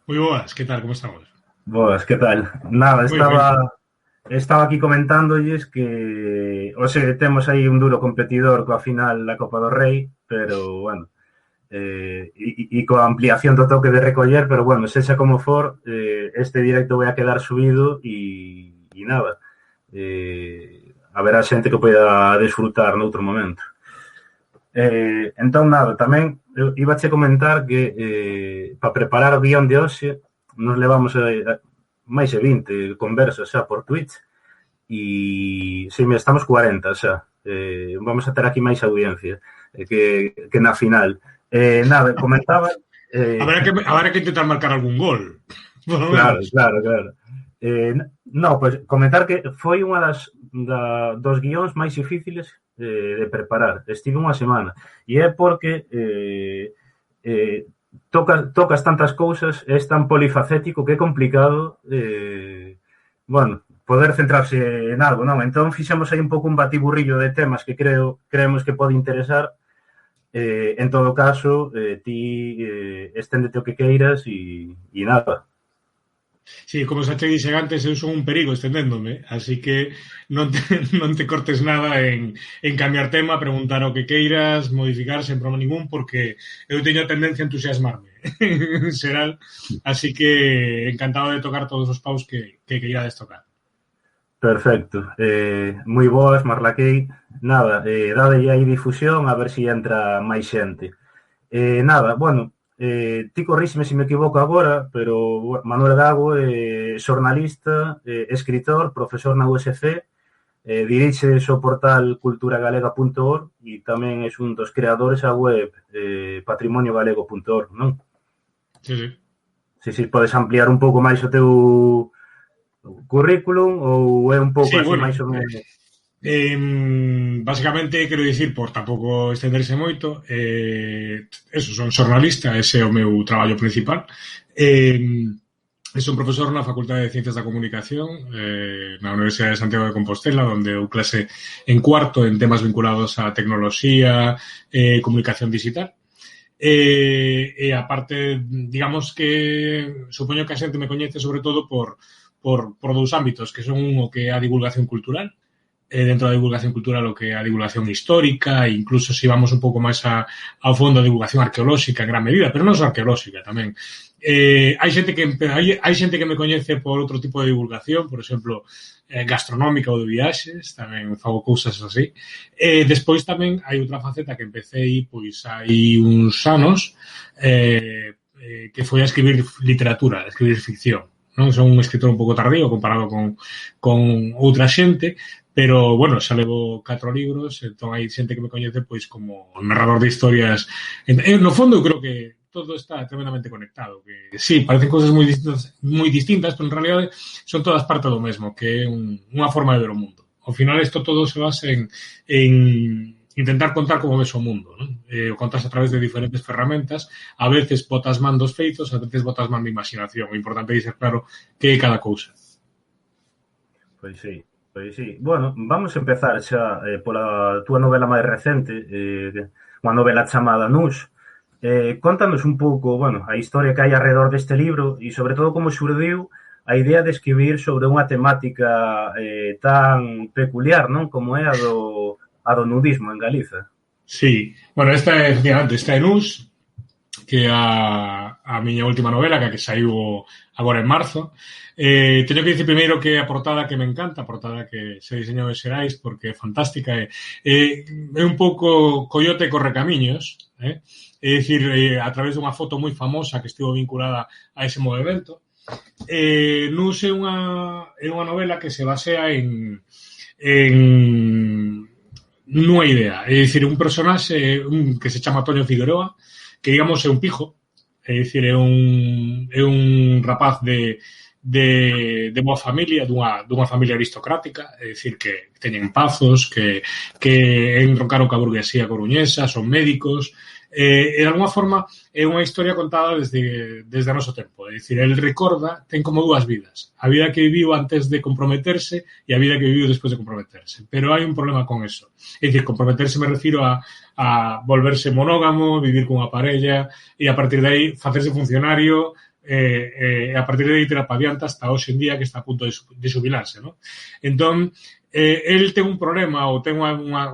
Muy buenas, ¿qué tal? ¿Cómo estamos? Boas, que tal? Nada, Muy bien. estaba aquí comentándolles que, o sea, temos aí un duro competidor coa final da Copa do Rei, pero, bueno, coa ampliación do toque de recoller, pero, bueno, sexa como for, este directo vai a quedar subido e nada, haberá xente que poida desfrutar noutro momento. Entón, nada, tamén iba a comentar que para preparar o guión de hoxe nos levamos máis de 20 conversas xa por Twitch e si, me estamos 40 xa. Vamos a ter aquí máis audiencia que na final. Nada, comentaba... Habrá que, habrá que intentar marcar algún gol, por lo Claro, menos. claro, claro. No, pues comentar que foi unha dos guións máis difíciles de preparar. Estive unha semana. E é porque tocas tantas cousas, é tan polifacético que é complicado bueno, poder centrarse en algo, non? Entón fixemos aí un pouco un batiburrillo de temas que creemos que pode interesar. En todo caso, ti esténdete o que queiras e nada. Sí, como xa te dixen antes, eu son un perigo estendéndome, así que non te, non te cortes nada en cambiar tema, preguntar o que queiras, modificar sen problema ningún, porque eu teño a tendencia a entusiasmarme en xeral, así que encantado de tocar todos os paus que queirades tocar. Perfecto. Moi boas, Marlaquei. Nada, dade aí difusión a ver se entra máis xente. Nada, bueno, ti corríxeme se me equivoco agora, pero Manuel Gago é xornalista, escritor, profesor na USC, dirixe o portal culturagalega.org e tamén é un dos creadores a web patrimoniogalego.org, non? Sí, sí. Si podes ampliar un pouco máis o teu currículum ou é un pouco Sí, así bueno, máis ou menos... básicamente, quero dicir, por tampouco estenderse moito, eso, son xornalista, ese é o meu traballo principal. Son profesor na Facultade de Ciencias da Comunicación na Universidade de Santiago de Compostela, onde eu clase en cuarto en temas vinculados á tecnoloxía e comunicación digital. E aparte, digamos que supoño que a xente me coñece sobre todo por dous ámbitos, que son un o que é a divulgación cultural, dentro da divulgación cultural o que é a divulgación histórica, e incluso se vamos un pouco máis ao fondo a divulgación arqueolóxica en gran medida, pero non só arqueolóxica tamén. Hai xente que me coñece por outro tipo de divulgación, por exemplo, gastronómica ou de viaxes, tamén fago cousas así. Despois tamén hai outra faceta que empecé pois hai uns anos que foi a escribir literatura, a escribir ficción. Non son un escritor un pouco tardío comparado con outra xente, pero, bueno, xa levo 4 libros, entón hai xente que me coñece pois como narrador de historias. No fondo, eu creo que todo está tremendamente conectado, que sí, parecen cousas moi distintas, pero en realidade son todas parte do mesmo, que é unha forma de ver o mundo. Ao final, isto todo se basa en intentar contar como ves o mundo, non? O contas a través de diferentes ferramentas, a veces botas man dos feitos, a veces botas man de imaginación. O importante é dizer claro que é cada cousa. Pois sí, pois sí. Bueno, vamos a empezar xa pola túa novela máis recente, unha novela chamada Nus. Contanos un pouco, bueno, a historia que hai alrededor deste libro e, sobre todo, como xurdiu a idea de escribir sobre unha temática tan peculiar, non? Como é a do nudismo en Galiza. Sí, bueno, esta é Nus, que é a miña última novela, que saiu agora en marzo. Teño que dicir primeiro que a portada que me encanta, a portada que se diseñou en Xerais, porque é fantástica, é un pouco Coyote Correcamiños, é dicir, a través dunha foto moi famosa que estivo vinculada a ese movimento. Nus é unha novela que se basea en nunha idea, é dicir, un personaxe que se chama Toño Figueroa, que, digamos, é un pijo, é dicir, é un rapaz de boa familia, dunha familia aristocrática, é dicir, que teñen pazos, que enroncaron ca burguesía coruñesa, son médicos, e de alguma forma é unha historia contada desde o noso tempo, é dicir, el recorda, ten como dúas vidas, a vida que viviu antes de comprometerse e a vida que viviu despois de comprometerse, pero hai un problema con eso, é dicir, comprometerse me refiro a volverse monógamo, vivir cunha parella e a partir de aí facerse funcionario, a partir de aí tira pa diante hasta hoxe en día que está a punto de xubilarse, non? Entón, el ten un problema ou ten unha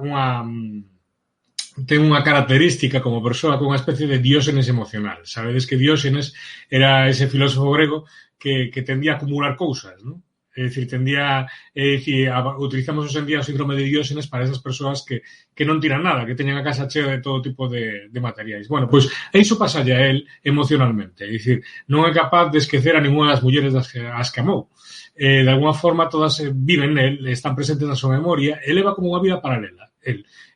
característica como persoa con unha especie de Diógenes emocional. Sabedes que Diógenes era ese filósofo grego que tendía a acumular cousas, non? É dicir, utilizamos hoxe en día o síndrome de Diógenes para esas persoas que non tiran nada, que teñen a casa chea de todo tipo de materiais. Bueno, pois iso pasalle a él emocionalmente. É dicir, non é capaz de esquecer a ninguna das mulleres as que amou. De alguna forma, todas viven nel, están presentes na súa memoria, e leva como unha vida paralela.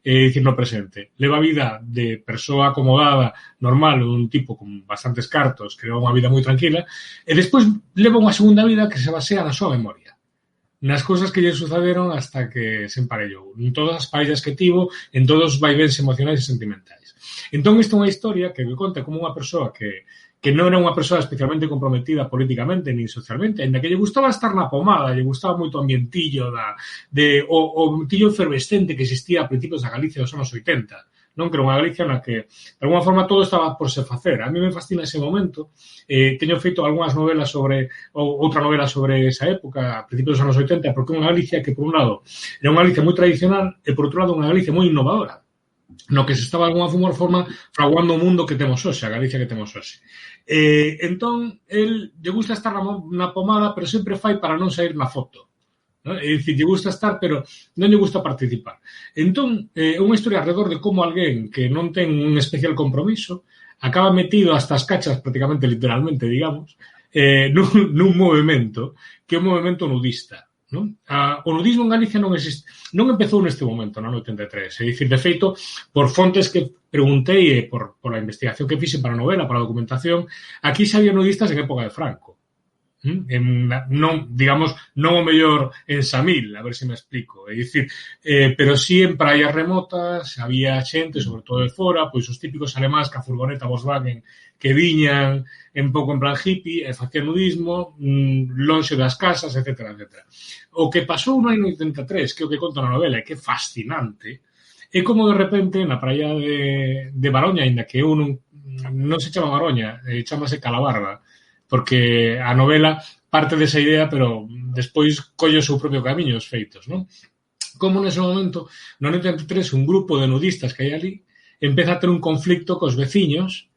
É dicir, no presente. Leva a vida de persoa acomodada, normal, un tipo con bastantes cartos, que leva unha vida moi tranquila, e despois leva unha segunda vida que se basea na súa memoria. Nas cousas que lle sucederon hasta que se emparellou. En todas as paellas que tivo, en todos os vaivens emocionais e sentimentais. Entón, isto é unha historia que me conta como unha persoa que non era unha persoa especialmente comprometida políticamente nin socialmente, ainda que lle gustaba estar na pomada, lle gustaba moito o ambientillo o ambientillo efervescente que existía a principios da Galicia dos anos 80, non? Que era unha Galicia na que, de alguna forma, todo estaba por se facer. A mí me fascina ese momento. Teño feito algunhas novelas outra novela sobre esa época, a principios dos anos 80, porque unha Galicia que, por un lado, era unha Galicia moi tradicional e, por outro lado, unha Galicia moi innovadora, no que se estaba de alguna forma fraguando o mundo que temos hoxe, a Galicia que temos hoxe. Entón, el lle gusta estar na pomada, pero sempre fai para non sair na foto. ¿No? É dicir, lle gusta estar, pero non lle gusta participar. Entón, é unha historia alrededor de como alguén que non ten un especial compromiso acaba metido hasta as cachas, prácticamente literalmente, digamos, nun movimento que é un movimento nudista. Non? O nudismo en Galicia non existe, non empezou neste momento, no ano 83. É dicir, de feito, por fontes que preguntei e por a investigación que fixe para a novela, para a documentación, aquí xa había nudistas en época de Franco. Non, digamos, non o mellor en Samil, a ver se me explico. É dicir, pero sí en praias remotas había xente, sobre todo de fora, pois os típicos alemáns que a furgoneta Volkswagen que viñan en pouco en plan hippie e facían nudismo lonxe das casas, etc. O que pasou no ano 83, que é o que conta na novela, e que é fascinante, é como de repente na praia de Baroña, ainda que eu non se chama Baroña, chamase Calabarda, porque a novela parte desa idea, pero despois colle o seu propio camiño os feitos, non? Como nese momento, no ano 83, un grupo de nudistas que hai ali empeza a ter un conflicto cos veciños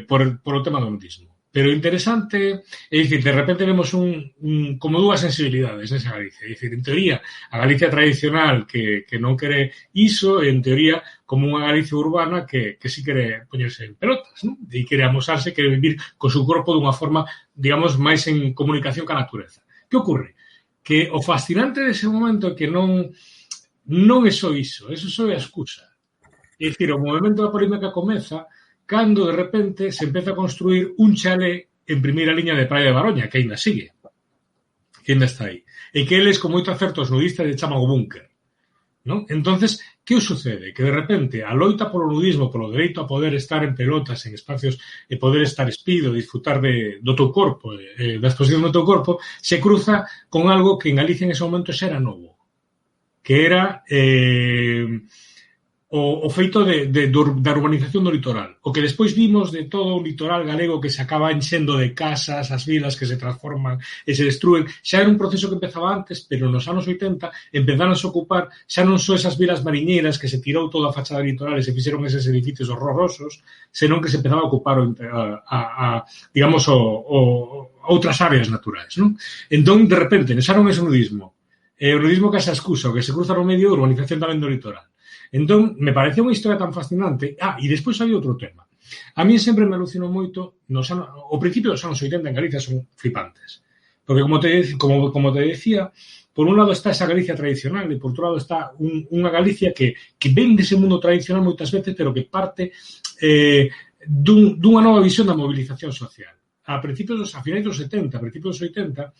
por o tema do nudismo. Pero interesante, é dicir, de repente vemos como dúas sensibilidades nesa Galicia. É dicir, en teoría, a Galicia tradicional que non quere iso, e en teoría, como unha Galicia urbana que sí quere poñerse en pelotas, non? E quere amosarse, quere vivir co seu corpo dunha forma, digamos, máis en comunicación ca natureza. Que ocorre? Que o fascinante dese momento é que non é só iso só é a excusa. É dicir, o movimento da polémica comeza cando, de repente, se empeza a construir un chalé en primeira liña de Praia de Baroña, que ainda sigue, que ainda está aí. E que eles, con moito acerto, os nudistas le chaman o búnker. Non? Entonces, que o sucede? Que, de repente, a loita polo nudismo, polo dereito a poder estar en pelotas, en espacios, e poder estar espido, disfrutar do teu corpo, da exposición do teu corpo, se cruza con algo que en Galicia en ese momento xa era novo, que era o feito da urbanización do litoral. O que despois vimos de todo o litoral galego que se acaba enchendo de casas, as vilas que se transforman e se destruen, xa era un proceso que empezaba antes, pero nos anos 80 empezaron a ocupar xa non só esas vilas mariñeiras que se tirou toda a fachada litoral e se fixeron eses edificios horrorosos, senón que se empezaba a ocupar digamos, outras áreas naturais, non? Entón, de repente, nesaron ese nudismo. O nudismo que esa excusa, o que se cruza no medio da urbanización tamén do litoral. Entón, me parece unha historia tan fascinante. E despois había outro tema. A mí sempre me alucinou moito, o principio dos anos 80 en Galicia son flipantes. Porque, como te decía, por un lado está esa Galicia tradicional e por outro lado está unha Galicia que ven dese mundo tradicional moitas veces, pero que parte dunha nova visión da movilización social. A finais dos 70, a principios dos 80,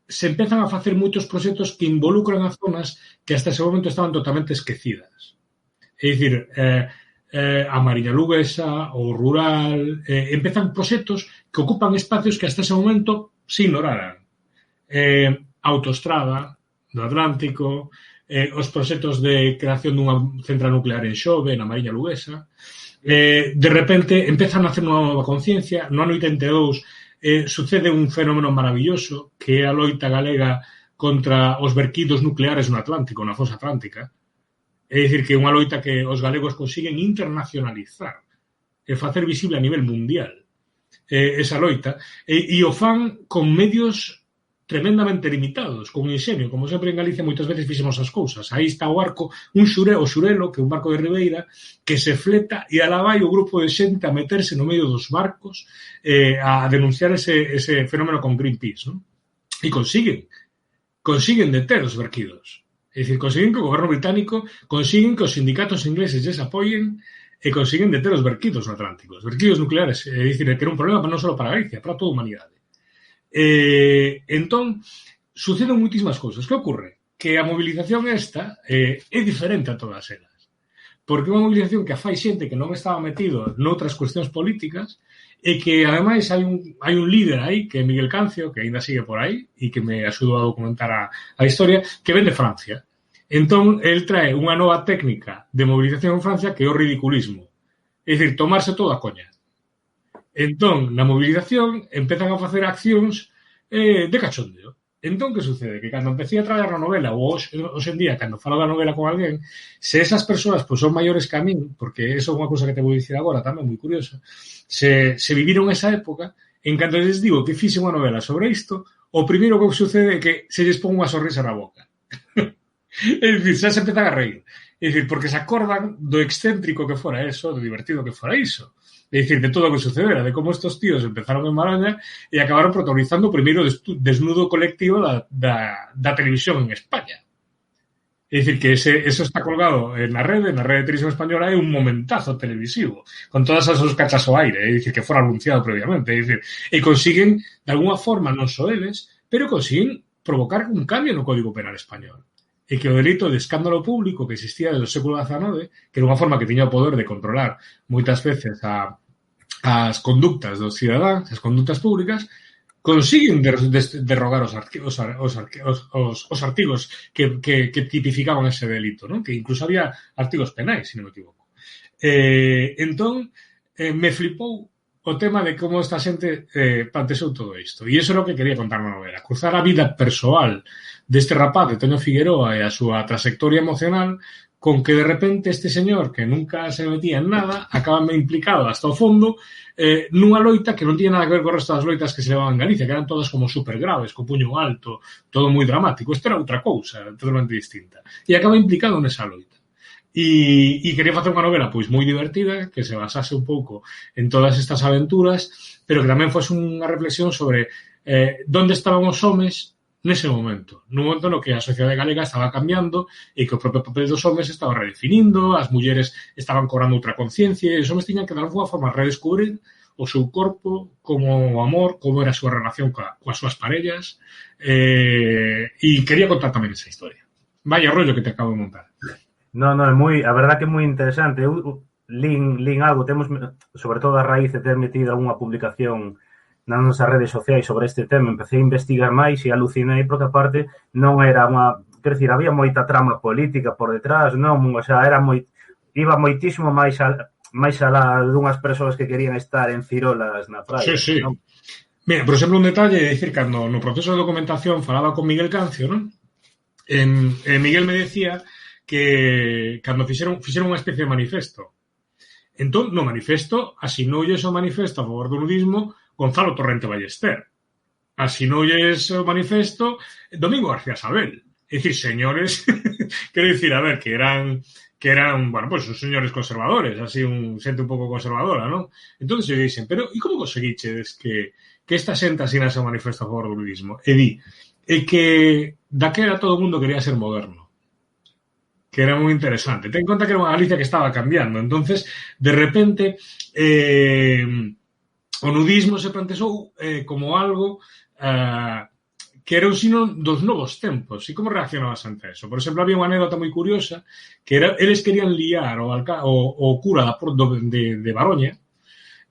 se empezan a facer moitos proxectos que involucran a zonas que hasta ese momento estaban totalmente esquecidas. É dicir, a Mariña Luguesa, o rural, empezan proxectos que ocupan espacios que hasta ese momento se ignoraran. Autoestrada do Atlántico, os proxectos de creación dunha central nuclear en Xove, na Mariña Luguesa. De repente empezan a hacer unha nova conciencia. No ano 82 sucede un fenómeno maravilloso que é a loita galega contra os verquidos nucleares no Atlántico, na fosa atlántica. É dicir, que é unha loita que os galegos consiguen internacionalizar e facer visible a nivel mundial esa loita, e o fan con medios tremendamente limitados, con ingenio, como sempre en Galicia moitas veces fixemos as cousas. Aí está o barco, o Xurelo, que é un barco de Ribeira, que se fleta e alá vai o grupo de xente a meterse no medio dos barcos a denunciar ese fenómeno con Greenpeace, ¿no? E consiguen deter os verquidos. É dicir, consiguen que o goberno británico, consiguen que os sindicatos ingleses les apoyen e consiguen deter os verquidos no Atlántico. Os verquidos nucleares, é dicir, que era un problema non só para Galicia, para toda a humanidade. Entón, suceden moitísimas cousas. Que ocorre? Que a movilización esta é diferente a todas elas. Porque é unha movilización que a fai xente que non estaba metido noutras cuestións políticas e que, ademais, hai un líder aí, que é Miguel Cancio, que ainda sigue por aí e que me axudou a documentar a historia, que ven de Francia. Entón, el trae unha nova técnica de movilización en Francia que é o ridiculismo. É dicir, tomarse todo a coña. Entón, na movilización, empezan a facer accións de cachondeo. Entón, que sucede? Que cando empecé a traballar na novela, ou hoxe en día, cando falo da novela con alguén, se esas persoas pois, son maiores que a min, porque eso é unha cousa que te vou dicir agora tamén moi curiosa, se viviron esa época, en canto les digo que fixe unha novela sobre isto, o primeiro que sucede é que se lles pon unha sonrisa na boca. É dicir, xa se empezan a reír. É dicir, porque se acordan do excéntrico que fora eso, do divertido que fora iso. É dicir, de todo o que sucedera, de como estos tíos empezaron en Maraña e acabaron protagonizando o primeiro desnudo colectivo da televisión en España. É dicir, que eso está colgado na rede de televisión española, é un momentazo televisivo, con todas as cachas ao aire, é dicir, que fora anunciado previamente, é dicir, e consiguen, de alguna forma, non só eles, pero consiguen provocar un cambio no Código Penal español. E que o delito de escándalo público que existía desde o século XIX, que era unha forma que tiña o poder de controlar moitas veces as conductas dos cidadáns, as conductas públicas, consiguen derrogar os artigos que tipificaban ese delito, ¿no? Que incluso había artigos penais, se non me equivoco. Entón, me flipou o tema de como esta xente plantexou todo isto. E iso é o que quería contar na novela. Cruzar a vida persoal deste rapaz de Toño Figueroa e a súa trayectoria emocional con que de repente este señor que nunca se metía en nada acaba implicado hasta o fondo nunha loita que non tiña nada que ver co resto das loitas que se levaban en Galicia, que eran todas como super graves, co puño alto, todo moi dramático. Isto era outra cousa, totalmente distinta. E acaba implicado nesa loita. E quería facer unha novela pois moi divertida, que se basase un pouco en todas estas aventuras, pero que tamén fose unha reflexión sobre onde estaban os homes nese momento. Nun momento no que a sociedade galega estaba cambiando e que o propio papel dos homes estaba redefinindo, as mulleres estaban cobrando outra conciencia e os homes tiñan que de alguma forma redescubrir o seu corpo, como o amor, como era a súa relación coas súas parellas e quería contar tamén esa historia. Vaya rollo que te acabo de montar. No, é moi, a verdad que é moi interesante. Eu lin algo, temos, sobre todo a raíz de ter metido unha publicación nas nosas redes sociais sobre este tema, empecé a investigar máis e alucinei porque, aparte, non era unha... Quer dizer, había moita trama política por detrás, non? O sea, iba moitísimo máis alá dunhas persoas que querían estar en cirolas na praia. Sí. Non? Mira, por exemplo, un detalle é dicir, cando no proceso de documentación falaba con Miguel Cancio, non? Miguel me decía que cando fixeron unha especie de manifesto. Entón, no manifesto, asinoulles o manifesto a favor do nudismo Gonzalo Torrente Ballester. Asinoulles o manifesto Domingo García Sabel. É dicir, señores, quero dicir, a ver, que eran, bueno, pues, os señores conservadores, así, xente un pouco conservadora, non? Entón, se dixen, pero, e como conseguiches que esta xente asinase o manifesto a favor do nudismo? E di, que daquela todo o mundo quería ser moderno. Que era moi interesante. Ten en conta que era unha Galicia que estaba cambiando. Entonces, de repente, o nudismo se plantexou como algo que era un sino dos novos tempos. E como reaccionabas ante eso? Por exemplo, había unha anécdota moi curiosa que eles querían liar o cura de Baroña,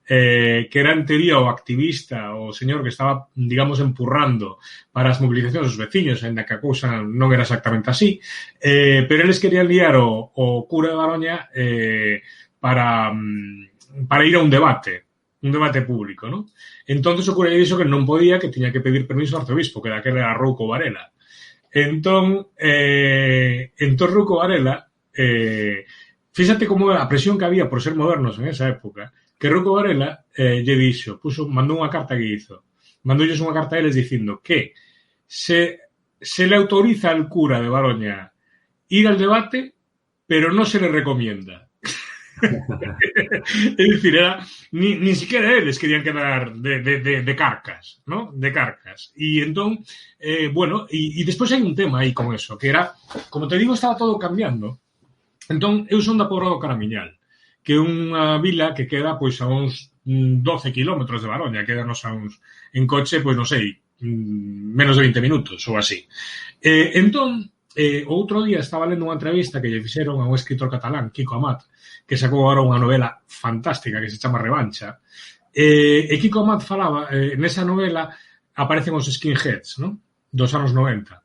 que era en teoría o activista, o señor que estaba, digamos, empurrando para as movilizacións dos veciños, ainda que a cousa non era exactamente así, pero eles querían liar o cura de Baroña para ir a un debate público, ¿no? Entonces o cura lle dixo que non podía, que tiña que pedir permiso ao arzobispo, que daquela era Rouco Varela. Entón Rouco Varela, fíxate como a presión que había por ser modernos en esa época, que Rouco Varela lle dixo, mandou unha carta que hizo, mandoulles unha carta a eles dicindo que se le autoriza al cura de Baroña ir al debate, pero no se le recomienda. Es decir, ni siquiera eles querían quedar de carcas, ¿no? De carcas. Y entón, bueno, y despois hai un tema aí con eso, que era, como te digo, estaba todo cambiando. Entón, eu son da Pobra do Caramiñal, que é unha vila que queda, pois, a uns 12 kilómetros de Baroña, quedanos a uns, en coche, pois, non sei, menos de 20 minutos, ou así. Entón, outro día estaba lendo unha entrevista que lle fixeron a un escritor catalán, Kiko Amat, que sacou agora unha novela fantástica que se chama Revancha. E Kiko Amat falaba, nesa novela aparecen os skinheads, non? Dos anos 90.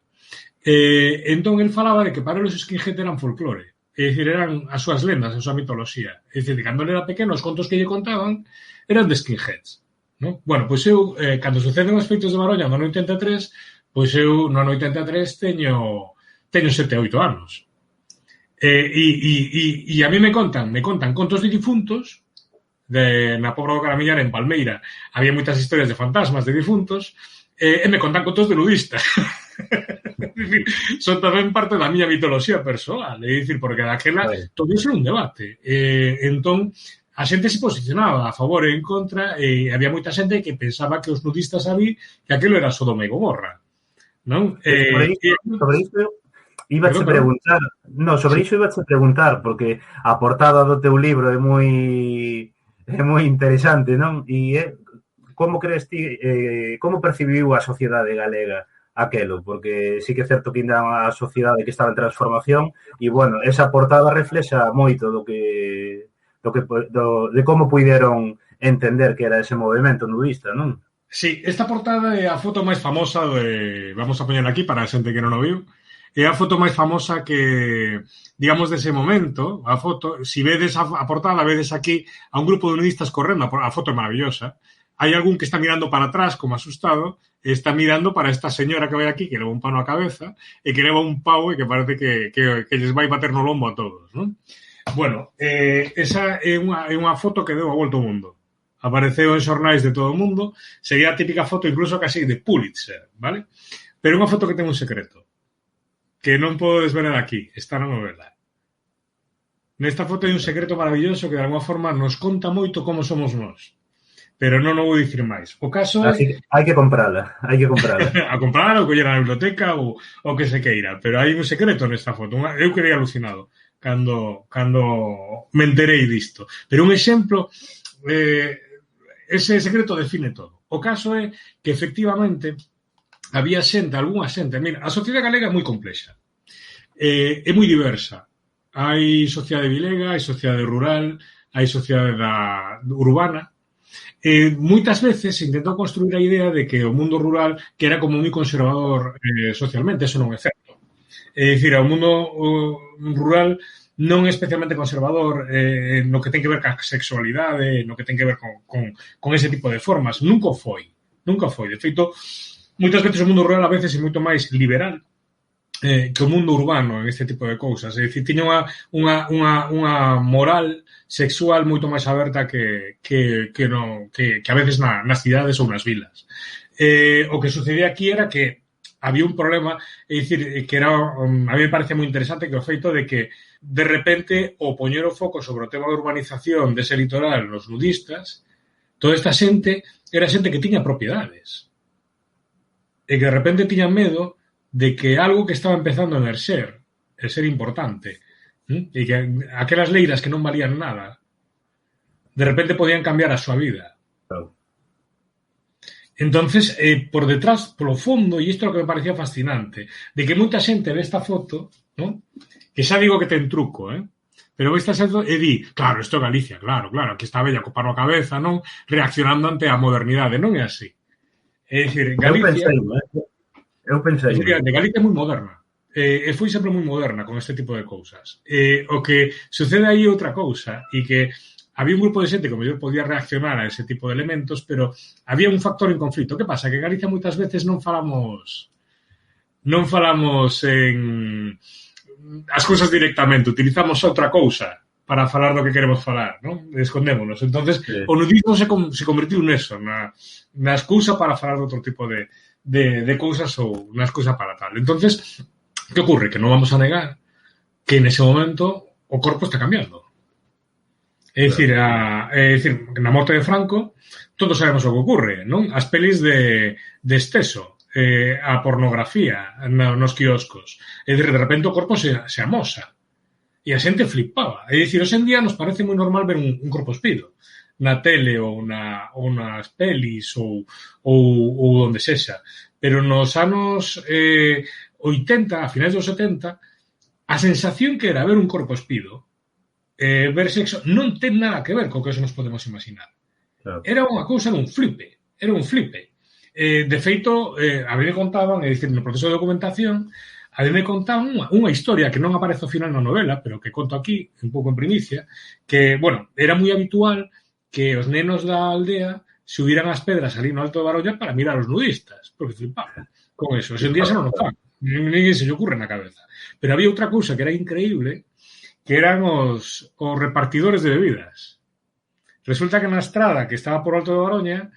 Entón, el falaba de que para os skinheads eran folclore. É dicir, eran as súas lendas, a súa mitoloxía. É dicir, cando ele era pequeno, os contos que lle contaban eran de skinheads. No? Bueno, pois eu, cando suceden os feitos de Baroña no ano 83, pois eu no ano 83 teño 7, 8 anos. E a mí me contan contos de difuntos, na Pobra do Caramiñal, en Palmeira, había moitas historias de fantasmas de difuntos, e me contan contos de nudistas. Son tamén parte da miña mitoloxía persoal, é dicir, porque daquela todo iso era un debate. Entón, a xente se posicionaba a favor e en contra, e había moita xente que pensaba que os nudistas sabí que aquilo era Sodoma e Gomorra, non? Sobre iso ibache preguntar, sobre iso ibache preguntar, porque a portada do teu libro é moi interesante, non? E como crees ti, como percibiu a sociedade galega aquelo? Porque sí que é certo que ainda a sociedade que estaba en transformación e, bueno, esa portada reflexa moito de como puideron entender que era ese movimento nudista, non? Sí, esta portada é a foto máis famosa vamos a poñer aquí para a xente que non o viu. É a foto máis famosa que, digamos, dese momento, a foto, si vedes a portada, vedes aquí a un grupo de nudistas correndo, a foto é maravillosa. Hai algún que está mirando para atrás, como asustado, e está mirando para esta señora que vai aquí, que leva un pano á cabeza, e que leva un pau e que parece que lles vai bater no lombo a todos, non? Bueno, esa é unha foto que deu a volta ao mundo. Apareceu en xornais de todo o mundo, sería a típica foto incluso casi de Pulitzer, vale? Pero é unha foto que ten un secreto, que non podes ver aquí, está na novela. Nesta foto hai un secreto maravilloso que de alguma forma nos conta moito como somos nós. Pero non o vou dicir máis. O caso é... Hai que comprala. A comprala ou coller na biblioteca ou que se queira. Pero hai un secreto nesta foto. Eu quedei alucinado cando me enterei disto. Pero un exemplo, ese secreto define todo. O caso é que efectivamente había xente, algunha xente. Mira, a sociedade galega é moi complexa. É moi diversa. Hai sociedade vilega, hai sociedade rural, hai sociedade urbana. Moitas veces se intentou construir a idea de que o mundo rural que era como moi conservador socialmente. Eso non é certo. É dicir, o mundo rural non é especialmente conservador no que ten que ver ca sexualidade, no que ten que ver con ese tipo de formas. Nunca foi. De feito, moitas veces o mundo rural a veces é moito máis liberal que o mundo urbano en este tipo de cousas. É dicir, tiña unha moral sexual moito máis aberta que a veces nas cidades ou nas vilas. O que sucedía aquí era que había un problema, é dicir, que era, a mí me parece moi interesante que o feito de que de repente o poñer o foco sobre o tema da urbanización dese litoral nos nudistas, toda esta xente era xente que tiña propiedades e que de repente tiñan medo de que algo que estaba empezando a emerxer, el ser importante, e que aquelas leiras que non valían nada, de repente podían cambiar a súa vida. Claro. Entonces, por detrás, polo fondo, e isto é o que me parecía fascinante, de que moita xente ve esta foto, ¿no? Que xa digo que ten truco, pero ve esta foto e di, claro, isto é Galicia, claro, aquí está a bella co pano a cabeza, non? Reaccionando ante a modernidade, non é así. É dicir, Galicia... Eu pensei. Galicia é moi moderna. e foi sempre moi moderna con este tipo de cousas. O que sucede aí outra cousa, e que había un grupo de xente que mellor podía reaccionar a ese tipo de elementos, pero había un factor en conflito. Que pasa? Que en Galicia moitas veces non falamos en as cousas directamente, utilizamos outra cousa para falar do que queremos falar, non? Escondémonos. Entonces, sí. O nudismo se convertiu neso, na excusa para falar de outro tipo de cousas ou na excusa para tal. Entonces, que ocurre? Que non vamos a negar que nese momento o corpo está cambiando. É dicir, na morte de Franco, todos sabemos o que ocurre, non? As pelis de exceso, a pornografía nos quioscos. É dicir, de repente o corpo se amosa. E a xente flipaba. É dicir, hoxe en día nos parece moi normal ver un corpo espido na tele ou nas pelis ou onde sexa. Pero nos anos 80, a finais dos 70, a sensación que era ver un corpo espido, ver sexo, non ten nada que ver co que eso nos podemos imaginar. Claro. Era unha cousa, era un flipe. De feito, a mí me contaban, é dicir, no proceso de documentación, a mí me contaban unha historia que non aparece ao final na novela, pero que conto aquí, un pouco en primicia, que, bueno, era moi habitual que os nenos da aldea subieran as pedras ali no Alto de Barolla para mirar os nudistas, porque flipaban con eso. Ese día se non fan, ninguén se lle ocurre na cabeza. Pero había outra cousa que era increíble, que eran os repartidores de bebidas. Resulta que na estrada que estaba por Alto de Baroña,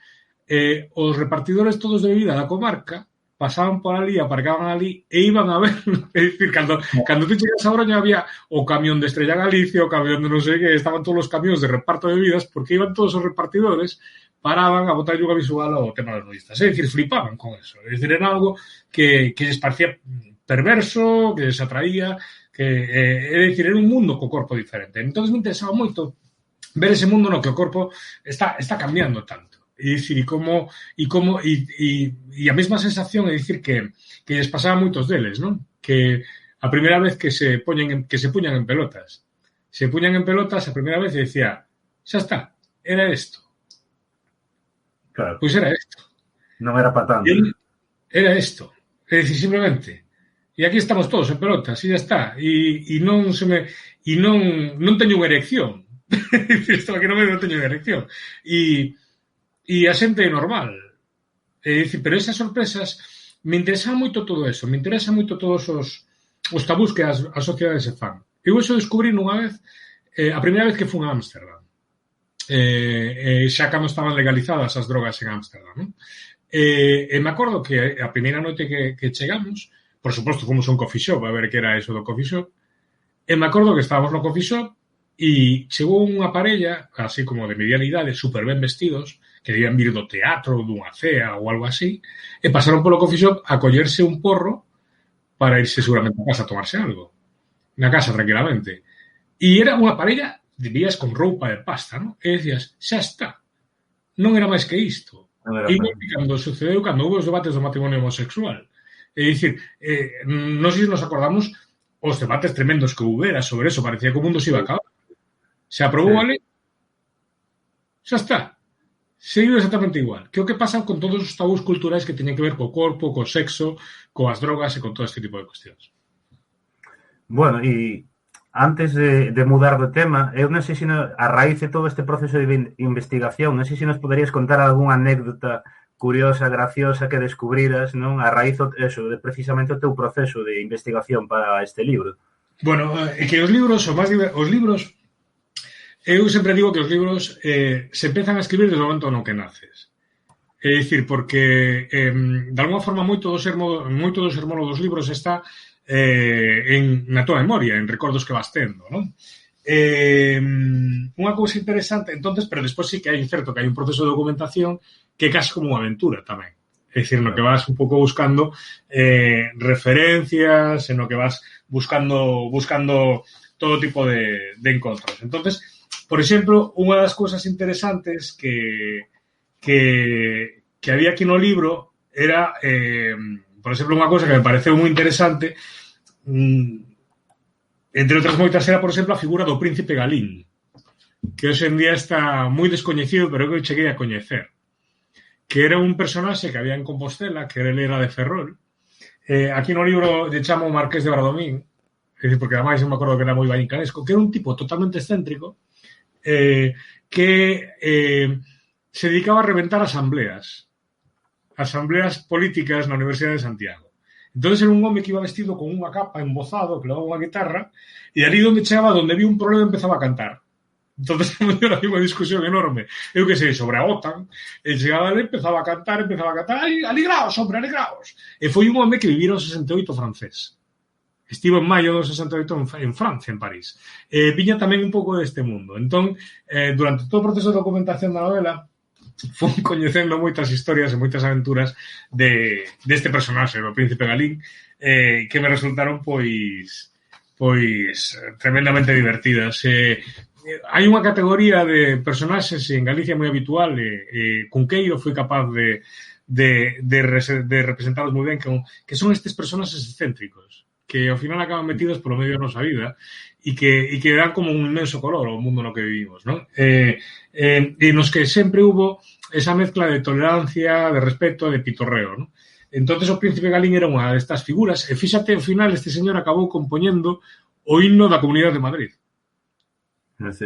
os repartidores todos de bebida da comarca pasaban por ali, aparcaban ali e iban a ver, é dicir, cando tú chegas a Baroña había o camión de Estrella Galicia, o camión de non sei que, estaban todos os camións de reparto de bebidas, porque iban todos os repartidores, paraban a botar unha visual ao tema dos nudistas. É dicir, flipaban con eso. É dicir, era algo que les parecía perverso, que les atraía, é dicir, era un mundo co corpo diferente. Entón me interesaba moito ver ese mundo no que o corpo está cambiando tanto. E dicir, e a mesma sensación é dicir que les pasaba a moitos deles, non? Que a primeira vez que se puñan en pelotas. Se puñan en pelotas a primeira vez e dicía, xa está, era isto. Claro. Pois era isto. Non era para tanto. Era isto. É dicir, simplemente. E aquí estamos todos en pelotas, e xa está. E non teño unha erección. Isto aquí non teño unha erección. E a xente é normal. É dicir, pero esas sorpresas me interesa moito todo eso, me interesa moito todos os tabús que as sociedades se fan. Eu eso descubrí nunha vez, a primeira vez que fui a Ámsterdam. Xa cando estaban legalizadas as drogas en Ámsterdam, non? E me acordo que a primeira noite que chegamos, por suposto fomos a un coffee shop a ver que era eso do coffee shop, e me acordo que estábamos no coffee shop e chegou unha parella, así como de mediana idade, super ben vestidos, que debían vir do teatro, dunha cea ou algo así, e pasaron polo coffee shop a collerse un porro para irse seguramente a casa a tomarse algo. Na casa, tranquilamente. E era unha parella de vías con roupa de pasta, non? E decías, xa está. Non era máis que isto. E cando sucedeu, cando houve os debates do matrimonio homosexual. É dicir, non sei se nos acordamos os debates tremendos que houbera sobre eso, parecía que o mundo se iba a acabar. Se aprobou a lei, xa está. Seguiu exactamente igual. Que o que pasa con todos os tabús culturais que teñen que ver co corpo, co sexo, coas drogas e con todo este tipo de cuestións. Bueno, e antes de mudar de tema, eu non sei se a raíz de todo este proceso de investigación, non sei se nos poderías contar algunha anécdota curiosa, graciosa que descubriras, non? A raíz eso, de precisamente o teu proceso de investigación para este libro. Bueno, que os libros, eu sempre digo que os libros se empezan a escribir desde o momento no que naces. É dicir, porque de alguma forma moito do sermo dos libros está na tua memoria, en recordos que vas tendo, non? Unha cousa interesante, entonces, pero despois sí que hai certo que hai un proceso de documentación que é casi como unha aventura tamén. É dicir, no que vas un pouco buscando referencias, en no que vas buscando todo tipo de encontros. Entonces, por exemplo, unha das cousas interesantes que había aquí no libro era, por exemplo, unha cousa que me pareceu moi interesante, entre outras moitas era, por exemplo, a figura do príncipe Galín, que hoxe en día está moi descoñecido, pero que eu cheguei a coñecer, que era un personaxe que había en Compostela, que ele era de Ferrol, aquí no libro lle chamo Marqués de Bradomín, porque ademais eu me acordo que era moi vallicanesco, que era un tipo totalmente excéntrico, que se dedicaba a reventar asambleas políticas na Universidade de Santiago. Entón era un home que iba vestido con unha capa embozado, que levaba unha guitarra, e ali onde chegaba, onde vi un problema, empezaba a cantar. Entón, era unha discusión enorme. Eu que sei, sobre a OTAN, e chegaba ali, empezaba a cantar, aligraos, hombre, aligraos. E foi un home que vivira o 68 francés. Estivo en maio do 68 en Francia, en París. Viña tamén un pouco deste mundo. Entón, durante todo o proceso de documentación da novela, fui coñecendo moitas historias e moitas aventuras deste personaxe, do Príncipe Galín, que me resultaron, pois tremendamente divertidas. Hai unha categoría de personaxes en Galicia moi habitual, Cunqueiro foi capaz de representarlos moi ben, que son estes personaxes excéntricos, que ao final acaban metidos polo medio da nosa vida e que dan como un inmenso color ao mundo no que vivimos, non? E nos que sempre hubo esa mezcla de tolerancia, de respeto e de pitorreo, non? Entonces o Príncipe Galín era unha destas figuras, e fíxate, ao final este señor acabou compoñendo o himno da Comunidade de Madrid.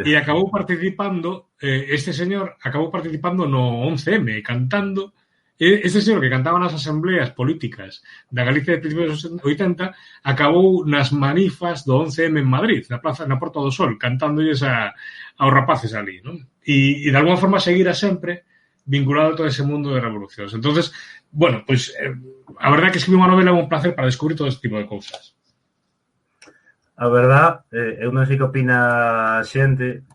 E acabou participando, este señor acabou participando no 11M, cantando. Este señor que cantaba nas asambleas políticas da Galicia de principios dos 80 acabou nas manifas do 11M en Madrid, na Porta do Sol, cantándolles aos rapaces ali, non? E de alguma forma seguira sempre vinculado a todo ese mundo de revolucións. Entonces, bueno, pois a verdade é que escribir unha novela é un placer para descubrir todo este tipo de cousas. A verdad, eu non sei que opina a xente,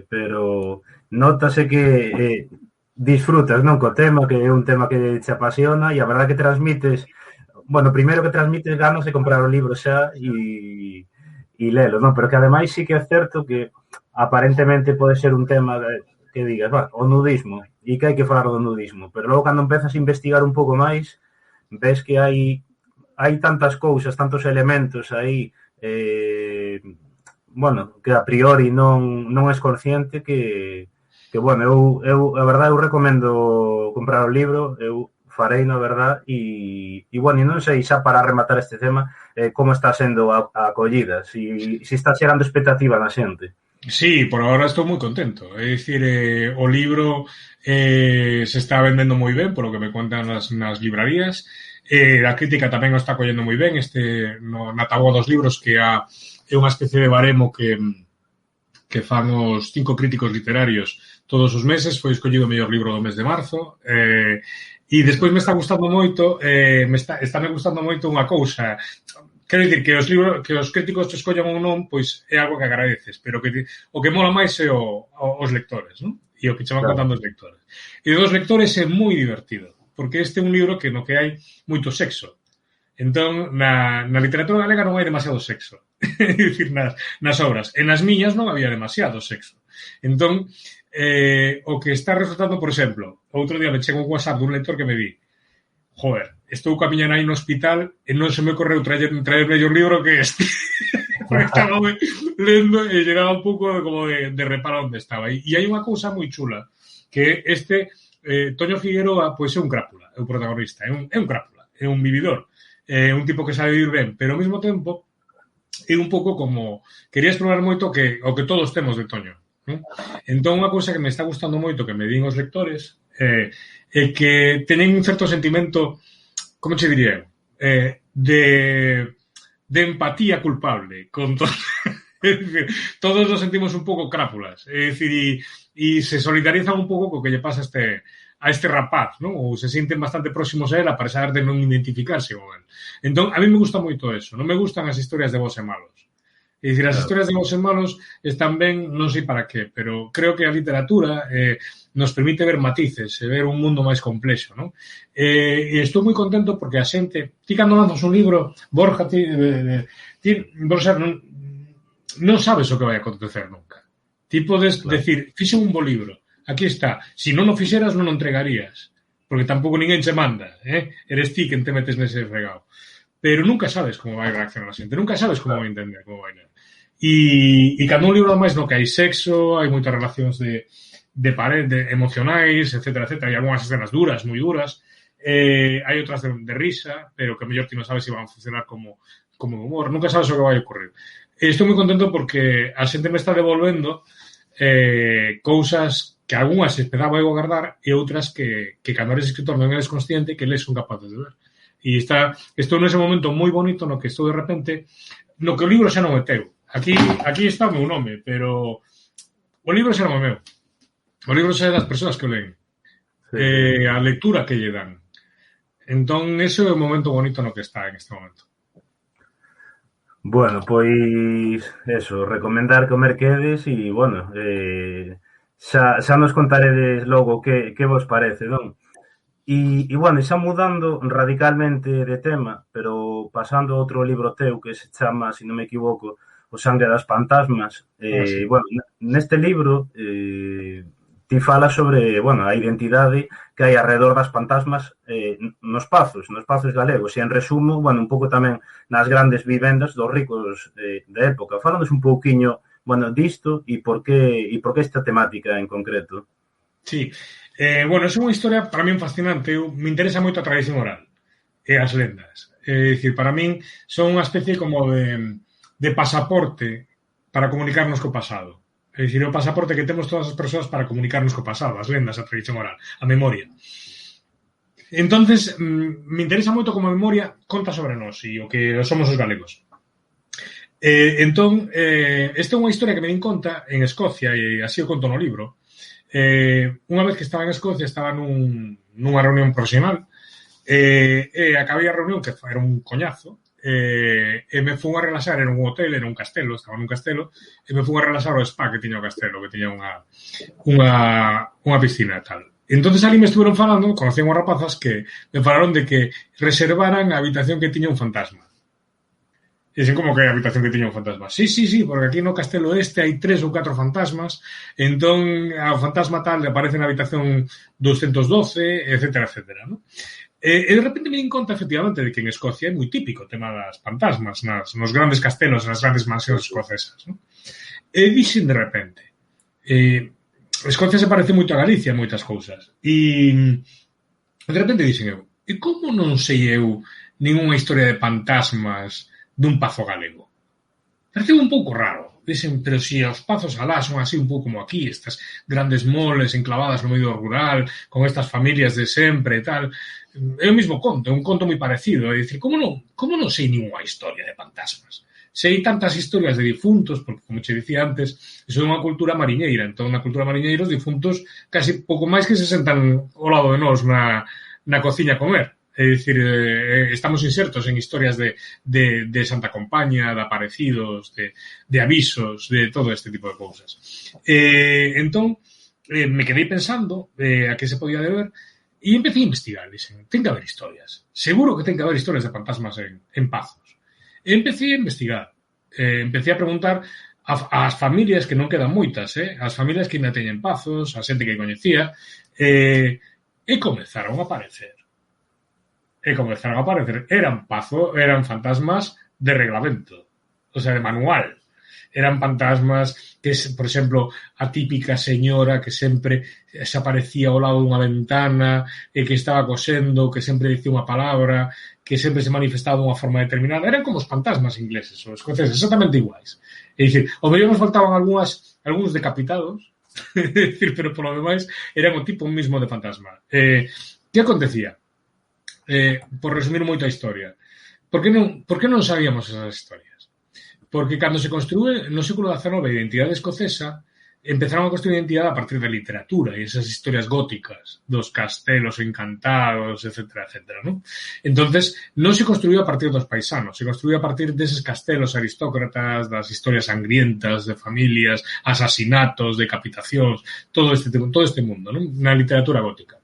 pero nótase que disfrutas, non, co tema, que é un tema que te apasiona, e a verdad que transmites, bueno, primeiro que transmites ganas de comprar o libro xa e lelo, non? Pero que ademais sí que é certo que aparentemente pode ser un tema que digas, o nudismo, e que hai que falar do nudismo, pero logo cando empezas a investigar un pouco máis, ves que hai tantas cousas, tantos elementos aí, bueno, que a priori non és consciente que bueno, eu a verdade eu recomendo comprar o libro, eu farei na verdade e bueno, non sei xa para rematar este tema como está sendo a acollida, si está xerando expectativa na xente. Sí, por agora estou moi contento. É dicir, o libro se está vendendo moi ben, polo que me contan nas librarías. A crítica tamén o está collendo moi ben. Na táboa dos libros, que é unha especie de baremo que fan os 5 críticos literarios todos os meses, foi escollido o mellor libro do mes de marzo. E despois me está gustando moito, está me gustando moito unha cousa. Quero dicir que os críticos te escollan ou non, pois é algo que agradeces, pero que o que mola máis é os lectores, non? E o que che van contando os lectores. E dos lectores é moi divertido, porque este é un libro que no que hai moito sexo. Entón, na literatura galega non hai demasiado sexo. É dicir, nas obras. E nas miñas non había demasiado sexo. Entón, o que está resultando, por exemplo, outro día me chegou un WhatsApp dun lector que me di: joder, estou camiñando aí no hospital e non se me ocorreu traer mellor libro que este. Porque estaba lendo e llegaba un pouco como de reparo onde estaba. E hai unha cousa moi chula, que Toño Figueroa, pois é un crápula, é un protagonista, é un crápula, é un vividor, é un tipo que sabe vivir ben, pero ao mesmo tempo é un pouco como quería explorar moito o que todos temos de Toño, non? Entón, unha cousa que me está gustando moito, que me din os lectores, é que teñen un certo sentimento, como che diría, de empatía culpable con todo. É dicir, todos nos sentimos un pouco crápulas, é dicir, e se solidarizan un pouco co que lle pasa a este rapaz, non? Ou se sienten bastante próximos a él, a pesar de non identificarse con él. Entón, a mí me gusta moito eso, non me gustan as historias de bos e malos. É dicir, as historias de bons e malos están ben, non sei para qué, pero creo que a literatura nos permite ver matices e ver un mundo máis complexo, non? E estou moi contento porque a xente, ti cando lanzas un libro, Borja, non sabes o que vai acontecer nunca. Ti podes decir, fixen un bo libro, aquí está, se non o fixeras non o entregarías, porque tampouco ninguén che manda, eres ti quen te metes nese fregado. Pero nunca sabes como vai reaccionar a xente, nunca sabes como vai entender, como vai ler. E cando un libro máis no que hai sexo, hai moitas relacións de emocionais, etcétera, etcétera, hai algunhas escenas duras, moi duras, hai outras de risa, pero que mellor ti non sabes se van a funcionar como humor. Nunca sabes o que vai ocurrir. Estou moi contento porque a xente me está devolvendo cousas que algunhas esperaba eu guardar e outras que cando eres escritor non eres consciente que les son capaces de ver. E estou nese momento moi bonito no que estou de repente, no que o libro xa non é teu. Aquí está o meu nome, pero o libro xa non é meu. O libro xa é das persoas que o leen. A lectura que lle dan. Entón, ese é o momento bonito no que está en este momento. Bueno, pois, eso, recomendar que o merquedes e, bueno, xa nos contaredes logo que vos parece, non? E, bueno, xa mudando radicalmente de tema, pero pasando a outro libro teu que se chama, se non me equivoco, O sangue das fantasmas. Sí. Bueno, neste libro ti fala sobre, bueno, a identidade que hai alrededor das fantasmas nos pazos galegos. E en resumo, bueno, un pouco tamén nas grandes vivendas dos ricos da época. Fálanos un pouquiño, bueno, disto e por que esta temática en concreto. Sí. Bueno, é unha historia para min fascinante. Me interesa moito a tradición oral e as lendas. É dicir, para min son unha especie como de pasaporte para comunicarnos co pasado. É dicir, o pasaporte que temos todas as persoas para comunicarnos co pasado, as lendas, a tradición oral, a memoria. Entonces, me interesa moito como a memoria conta sobre nós e o que somos os galegos. Entón, esta é unha historia que me din conta en Escocia e así o conto no libro. Unha vez que estaba en Escocia, estaba nunha reunión profesional e acabei a reunión, que era un coñazo, e me fui a relaxar en un hotel, era un castelo, estaba nun castelo, e me fui a relaxar ao spa que tiña o castelo, que tiña unha piscina e tal. Entonces ali me estuveron falando, conocí unhas rapazas que me falaron de que reservaran a habitación que tiña un fantasma. E dicen, como que a habitación que tiña un fantasma? Sí, porque aquí no castelo este hai 3 ou 4 fantasmas, entón ao fantasma tal aparece na habitación 212, etcétera, etcétera, non? E de repente me di conta, efectivamente, de que en Escocia é moi típico o tema das fantasmas nos grandes castelos, nas grandes mansións escocesas, non? E dixen de repente, Escocia se parece moito a Galicia en moitas cousas. E de repente dixen eu, e como non sei eu ninguna historia de fantasmas dun pazo galego? Parece un pouco raro. Dixen, pero si os pazos alá son así un pouco como aquí, estas grandes moles enclavadas no medio rural, con estas familias de sempre e tal. É o mesmo conto, é un conto moi parecido. É dicir, como non sei ninguna historia de fantasmas? Sei tantas historias de difuntos, porque, como che dicía antes, iso é unha cultura mariñeira. Entón, na cultura mariñeira, os difuntos casi pouco máis que se sentan ao lado de nós na cociña a comer. É dicir, estamos insertos en historias de Santa Compaña, de aparecidos, de avisos, de todo este tipo de cousas. Entón, me quedei pensando a que se podía deber e empecé a investigar. Dixen, ten que haber historias. Seguro que ten que haber historias de fantasmas en pazos. E empecé a investigar. Empecé a preguntar ás familias, que non quedan moitas, as familias que ainda teñen pazos, a xente que coñecía, e comezaron a aparecer. Eran fantasmas de reglamento, o sea, de manual. Eran fantasmas que, por exemplo, a típica señora que sempre se aparecía ao lado dunha ventana e que estaba cosendo, que sempre dicía unha palabra, que sempre se manifestaba dunha forma determinada. Eran como os fantasmas ingleses, os escoceses, exactamente iguais. É dicir, ao mellor nos faltaban algúns decapitados, pero polo demais eran o tipo mismo de fantasma. Que acontecía? Por resumir moito a historia. Por que non sabíamos esas historias? Porque cando se construe no século XIX a identidade escocesa, empezaron a construir a identidade a partir da literatura e esas historias góticas dos castelos encantados, etcétera, etcétera, ¿no? Entonces, non se construiu a partir dos paisanos, se construiu a partir deses castelos aristócratas, das historias sangrientas de familias, asasinatos, decapitacións, todo este mundo, ¿no? Na literatura gótica.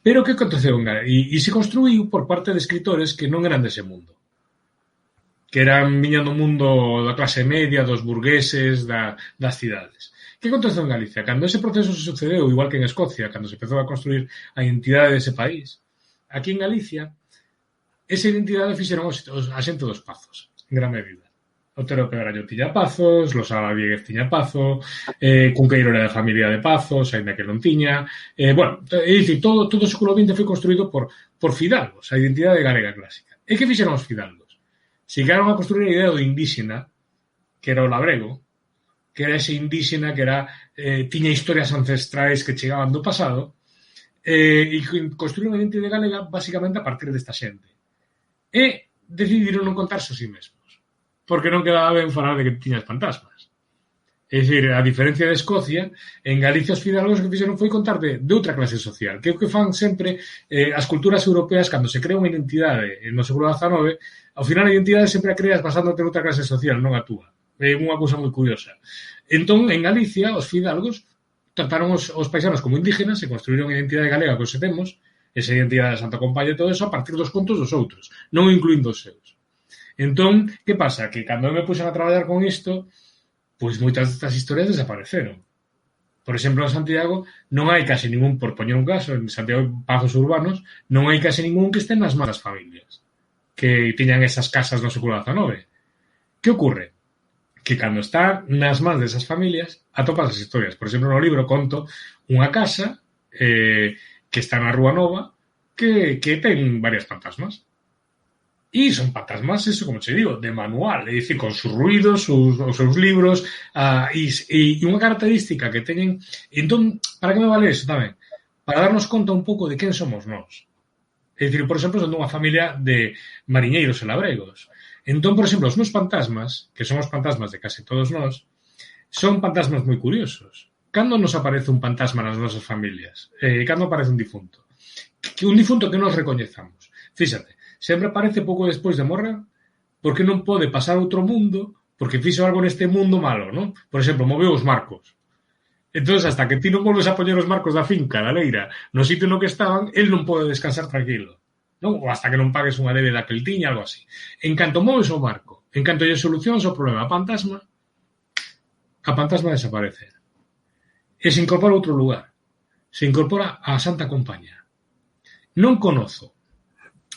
Pero que aconteceu? E se construiu por parte de escritores que non eran dese mundo, que viñan do mundo da clase media, dos burgueses, das cidades. Que aconteceu en Galicia? Cando ese proceso se sucedeu, igual que en Escocia, cando se empezou a construir a identidade dese país, aquí en Galicia, esa identidade fixeron a xente dos pazos, en gran medida. Otero Pedraño tiña pazos, Losada Vieguez tiña pazo, Cunqueiro era de familia de pazos, aínda que non tiña. Bueno, é dicir, todo o século XX foi construído por fidalgos, a identidade galega clásica. E que fixeron os fidalgos? Chegaron a construir a idea do indíxena, que era o labrego, que era ese indíxena que era tiña historias ancestrais que chegaban do pasado, e construíron a identidade galega basicamente a partir desta xente. E decidiron non contarse a si mesmos, porque non quedaba ben falar de que tiñas fantasmas. É dicir, a diferencia de Escocia, en Galicia os fidalgos que fixeron foi contar de outra clase social, que é o que fan sempre as culturas europeas cando se crea unha identidade no século XIX, ao final a identidade sempre a creas basándote en outra clase social, non a túa. É unha cousa moi curiosa. Entón, en Galicia, os fidalgos trataron os paisanos como indígenas e construíron a identidade galega que os temos, esa identidade de Santa Compaña e todo eso, a partir dos contos dos outros, non incluindo os seus. Entón, que pasa? Que cando me puxen a traballar con isto, pois moitas destas historias desapareceron. Por exemplo, en Santiago non hai case ningún, por poñer un caso, en Santiago pazos urbanos, non hai case ningún que estén nas malas familias, que tiñan esas casas no século XIX. Que ocorre? Que cando está nas mans desas familias, atopas as historias. Por exemplo, no libro conto unha casa que está na Rúa Nova que ten varias fantasmas. E son fantasmas, eso, como che digo, de manual, é dicir, con sus ruidos, os seus libros, e unha característica que teñen. Entón, para que me vale eso tamén? Para darnos conta un pouco de quen somos nós. É dicir, por exemplo, son dunha familia de mariñeiros e labregos. Entón, por exemplo, os meus fantasmas, que son os fantasmas de case todos nós, son fantasmas moi curiosos. Cando nos aparece un fantasma nas nosas familias? Cando aparece un difunto? Que un difunto que nos recoñezamos. Fíxate, sempre aparece pouco despois de morrer porque non pode pasar a outro mundo porque fixo algo neste mundo malo, non? Por exemplo, moveu os marcos. Entón, hasta que ti non volves a poñer os marcos da finca, da leira, no sitio no que estaban, el non pode descansar tranquilo. Non? Ou hasta que non pagues unha débeda que el tiña, algo así. En canto moves o marco, en canto lle solucionas o problema a fantasma desaparece. E se incorpora a outro lugar. Se incorpora a Santa Compaña. Non conozo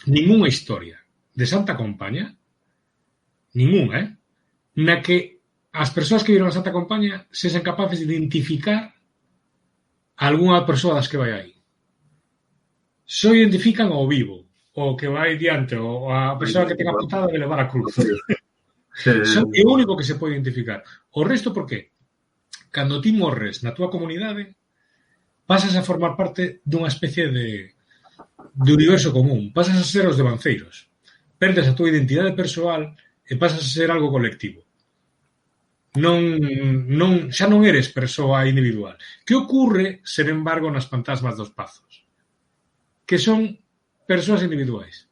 ningunha historia de Santa Compaña, ningunha, na que as persoas que viron a Santa Compaña sesen capaces de identificar a algunha persoa das que vai aí. Só identifican ao vivo, o que vai diante, ou a persoa que ten a putada de levar a cruz. É o único que se pode identificar. O resto, por qué? Cando ti morres na túa comunidade, pasas a formar parte dunha especie de universo común, pasas a ser os devanceiros, perdes a túa identidade persoal e pasas a ser algo colectivo. Xa non eres persoa individual. Que ocorre, sen embargo, nas fantasmas dos pazos? Que son persoas individuais.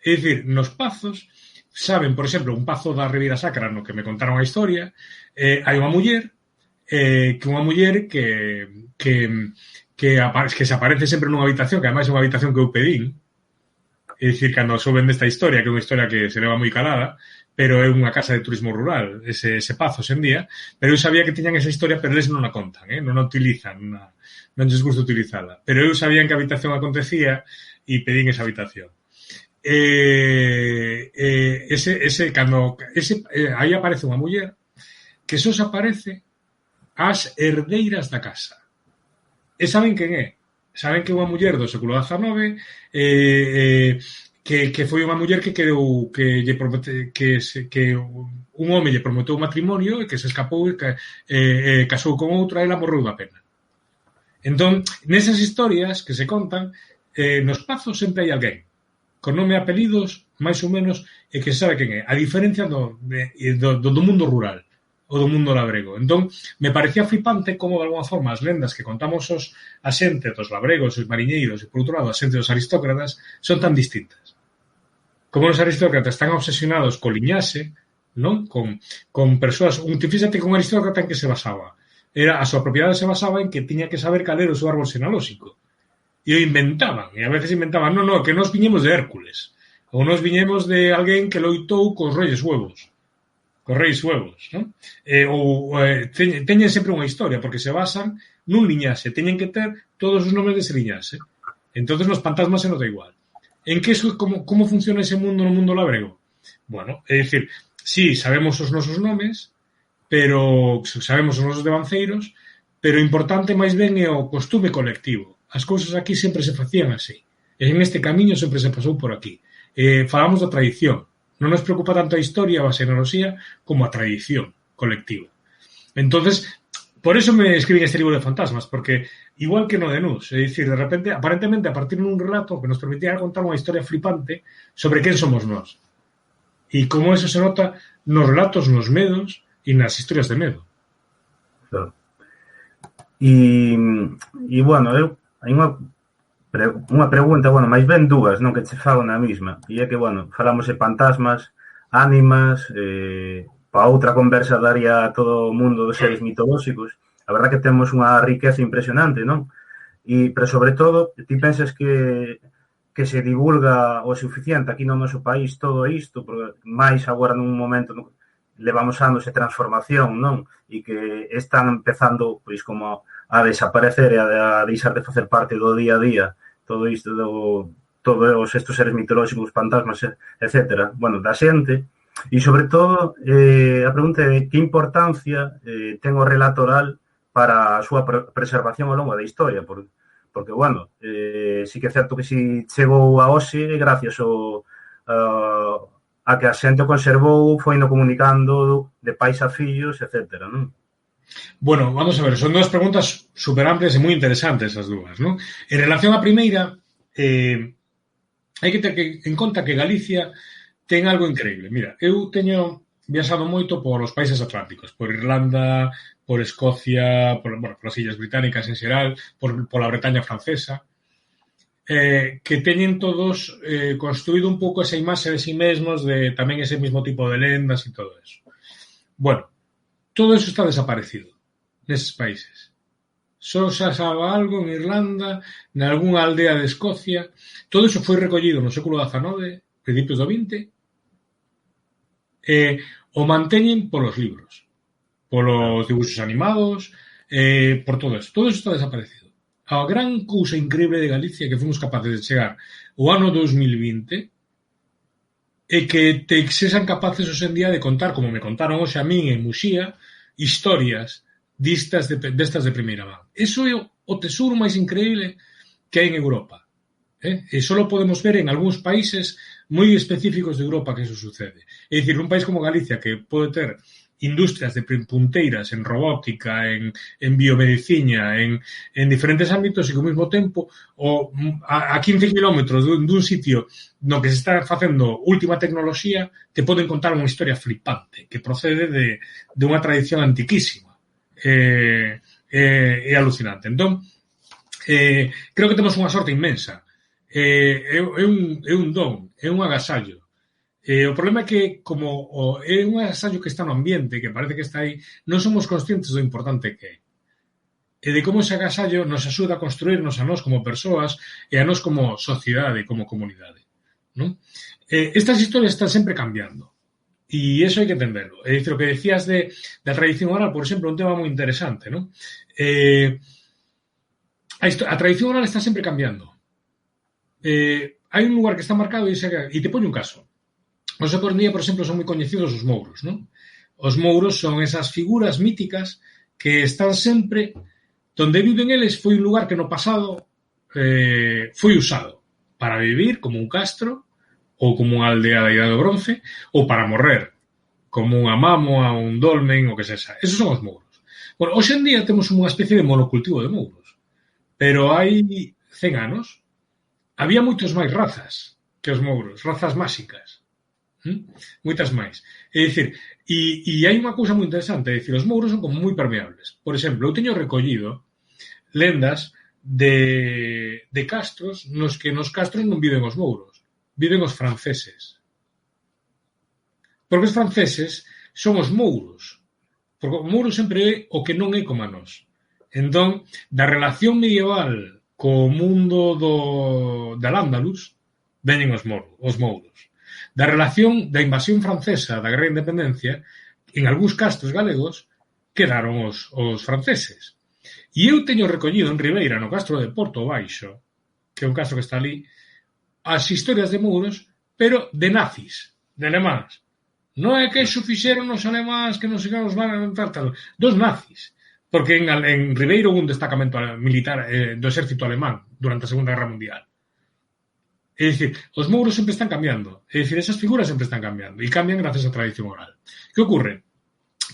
É dicir, nos pazos, saben, por exemplo, un pazo da Ribeira Sacra no que me contaron a historia, hai unha muller que se aparece sempre nunha habitación, que ademais é unha habitación que eu pedín, é dicir, cando souben desta historia, que é unha historia que se leva moi calada, pero é unha casa de turismo rural, ese pazo en día, pero eu sabía que tiñan esa historia, pero eles non a contan, non a utilizan, non lles gusta utilizala. Pero eu sabía en que habitación acontecía e pedín esa habitación. Aí aparece unha muller que só se aparece ás herdeiras da casa. E saben quen é? Saben que é unha muller do século XIX que foi unha muller que quedou que un home lle prometeu un matrimonio e que se escapou e casou con outra e ela morreu da pena. Entón, nesas historias que se contan, nos pazos sempre hai alguén con nome e apelidos, máis ou menos, e que se sabe quen é. A diferencia do mundo rural ou do mundo labrego. Entón, me parecía flipante como, de alguma forma, as lendas que contamos a xente dos labregos, os mariñeiros, e, por outro lado, a xente dos aristócratas, son tan distintas. Como os aristócratas están obsesionados co liñaxe, non? Con persoas... Fíxate que un aristócrata en que se basaba. A súa propiedade se basaba en que tiña que saber cal era o seu árbol xenalóxico. E o inventaban. E a veces inventaban, que nós viñemos de Hércules. Ou nós viñemos de alguén que loitou cos reis huevos, non? Teñen sempre unha historia, porque se basan nun liñaxe, teñen que ter todos os nomes dese liñaxe. Entón, nos fantasmas se nota igual. En que como funciona ese mundo no mundo labrego? Bueno, é dicir, sí, sabemos os nosos nomes, pero sabemos os nosos devanceiros, pero o importante máis ben é o costume colectivo. As cousas aquí sempre se facían así. E en este camiño sempre se pasou por aquí. Falamos da tradición. Non nos preocupa tanto a historia ou a xenoloxía como a tradición colectiva. Entonces, por eso me escribín este libro de fantasmas, porque igual que no de Nus, é dicir, de repente, aparentemente, a partir dun relato que nos permitía contar unha historia flipante sobre quen somos nós. E como eso se nota nos relatos, nos medos e nas historias de medo. Claro. E bueno, hai unha pregunta, bueno, máis ben dúas, non, que che fago na mesma, e é que, bueno, falamos de fantasmas, ánimas, para outra conversa daría todo o mundo dos seres mitolóxicos. A verdad que temos unha riqueza impresionante, non? Pero sobre todo, ti pensas que se divulga o suficiente aquí no noso país todo isto, porque máis agora nun momento levamos anos de transformación, non? E que están empezando, pois, como a desaparecer e a deixar de facer parte do día a día, todo isto todos estes seres mitolóxicos, fantasmas, etc. Bueno, da xente. E, sobre todo, a pregunta é que importancia ten o relato oral para a súa preservación ao longo da historia, porque bueno, sí que é certo que si chegou a hoxe gracias a que a xente o conservou, foi no comunicando de pais a fillos, etc., non? Bueno, vamos a ver, son dúas preguntas super amplias e moi interesantes as dúas, non? En relación á primeira, hai que ter en conta que Galicia ten algo increíble. Mira, eu teño viaxado moito por os países atlánticos, por Irlanda, por Escocia, por as Illas Británicas en xeral, pola Bretaña francesa, que teñen todos construído un pouco esa imaxe de si mesmos, de tamén ese mismo tipo de lendas e todo eso. Bueno, todo eso está desaparecido neses países. Só se sabe algo en Irlanda, nalgúnha aldea de Escocia. Todo eso foi recollido no século XIX, principios do XX, o manteñen polos libros, polos dibuxos animados, por todo eso. Todo eso está desaparecido. A gran cousa increíble de Galicia que fomos capaces de chegar o ano 2020 é que sexan capaces hoxe en día de contar, como me contaron hoxe a min en Muxía, historias destas de primeira man. Eso é o tesouro máis increíble que hai en Europa. E só podemos ver en algúns países moi específicos de Europa que eso sucede. É dicir, un país como Galicia, que pode ter industrias de punteiras en robótica, en biomedicina, en diferentes ámbitos, e que ao mesmo tempo a 15 kilómetros dun sitio no que se está facendo última tecnoloxía, te poden contar unha historia flipante que procede de unha tradición antiquísima. É alucinante. Entón, creo que temos unha sorte inmensa. É un don, é un agasallo. O problema é que, como é un agasallo que está no ambiente, que parece que está aí, non somos conscientes do importante que é. E de como ese agasallo nos axuda a construirnos a nós como persoas e a nós como sociedade, como comunidade, non? Estas historias están sempre cambiando. E iso hai que entenderlo. É dicir, o que decías da tradición oral, por exemplo, un tema moi interesante, non? A tradición oral está sempre cambiando. Hai un lugar que está marcado e te poño un caso. Hoxe por día, por exemplo, son moi coñecidos os mouros, non? Os mouros son esas figuras míticas que están sempre... Donde viven eles foi un lugar que no pasado foi usado para vivir como un castro ou como unha aldea da Idade do Bronce ou para morrer como unha mámoa, un dolmen, o que sexa. Esos son os mouros. Bueno, hoxe en día temos unha especie de monocultivo de mouros, pero hai 100 anos había moitos máis razas que os mouros, razas máxicas. Moitas máis. É dicir, e hai unha cousa moi interesante, é dicir, os mouros son como moi permeables. Por exemplo, eu teño recollido lendas de castros nos que nos castros non viven os mouros, viven os franceses. Porque os franceses son os mouros. Porque o mouro sempre é o que non é como a nós. Entón, da relación medieval co mundo da Al-Ándalus veñen os mouros. Da relación da invasión francesa da Guerra de Independencia, en algúns castros galegos quedaron os franceses. E eu teño recollido en Ribeira, no castro de Porto Baixo, que é un castro que está ali, as historias de mouros, pero de nazis, de alemáns. Non é que iso fixeron os alemáns que non se os van a tal. Dos nazis. Porque en Ribeiro un destacamento militar do exército alemán durante a Segunda Guerra Mundial. É dicir, os mouros sempre están cambiando. É dicir, esas figuras sempre están cambiando. E cambian gracias á tradición oral. Que ocorre?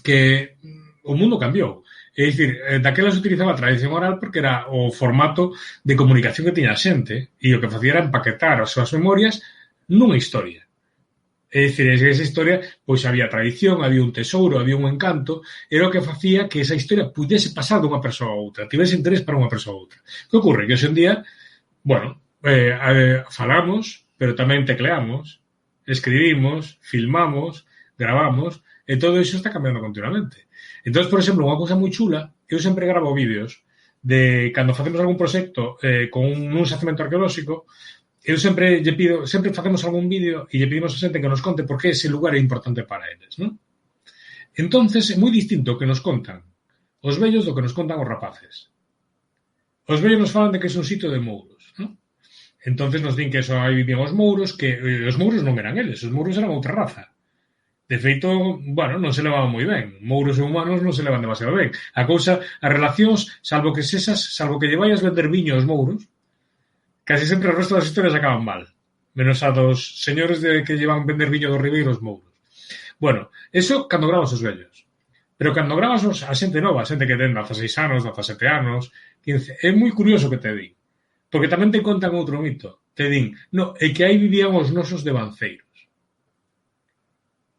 Que o mundo cambiou. É dicir, daquela se utilizaba a tradición oral porque era o formato de comunicación que tiña a xente e o que facía era empaquetar as súas memorias nunha historia. É dicir, esa historia, pois había tradición, había un tesouro, había un encanto, era o que facía que esa historia pudese pasar dunha persoa a outra, tivese interés para unha persoa a outra. Que ocorre? Que hoxe en día, bueno, falamos, pero tamén tecleamos, escribimos, filmamos, gravamos, e todo iso está cambiando continuamente. Entón, por exemplo, unha cousa moi chula, eu sempre gravo vídeos de cando facemos algún proxecto con un xacemento arqueolóxico, eu sempre lle pido, sempre facemos algún vídeo e lle pedimos a xente que nos conte por que ese lugar é importante para eles, non? Entonces, é moi distinto o que nos contan os vellos do que nos contan os rapaces. Os vellos nos falan de que é un sitio de mouros, non? Entonces nos din que só aí vivían os mouros, que os mouros non eran eles, os mouros eran outra raza. De feito, bueno, non se levaban moi ben. Mouros e humanos non se levan demasiado ben. A cousa, as relacións, salvo que lle vayas vender viño aos mouros, casi sempre o resto das historias acaban mal. Menos a dos señores que llevan vender viño do Ribeiro aos mouros. Bueno, eso cando gravas os vellos. Pero cando gravas a xente nova, a xente que ten 16 anos, 17 anos, 15, é moi curioso que te din. Porque tamén te contan outro mito. Te din, no, é que aí vivían os nosos devanceiros.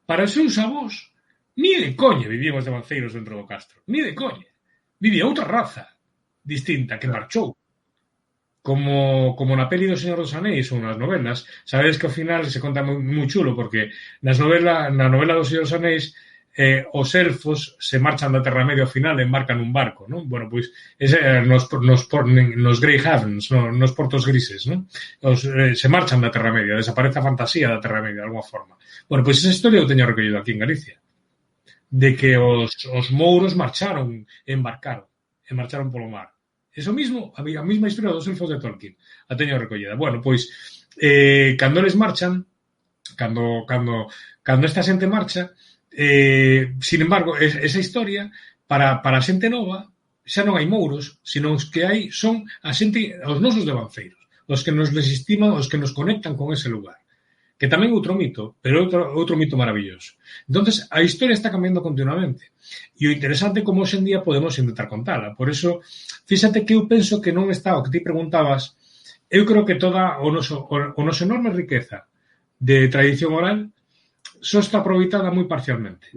Para os seus avós, ni de coña vivían os devanceiros dentro do castro. Ni de coña. Vivía outra raza distinta que marchou. Como na peli do Señor dos Anéis ou nas novelas, sabedes que ao final se conta moi chulo, porque na novela do Señor dos Anéis os elfos se marchan da Terra Media ao final e embarcan un barco, non? Bueno, pois nos Grey Havens, nos portos grises, non? Se marchan da Terra Media, desaparece a fantasía da Terra Media de alguma forma. Bueno, pois esa historia eu teño recollido aquí en Galicia, de que os mouros marcharon e embarcaron, e marcharon polo mar. Eso mismo, a mesma historia dos elfos de Tolkien, a teño recollida. Bueno, pois, cando eles marchan, cando esta xente marcha, sin embargo, esa historia, para a xente nova, xa non hai mouros, sino os que hai son a xente, os nosos devanceiros, os que nos desestiman, os que nos conectan con ese lugar. Que tamén é outro mito, pero outro mito maravilloso. Entonces, a historia está cambiando continuamente. E o interesante é como hoxe en día podemos intentar contala. Por eso, fíxate que eu penso que non está o que ti preguntabas. Eu creo que toda o noso enorme riqueza de tradición oral só está aproveitada moi parcialmente.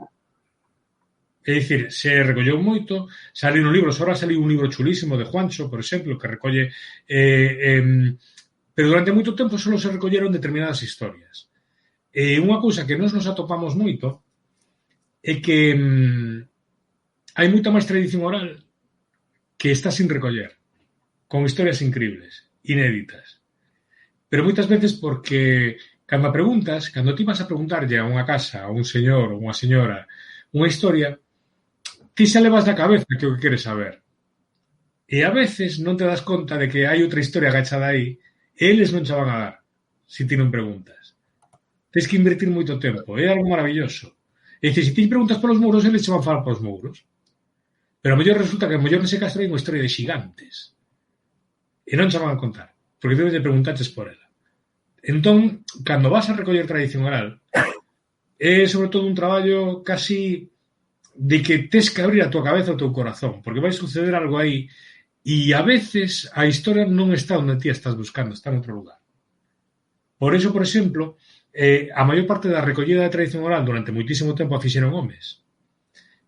É dicir, se recolleu moito, saliron libros, ahora saliu un libro chulísimo de Juancho, por exemplo, que recolle... pero durante moito tempo só se recolleron determinadas historias. E unha cousa que nos atopamos moito é que hai moita máis tradición oral que está sin recoller, con historias increíbles, inéditas. Pero moitas veces porque cando ti vas a preguntarlle a unha casa, a un señor ou unha señora, unha historia, ti xa levas da cabeza que o que queres saber. E a veces non te das conta de que hai outra historia agachada aí e eles non che van a dar, se ti non preguntas. Tens que invertir moito tempo, é algo maravilloso. É dicir, se ti preguntas polos mouros, eles che van falar polos mouros. Pero a mellor resulta que a mellor nese caso hai unha historia de xigantes. E non che van a contar, porque debes de preguntarches por ela. Entón, cando vas a recoller tradición oral, é sobre todo un traballo casi de que tes que abrir a tua cabeza o teu corazón, porque vai suceder algo aí e a veces a historia non está onde ti estás buscando, está en outro lugar. Por eso, por exemplo, a maior parte da recollida de tradición oral durante moitísimo tempo a fixeron homes.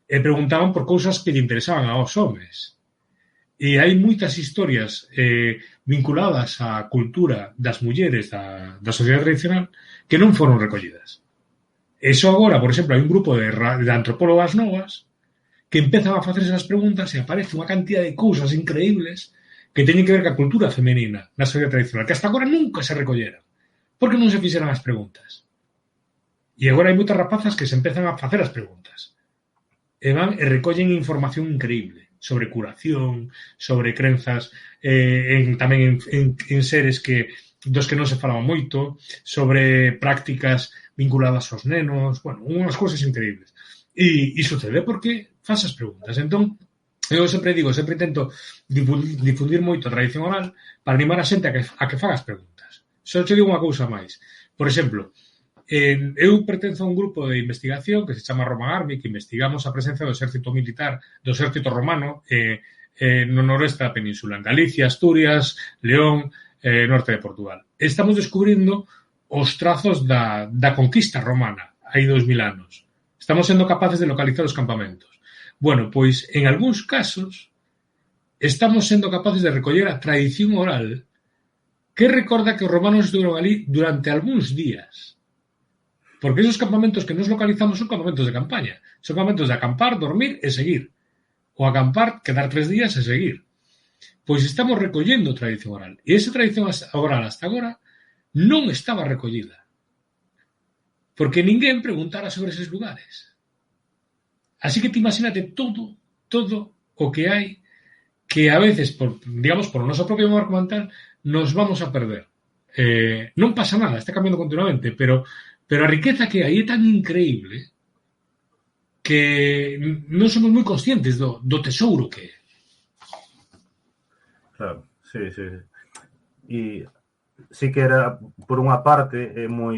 E preguntaban por cousas que lle interesaban aos homes. E hai moitas historias vinculadas á cultura das mulleres da sociedade tradicional que non foron recollidas. E só agora, por exemplo, hai un grupo de antropólogas novas que empezan a facer esas preguntas e aparece unha cantidad de cousas increíbles que teñen que ver ca cultura femenina na sociedade tradicional, que hasta agora nunca se recolleran, porque non se fixeran as preguntas. E agora hai moitas rapazas que se empezan a facer as preguntas. E van e recollen información increíble sobre curación, sobre crenzas, tamén en seres dos que non se falaba moito, sobre prácticas vinculadas aos nenos, bueno, unhas cousas increíbles. E sucede porque faz as preguntas. Entón, eu sempre intento difundir moito a tradición oral para animar a xente a que faga as preguntas. Só te digo unha cousa máis. Por exemplo, eu pertenzo a un grupo de investigación que se chama Roman Army, que investigamos a presencia do exército militar, do exército romano no noroeste da península, en Galicia, Asturias, León, norte de Portugal. Estamos descubrindo os trazos da conquista romana hai 2000 anos. Estamos sendo capaces de localizar os campamentos. Bueno, pois, en algúns casos, estamos sendo capaces de recoller a tradición oral que recorda que os romanos estuveron ali durante algúns días. Porque esos campamentos que nos localizamos son campamentos de campaña. Son campamentos de acampar, dormir e seguir. O acampar, quedar 3 días e seguir. Pois estamos recollendo tradición oral. E esa tradición oral hasta agora non estaba recollida. Porque ninguén preguntara sobre eses lugares. Así que te imagínate todo o que hai que a veces, por o noso propio marco mental, nos vamos a perder. Non pasa nada, está cambiando continuamente, pero a riqueza que hai é tan increíble que non somos moi conscientes do tesouro que é. Claro, sí. E sí que era, por unha parte, é moi,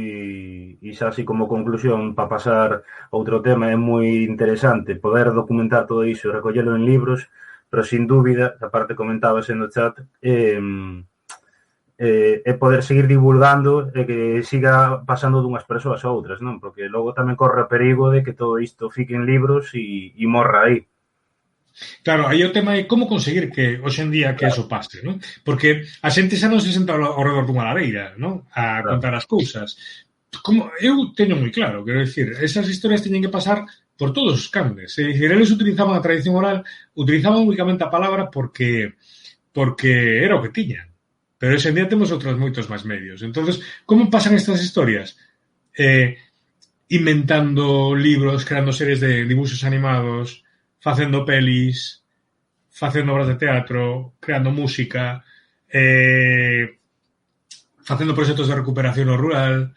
e xa así como conclusión para pasar a outro tema, é moi interesante poder documentar todo iso e recollelo en libros, pero sin dúbida, a parte comentabas no chat, poder seguir divulgando e que siga pasando dunhas persoas a outras, non? Porque logo tamén corre o perigo de que todo isto fique en libros e morra aí. Claro, aí o tema é como conseguir que hoxe en día que eso pase, non? Porque a xente xa non se senta ao redor dunha lareira, non? A contar as cousas. Como eu teño moi claro, quero dicir, esas historias teñen que pasar por todos os canles. É dicir, eles utilizaban a tradición oral, utilizaban únicamente a palabra porque era o que tiñan. Pero hoxe en día temos outros moitos máis medios. Entonces, como pasan estas historias? Inventando libros, creando series de dibuxos animados, facendo pelis, facendo obras de teatro, creando música, facendo proxectos de recuperación no rural,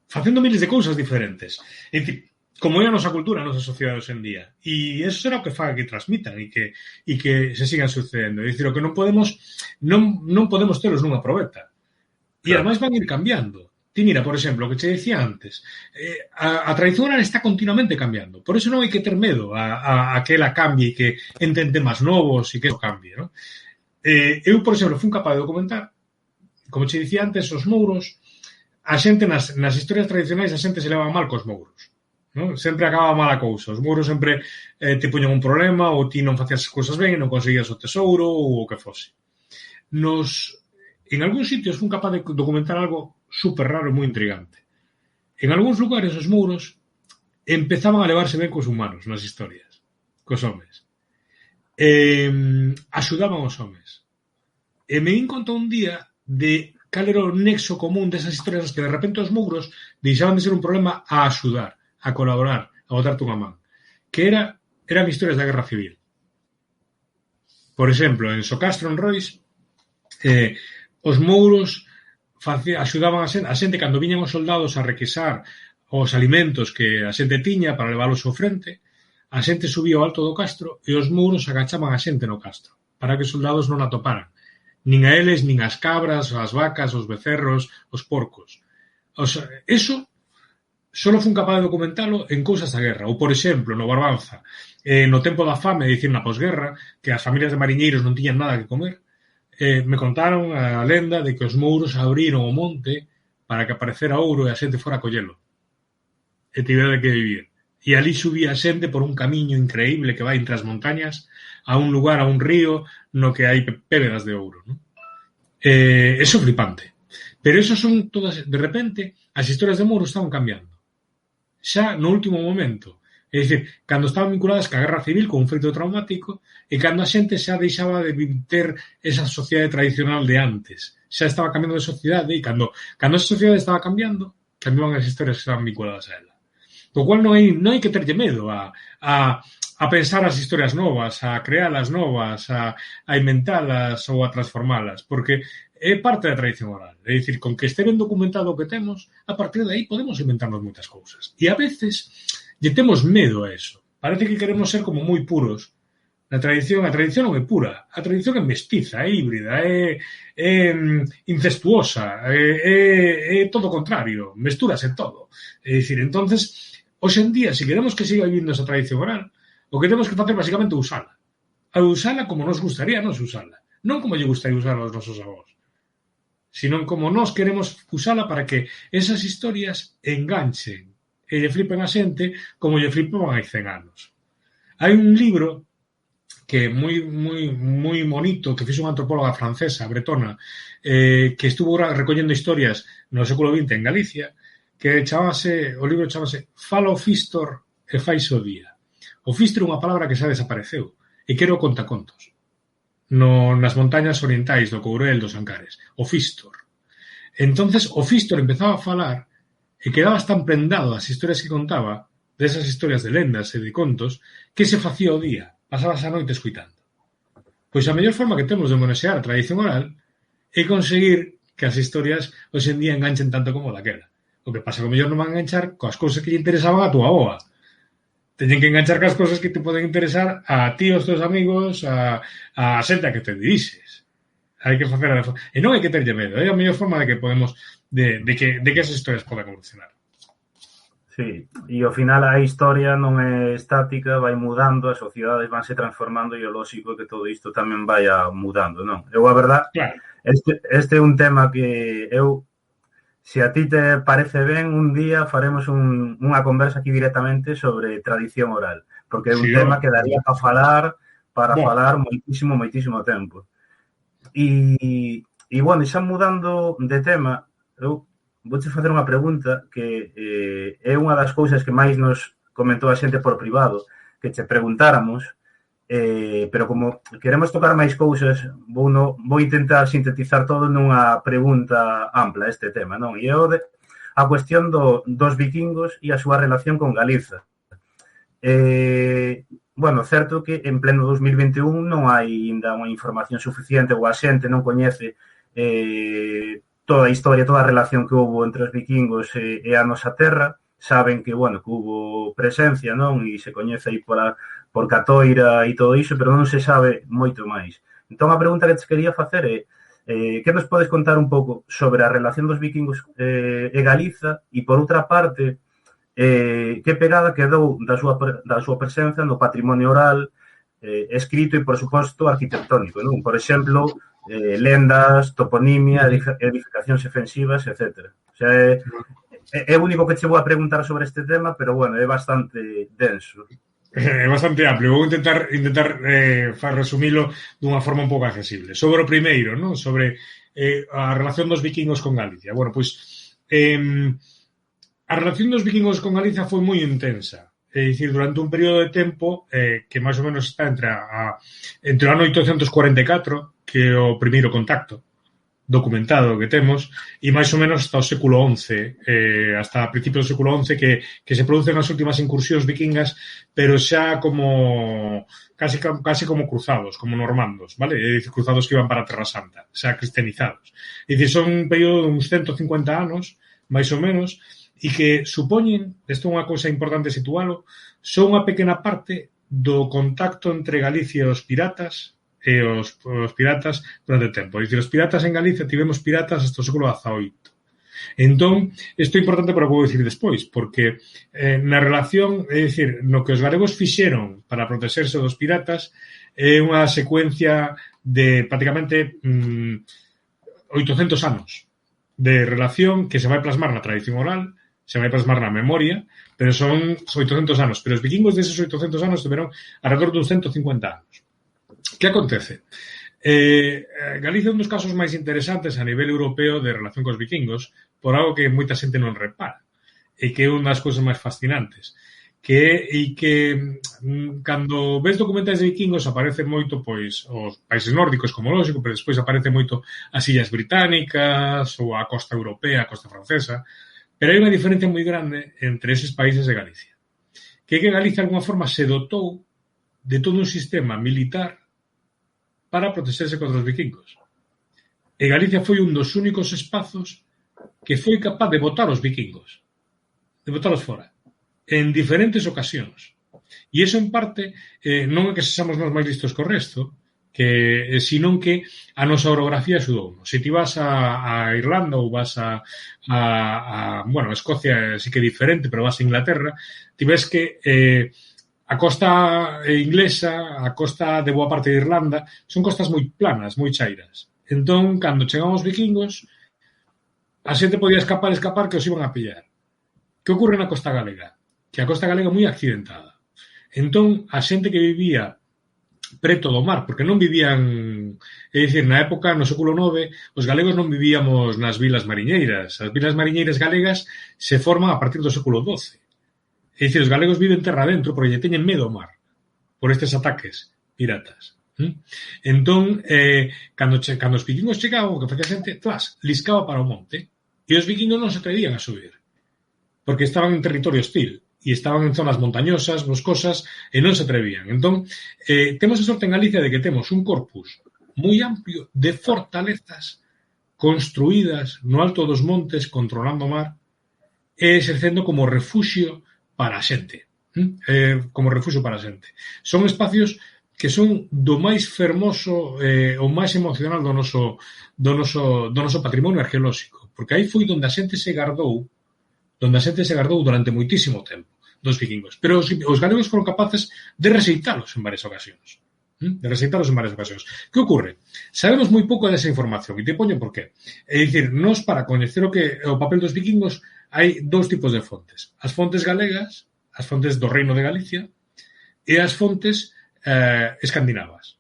facendo miles de cousas diferentes. En fin, como é a nosa cultura, a nosa sociedade hoxe en día. E eso será o que faga que transmitan e que se sigan sucedendo. É dicir, o que non podemos telos nunha probeta. E ademais van ir cambiando. Ti mira, por exemplo, o que che dicía antes, a tradición oral está continuamente cambiando. Por eso non hai que ter medo a que ela cambie e que entren temas novos e que eso cambie, non? Eu, por exemplo, fui capaz de documentar, como che dicía antes, os mouros, a xente nas historias tradicionais a xente se leva mal cos mouros. Non? Sempre acaba mal a cousa. Os mouros sempre te poñen un problema ou ti non facías as cousas ben e non conseguías o tesouro ou o que fose. En algúns sitios fui capaz de documentar algo super raro e moi intrigante. En algúns lugares os mouros empezaban a levarse ben cos humanos nas historias, cos homes. Axudaban os homes. E me din conta un día de cal era o nexo común desas historias que de repente os mouros deixaban de ser un problema a axudar, a colaborar, a botarte unha man. Que eran historias da Guerra Civil. Por exemplo, en Socastro, en Rois, os mouros axudaban a xente cando viñan os soldados a requisar os alimentos que a xente tiña para leválos ao frente, a xente subía ao alto do castro e os mouros agachaban a xente no castro para que os soldados non atoparan. Nin a eles, nin as cabras, as vacas, os becerros, os porcos. Eso só fun capaz de documentalo en cousas da guerra. Ou, por exemplo, no Barbanza, no tempo da fame, dicir, na posguerra, que as familias de mariñeiros non tiñan nada que comer, me contaron a lenda de que os mouros abriron o monte para que aparecera ouro e a xente fora a collelo. E tivera que vivir. E ali subía a xente por un camiño increíble que vai entre as montañas a un lugar, a un río, no que hai pébedas de ouro. ¿No? Eso é flipante. Pero eso son todas, de repente, as historias de mouros estaban cambiando. Xa no último momento. É dicir, cando estaban vinculadas ca guerra civil con un feito traumático e cando a xente xa deixaba de ter esa sociedade tradicional de antes. Xa estaba cambiando de sociedade e cando esa sociedade estaba cambiando, cambiaban as historias que estaban vinculadas a ela. Co cual non hai que terlle medo a a pensar as historias novas, a crealas novas, a inventalas ou a transformalas, porque é parte da tradición oral. É dicir, con que este ben documentado o que temos, a partir de aí podemos inventarnos moitas cousas. E a veces lle temos medo a eso. Parece que queremos ser como moi puros. A tradición non é pura. A tradición é mestiza, é híbrida, é incestuosa, é todo o contrario, mestúrase todo. É dicir, entonces, hoxe en día, se queremos que siga vivindo esa tradición oral, o que temos que facer basicamente é usala. A usala como nos gustaría nos usala. Non como lle gustaría usar aos nosos avós, sino como nos queremos usala para que esas historias enganchen e lle flipen a xente como lle flipaban hai 100 anos. Hai un libro que é moi bonito, que fixo unha antropóloga francesa, bretona, que estuvo recollendo historias no século XX en Galicia, que o libro chamase Fala o Fistor e faise o día. O Fistor é unha palabra que xa desapareceu e que era o contacontos nas montañas orientais do Courel, dos Ancares. O Fistor. Entonces, o Fistor empezaba a falar e quedabas tan prendado das historias que contaba, desas historias de lendas e de contos, que se facía o día. Pasabas a noite escuitando. Pois a mellor forma que temos de homenaxear a tradición oral é conseguir que as historias hoxe en día enganchen tanto como daquela. O que pasa que o mellor non van a enganchar coas cousas que lle interesaban a túa avoa. Teñen que enganchar cas cousas que te poden interesar a ti, aos teus amigos, a xente a que te dirixes. Hai que facer e non hai que terlle medo, é a mellor forma de que podemos de que esas historias podan evolucionar. Sí, e ao final a historia non é estática, vai mudando, as sociedades vanse transformando e o lógico é que todo isto tamén vaya mudando, non? Eu, a verdad, claro. Este é un tema que eu, se a ti te parece ben, un día faremos unha conversa aquí directamente sobre tradición oral, porque é un tema que daría para falar moitísimo tempo. E bueno, xa mudando de tema, eu vouche facer unha pregunta que é unha das cousas que máis nos comentou a xente por privado, que che preguntáramos, pero como queremos tocar máis cousas, vou intentar sintetizar todo nunha pregunta ampla este tema, non? E é a cuestión dos vikingos e a súa relación con Galiza. Bueno, certo que en pleno 2021 non hai ainda unha información suficiente ou a xente non coñece toda a historia, toda a relación que houve entre os vikingos e a nosa terra. Saben que, bueno, que houve presencia, non? E se coñece aí por Catoira e todo iso, pero non se sabe moito máis. Entón, a pregunta que te quería facer é que nos podes contar un pouco sobre a relación dos vikingos e Galiza e, por outra parte, que pegada quedou da súa presencia no patrimonio oral, escrito e, por suposto, arquitectónico, non? Por exemplo, lendas, toponimia, edificacións defensivas, etc. O sea, é o único que che vou a preguntar sobre este tema, pero, bueno, é bastante denso. É bastante amplio. Vou intentar resumilo dunha forma un pouco accesible. Sobre o primeiro, non? Sobre a relación dos vikingos con Galicia. Bueno, pois, a relación dos vikingos con Galicia foi moi intensa. É dicir, durante un período de tempo que máis ou menos está entre o ano 844, que é o primeiro contacto documentado que temos, e máis ou menos hasta o século XI, hasta principios do século XI, que se producen as últimas incursións vikingas, pero xa como casi como cruzados, como normandos, vale? É dicir, cruzados que iban para a Terra Santa, xa cristianizados. É dicir, son un período de uns 150 anos, máis ou menos, e que supoñen, isto é unha cousa importante situalo, son unha pequena parte do contacto entre Galicia e os piratas durante o tempo. É dicir, os piratas en Galicia tivemos piratas hasta o século XVIII. Entón, isto é importante para o que vou dicir despois, porque na relación, é dicir, no que os galegos fixeron para protexerse dos piratas é unha secuencia de prácticamente 800 anos de relación que se vai plasmar na tradición oral, se vai plasmar na memoria, pero son 800 anos. Pero os vikingos deses 800 anos tiveron alrededor de uns 150 anos. Que acontece? Galicia é un dos casos máis interesantes a nivel europeo de relación cos vikingos por algo que moita xente non repara e que é unha das cousas máis fascinantes que cando ves documentais de vikingos aparece moito pois os países nórdicos como lógico, pero despois aparece moito as illas británicas ou a costa europea, a costa francesa, pero hai unha diferencia moi grande entre eses países de Galicia, que Galicia de alguma forma se dotou de todo un sistema militar para protexerse contra os vikingos. E Galicia foi un dos únicos espazos que foi capaz de botar os vikingos, de botalos fora, en diferentes ocasións. E iso, en parte, non é que sexamos nós máis listos co resto, senón que a nosa orografía axudou. Se ti vas a Irlanda ou vas a Escocia sí que é diferente, pero vas a Inglaterra, ti ves que a costa inglesa, a costa de boa parte de Irlanda, son costas moi planas, moi chairas. Entón, cando chegaban os vikingos, a xente podía escapar que os iban a pillar. Que ocorre na costa galega? Que a costa galega é moi accidentada. Entón, a xente que vivía preto do mar, porque non vivían, é dicir, na época, no século IX, os galegos non vivíamos nas vilas mariñeiras. As vilas mariñeiras galegas se forman a partir do século XII. É dicir, os galegos viven terra adentro porque lle teñen medo ao mar por estes ataques piratas. Entón, cando os vikingos chegaban, o que facía a xente, liscaba para o monte, e os vikingos non se atrevían a subir, porque estaban en territorio hostil, e estaban en zonas montañosas, boscosas, e non se atrevían. Entón, temos a sorte en Galicia de que temos un corpus moi amplio de fortalezas construídas no alto dos montes, controlando o mar, e exercendo como refuxio para a xente. Como refuxio para a xente. Son espacios que son do máis fermoso o máis emocional do noso patrimonio arqueolóxico, porque aí foi onde a xente se gardou durante moitísimo tempo dos vikingos, pero os galegos foron capaces de rexeitalos en varias ocasións. Que ocorre? Sabemos moi pouco desa información, e te poño por qué. É dicir, nós para coñecer o papel dos vikingos hai dous tipos de fontes. As fontes galegas, as fontes do Reino de Galicia, e as fontes escandinavas,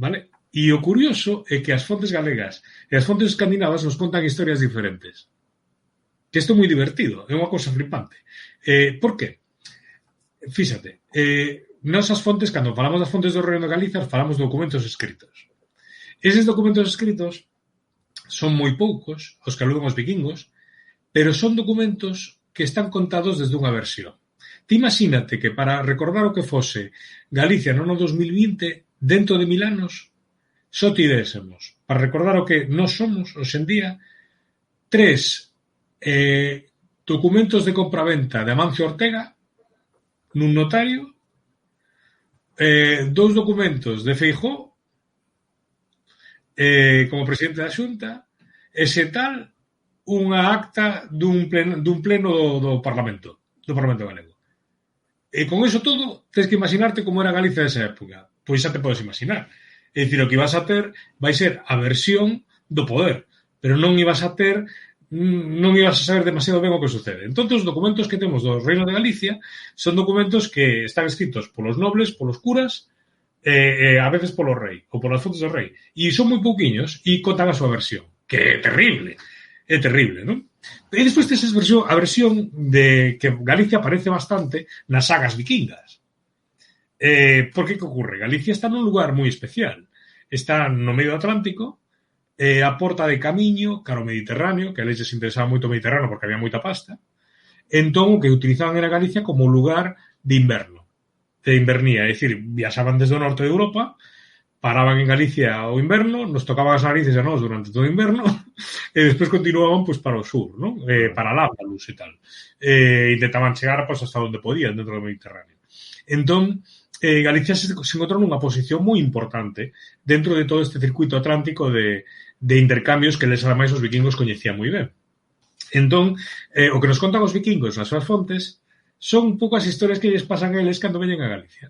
vale? E o curioso é que as fontes galegas e as fontes escandinavas nos contan historias diferentes. Que isto é moi divertido, é unha cousa flipante. Por qué? Fíxate, nosas fontes, cando falamos das fontes do Reino de Galicia, falamos de documentos escritos. Eses documentos escritos son moi poucos, os que aluden os vikingos, pero son documentos que están contados desde unha versión. Ti imagínate que para recordar o que fose Galicia no ano 2020, dentro de 1000 anos, só tidésemos, para recordar o que nós somos, hoxendía, 3 documentos de compraventa de Amancio Ortega nun notario, 2 documentos de Feijóo como presidente da Xunta, e se tal, unha acta dun pleno do Parlamento galego. E con eso todo, tens que imaginarte como era Galicia desa época. Pois xa te podes imaginar. É dicir, o que ibas a ter vai ser a versión do poder, pero non ibas a saber demasiado ben o que sucede. Entón, os documentos que temos do Reino de Galicia son documentos que están escritos polos nobles, polos curas, a veces polo rei, ou polas fontes do rei. E son moi pouquiños e contan a súa versión, que é terrible, non? E despois tes a versión de que Galicia aparece bastante nas sagas vikingas. Por que ocorre? Galicia está nun lugar moi especial. Está no medio do Atlántico, a porta de camiño cara ao Mediterráneo, que a lei se interesaba moito o Mediterráneo porque había moita pasta. Entón, o que utilizaban era Galicia como lugar de inverno, de invernía. É dicir, viaxaban desde o norte de Europa, paraban en Galicia ao inverno, nos tocaban as narices a nós durante todo o inverno, e despois continuaban para o sur, non? Para Al-Ándalus e tal. Intentaban chegar hasta onde podían dentro do Mediterráneo. Entón, Galicia se encontrou nunha posición moi importante dentro de todo este circuito atlántico de intercambios que les ademais os vikingos coñecían moi ben. Entón, o que nos contan os vikingos nas súas fontes son un pouco as historias que lles pasan a eles cando veñen a Galicia.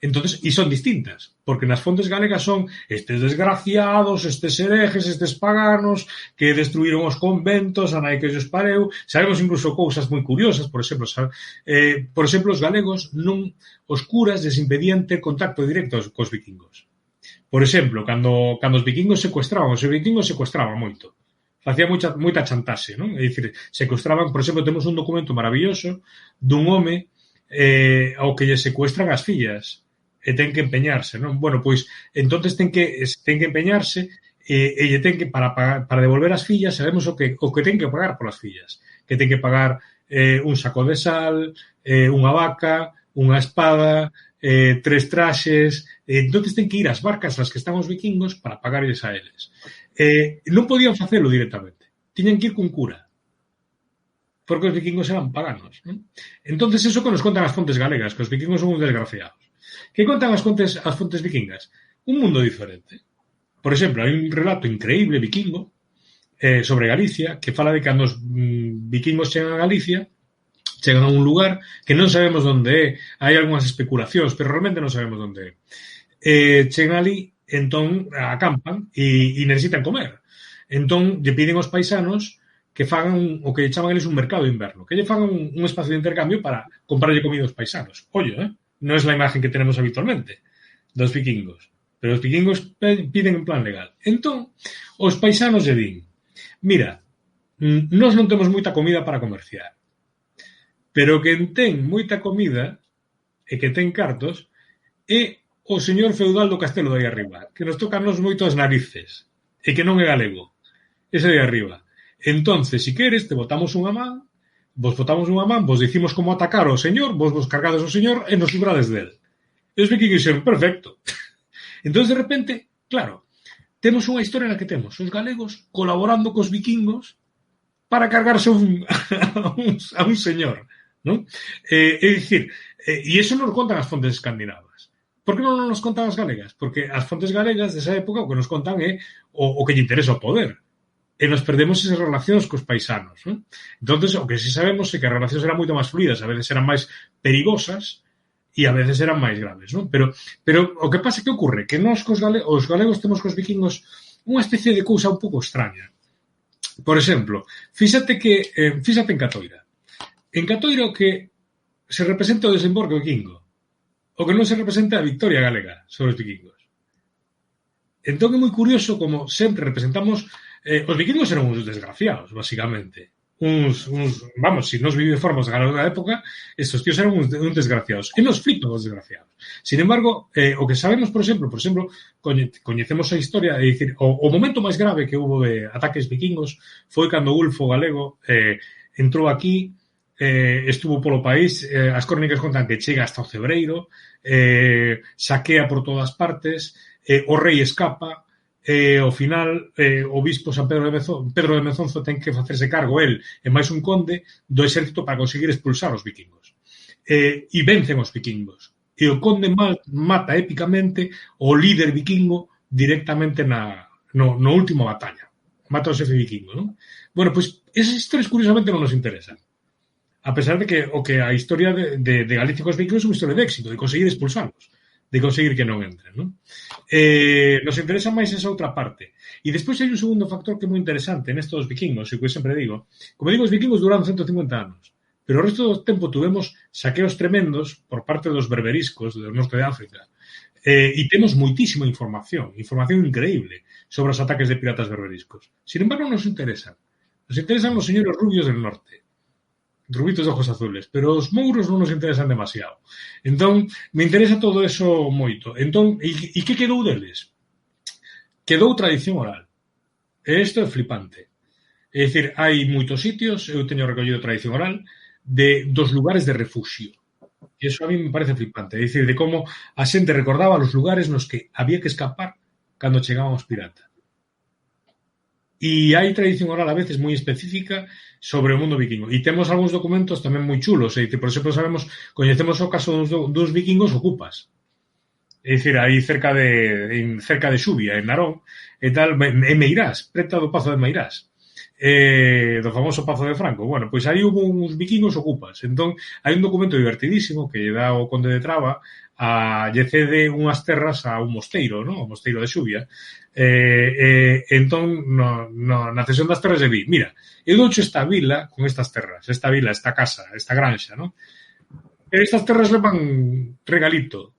Entonces, e son distintas, porque nas fontes galegas son estes desgraciados, estes herejes, estes paganos que destruíron os conventos, a nai que os pareu. Sabemos incluso cousas moi curiosas, por exemplo, os galegos os curas les impedían ter contacto directo cos vikingos. Por exemplo, cando os vikingos secuestraban moito. Facía moita chantaxe, non? É dicir, secuestraban, por exemplo, temos un documento maravilloso dun home ao que lle secuestran as fillas e ten que empeñarse, non? Bueno, pois, entonces ten que empeñarse e lle ten que, para devolver as fillas, sabemos o que ten que pagar polas fillas. Que ten que pagar un saco de sal, unha vaca, unha espada, tres traxes, entonces ten que ir ás barcas nas que están os vikingos para pagarles a eles. Non podían facelo directamente, tiñan que ir cun cura, porque os vikingos eran paganos, non? Entonces, eso que nos contan as fontes galegas, que os vikingos son uns desgraciados. Que contan as fontes vikingas? Un mundo diferente. Por exemplo, hai un relato increíble vikingo sobre Galicia, que fala de que cando os vikingos chegan a Galicia, chegan a un lugar que non sabemos onde é, hai algunhas especulacións, pero realmente non sabemos onde é. Chegan ali, entón acampan e necesitan comer. Entón, lle piden aos paisanos que fagan o que chaman eles un mercado de inverno, que lle fagan un espacio de intercambio para comprarlle comida aos paisanos. Ollo, non é a imagen que tenemos habitualmente dos vikingos, pero os vikingos piden en plan legal. Entón, os paisanos lle din, mira, nós non temos moita comida para comerciar, pero quen ten moita comida e que ten cartos é o señor feudal do castelo de aí arriba, que nos toca a nos moito as narices, e que non é galego, ese de aí arriba. Entonces, si queres, te botamos unha man, vos dicimos como atacar ao señor, vos cargades ao señor e nos librades del. E os vikingos dixeron, perfecto. Entón, de repente, claro, temos unha historia na que temos os galegos colaborando cos vikingos para cargarse a un señor, non? É dicir, e iso nos contan as fontes escandinavas. Por que non nos contan as galegas? Porque as fontes galegas desa época o que nos contan é o que lle interesa o poder. E nos perdemos esas relacións cos paisanos, non? Entón, o que sí sabemos é que as relacións eran moito máis fluidas, a veces eran máis perigosas e a veces eran máis graves, non? Pero o que pasa, que ocorre? Que nós os galegos temos cos vikingos unha especie de cousa un pouco extraña. Por exemplo, fíxate en Catoira. En Catoira o que se representa o desembarco vikingo, o que non se representa a victoria galega sobre os vikingos. Entón é moi curioso como sempre representamos os vikingos eran uns desgraciados, basicamente. Vamos, se nos vivimos da galega da época, estos tíos eran uns desgraciados. E nos flipan os desgraciados. Sin embargo, o que sabemos, por exemplo, coñecemos a historia, é dicir, o momento máis grave que hubo de ataques vikingos foi cando Ulfo Galego entrou aquí, estuvo polo país, as crónicas contan que chega hasta o Cebreiro, saquea por todas partes, o rei escapa, ao final o bispo San Pedro de Mezonzo ten que facerse cargo el e máis un conde do exército para conseguir expulsar os vikingos, e vencen os vikingos, e o conde mata épicamente o líder vikingo directamente no último batalla, mata o xefe vikingo, non? Bueno, pois esas historias curiosamente non nos interesan, a pesar de que a historia de Galicia cos vikingos é unha historia de éxito, de conseguir expulsarlos, de conseguir que non entren, non? Nos interesa máis esa outra parte. E despois hai un segundo factor que é moi interesante nesto dos vikingos, e que eu sempre digo, como digo, os vikingos duraron 150 anos, pero o resto do tempo tuvemos saqueos tremendos por parte dos berberiscos do norte de África, e temos moitísima información increíble sobre os ataques de piratas berberiscos. Sin embargo, nos interesan os señores rubios del norte, rubitos de ojos azules, pero os mouros non nos interesan demasiado. Entón, me interesa todo eso moito. Entón, e que quedou deles? Quedou tradición oral. E isto é flipante. É dicir, hai moitos sitios, eu teño recollido tradición oral, dos lugares de refuxio. E iso a mí me parece flipante. É dicir, de como a xente recordaba os lugares nos que había que escapar cando chegaban os piratas. E hai tradición oral a veces moi específica sobre o mundo vikingo. E temos algúns documentos tamén moi chulos. É dicir, por exemplo, coñecemos o caso dos vikingos ocupas. É dicir, aí cerca de Xubia, en Narón, e tal, en Meirás, preto do Pazo de Meirás, do famoso Pazo de Franco. Bueno, pois aí hubo uns vikingos ocupas. Entón, hai un documento divertidísimo que lle dá o conde de Traba lle cede unhas terras a un mosteiro, non? O mosteiro de Xubia. Entón, na cesión das terras lle di, mira, eu doucho esta vila con estas terras, esta vila, esta casa, esta granxa, non? E estas terras levan regalito.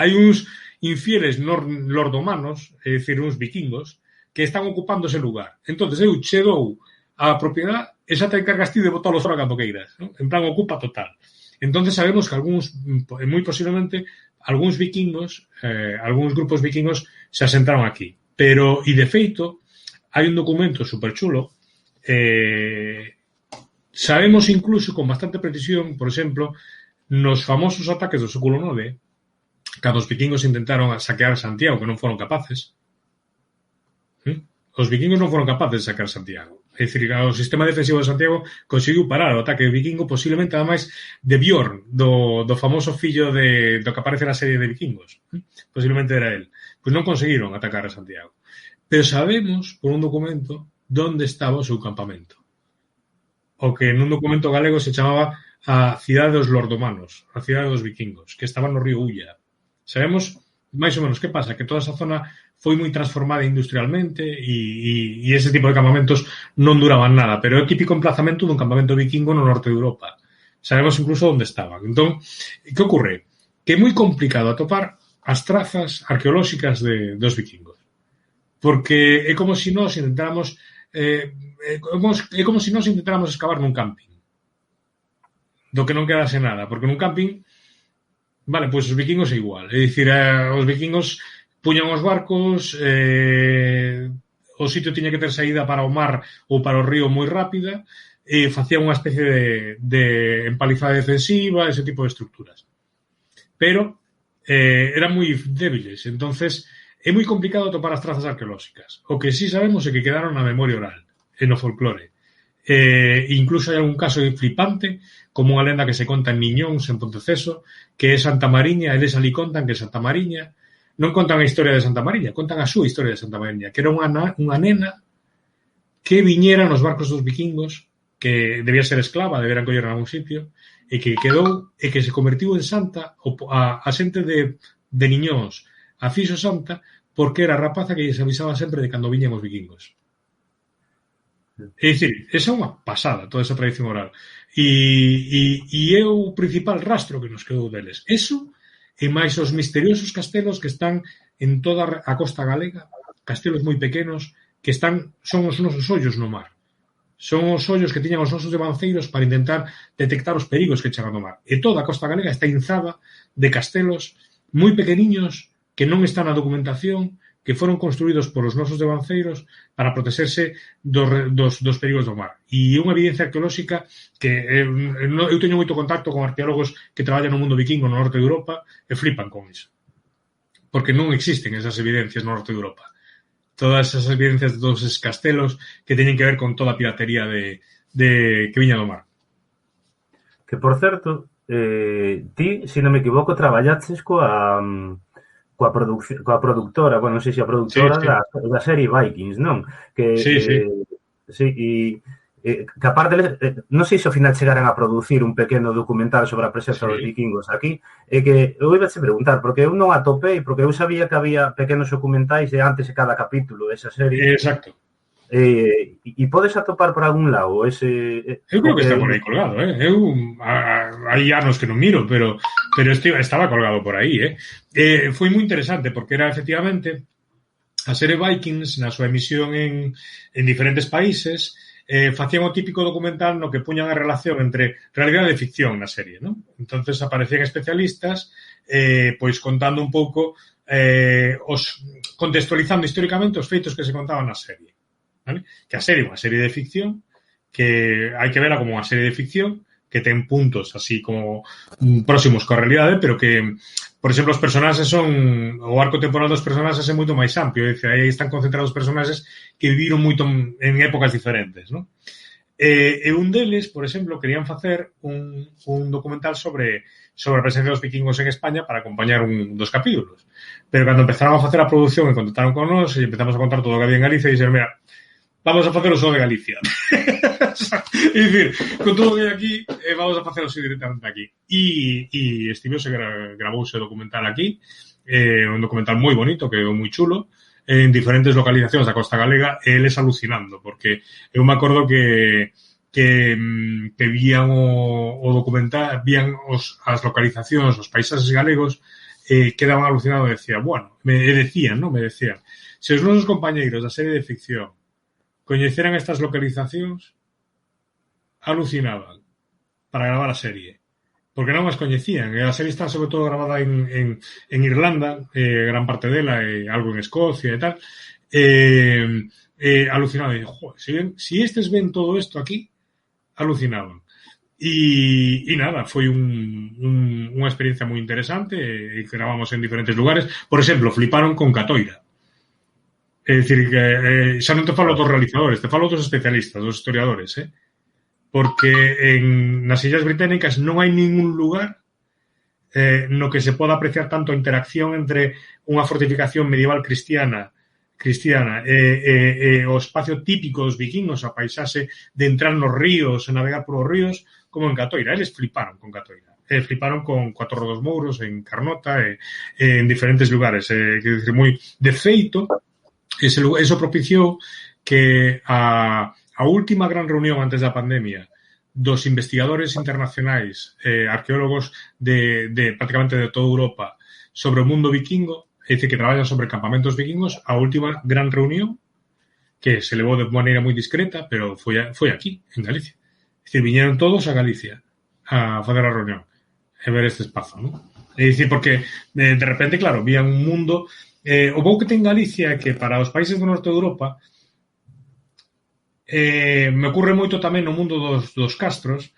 Hai uns infieles lordomanos, é dicir, uns vikingos, que están ocupando ese lugar. Entón, eu che dou a propiedade e xa te encargas ti de botalos fora cando queiras, non? En plan, ocupa total. Entón, sabemos que moi posiblemente, algúns vikingos, algúns grupos vikingos se asentaron aquí. Pero, e de feito, hai un documento superchulo, sabemos incluso con bastante precisión, por exemplo, nos famosos ataques do século IX, cando os vikingos intentaron saquear Santiago, que non foron capaces. Os vikingos non foron capaces de sacar Santiago. É dicir, o sistema defensivo de Santiago conseguiu parar o ataque vikingo, posiblemente, ademais, de Bjorn, do famoso fillo do que aparece na serie de vikingos. Posiblemente era él. Pois non conseguiron atacar a Santiago. Pero sabemos, por un documento, onde estaba o seu campamento. O que nun documento galego se chamaba a cidade dos lordomanos, a cidade dos vikingos, que estaba no río Ulla. Sabemos máis ou menos que pasa, que toda esa zona foi moi transformada industrialmente e ese tipo de campamentos non duraban nada, pero é o típico emplazamento dun campamento vikingo no norte de Europa. Sabemos incluso onde estaban. Entón, que ocorre? Que é moi complicado atopar as trazas arqueolóxicas dos vikingos. Porque é como se nós intentáramos escavar nun camping. Do que non quedase nada, porque nun camping, vale, pois os vikingos é igual. É dicir, os vikingos puñan os barcos, o sitio tiña que ter saída para o mar ou para o río moi rápida, e facían unha especie de empalizada defensiva, ese tipo de estructuras. Pero eran moi débiles, entonces é moi complicado topar as trazas arqueolóxicas. O que sí sabemos é que quedaron na memoria oral, e no folclore. Incluso hai algún caso flipante, como unha lenda que se conta en Niñóns, en Ponteceso, que é Santa Mariña, eles ali contan que Santa Mariña, non contan a historia de Santa Mariña, contan a súa historia de Santa Mariña, que era unha nena que viñera nos barcos dos vikingos, que debía ser esclava, deberan coller en algún sitio, e que quedou, e que se convertiu en santa, a xente de Niñóns, a fixo santa, porque era a rapaza que lles avisaba sempre de cando viñan os vikingos. É dicir, esa é unha pasada, toda esa tradición oral. E é o principal rastro que nos quedou deles. Eso, e máis os misteriosos castelos que están en toda a costa galega, castelos moi pequenos, que son os nosos ollos no mar. Son os ollos que tiñan os nosos devanceiros para intentar detectar os perigos que chegan no mar. E toda a costa galega está inzada de castelos moi pequeniños que non están na documentación, que foron construídos polos nosos devanceiros para protexerse dos perigos do mar. E é unha evidencia arqueolóxica que eu teño moito contacto con arqueólogos que traballan no mundo vikingo no norte de Europa e flipan con iso. Porque non existen esas evidencias no norte de Europa. Todas esas evidencias de todos esos castelos que teñen que ver con toda a piratería que viña do mar. Que, por certo, ti, se non me equivoco, traballaches coa productora, bueno, non sei se a productora sí. Da serie Vikings, non? Que, sí. Que aparte, non sei se ao final chegaran a producir un pequeno documental sobre a presenza dos vikingos aquí, e que eu iba a preguntar, porque eu non atopei, porque eu sabía que había pequenos documentais de antes de cada capítulo desa serie. Exacto. E podes atopar por algún lado ese... Eu creo que está por aí colgado, hai anos que non miro, pero estaba colgado por aí, foi moi interesante, porque era efectivamente a serie Vikings, na súa emisión en diferentes países, facían o típico documental no que puñan a relación entre realidade e ficción na serie, non? Entonces aparecían especialistas pois contando un pouco contextualizando históricamente os feitos que se contaban na serie. ¿Vale? Que a serie é unha serie de ficción que hai que verla como unha serie de ficción que ten puntos así como próximos coa realidade, pero que, por exemplo, os personaxes o arco temporal dos personaxes é moito máis amplio, é dicir, aí están concentrados personaxes que viviron moito en épocas diferentes, non? E un deles, por exemplo, querían facer un documental sobre a presencia dos vikingos en España para acompañar un dos capítulos. Pero cando empezaron a facer a produción e contactaron con nós e empezamos a contar todo o que había en Galicia e dixeron, mira, vamos a facelo só de Galicia. É dicir, con todo o que hai aquí, vamos a facelo directamente aquí. E estivouse, gravouse o documental aquí, un documental moi bonito, que é moi chulo, en diferentes localizacións da costa galega, e eles alucinando, porque eu me acordo que vían o documental, vían as localizacións, os paisaxes galegos, quedaban alucinados e decían, bueno, me decían, se os nosos compañeiros da serie de ficción coñeceran estas localizacións, alucinaban para gravar a serie. Porque non as coñecían. A serie está sobre todo gravada en Irlanda, gran parte dela, algo en Escocia e tal. Alucinaban. Si estes ven todo isto aquí, alucinaban. Y nada, foi unha experiencia moi interesante e gravamos en diferentes lugares. Por exemplo, fliparon con Catoira. É dicir, que xa non te falo dos realizadores, te falo dos especialistas, dos historiadores, porque nas Illas Británicas non hai ningún lugar no que se poda apreciar tanto a interacción entre unha fortificación medieval cristiana e o espacio típico dos vikingos, a paisaxe de entrar nos ríos e navegar por os ríos, como en Catoira. Eles fliparon con Catoira. Fliparon con Torre dos Mouros, en Carnota, en diferentes lugares. Quero dicir, moi de feito, eso propiciou que a última gran reunión antes da pandemia dos investigadores internacionais, arqueólogos de prácticamente de toda Europa sobre o mundo vikingo, é dicir, que traballan sobre campamentos vikingos, a última gran reunión, que se levou de maneira moi discreta, pero foi aquí, en Galicia. É dicir, viñeron todos a Galicia a fazer a reunión e ver este espazo, non? É dicir, porque de repente, claro, vían un mundo... o bo que ten Galicia é que para os países do norte de Europa me ocurre moito tamén no mundo dos castros.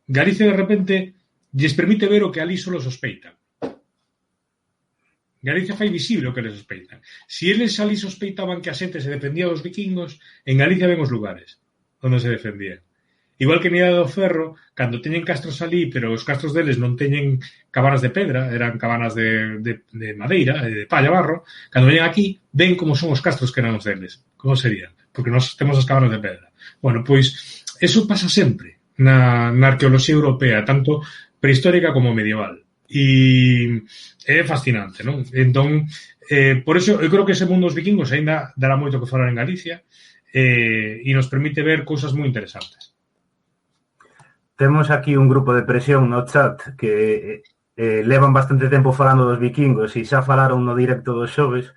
Galicia de repente lles permite ver o que ali solo sospeitan. Galicia fai visible o que les sospeitan. Si eles ali sospeitaban que a xente se defendía dos vikingos, en Galicia ven os lugares onde se defendían. Igual que en Idade do Ferro, cando teñen castros ali, pero os castros deles non teñen cabanas de pedra, eran cabanas de madeira, de palla, barro, cando veñen aquí, ven como son os castros que eran os deles. Como serían? Porque nós temos as cabanas de pedra. Bueno, pois, eso pasa sempre na arqueoloxía europea, tanto prehistórica como medieval. E é fascinante, non? Entón, por eso, eu creo que ese mundo dos vikingos ainda dará moito que falar en Galicia e nos permite ver cousas moi interesantes. Temos aquí un grupo de presión no chat que levan bastante tempo falando dos vikingos e xa falaron no directo dos xoves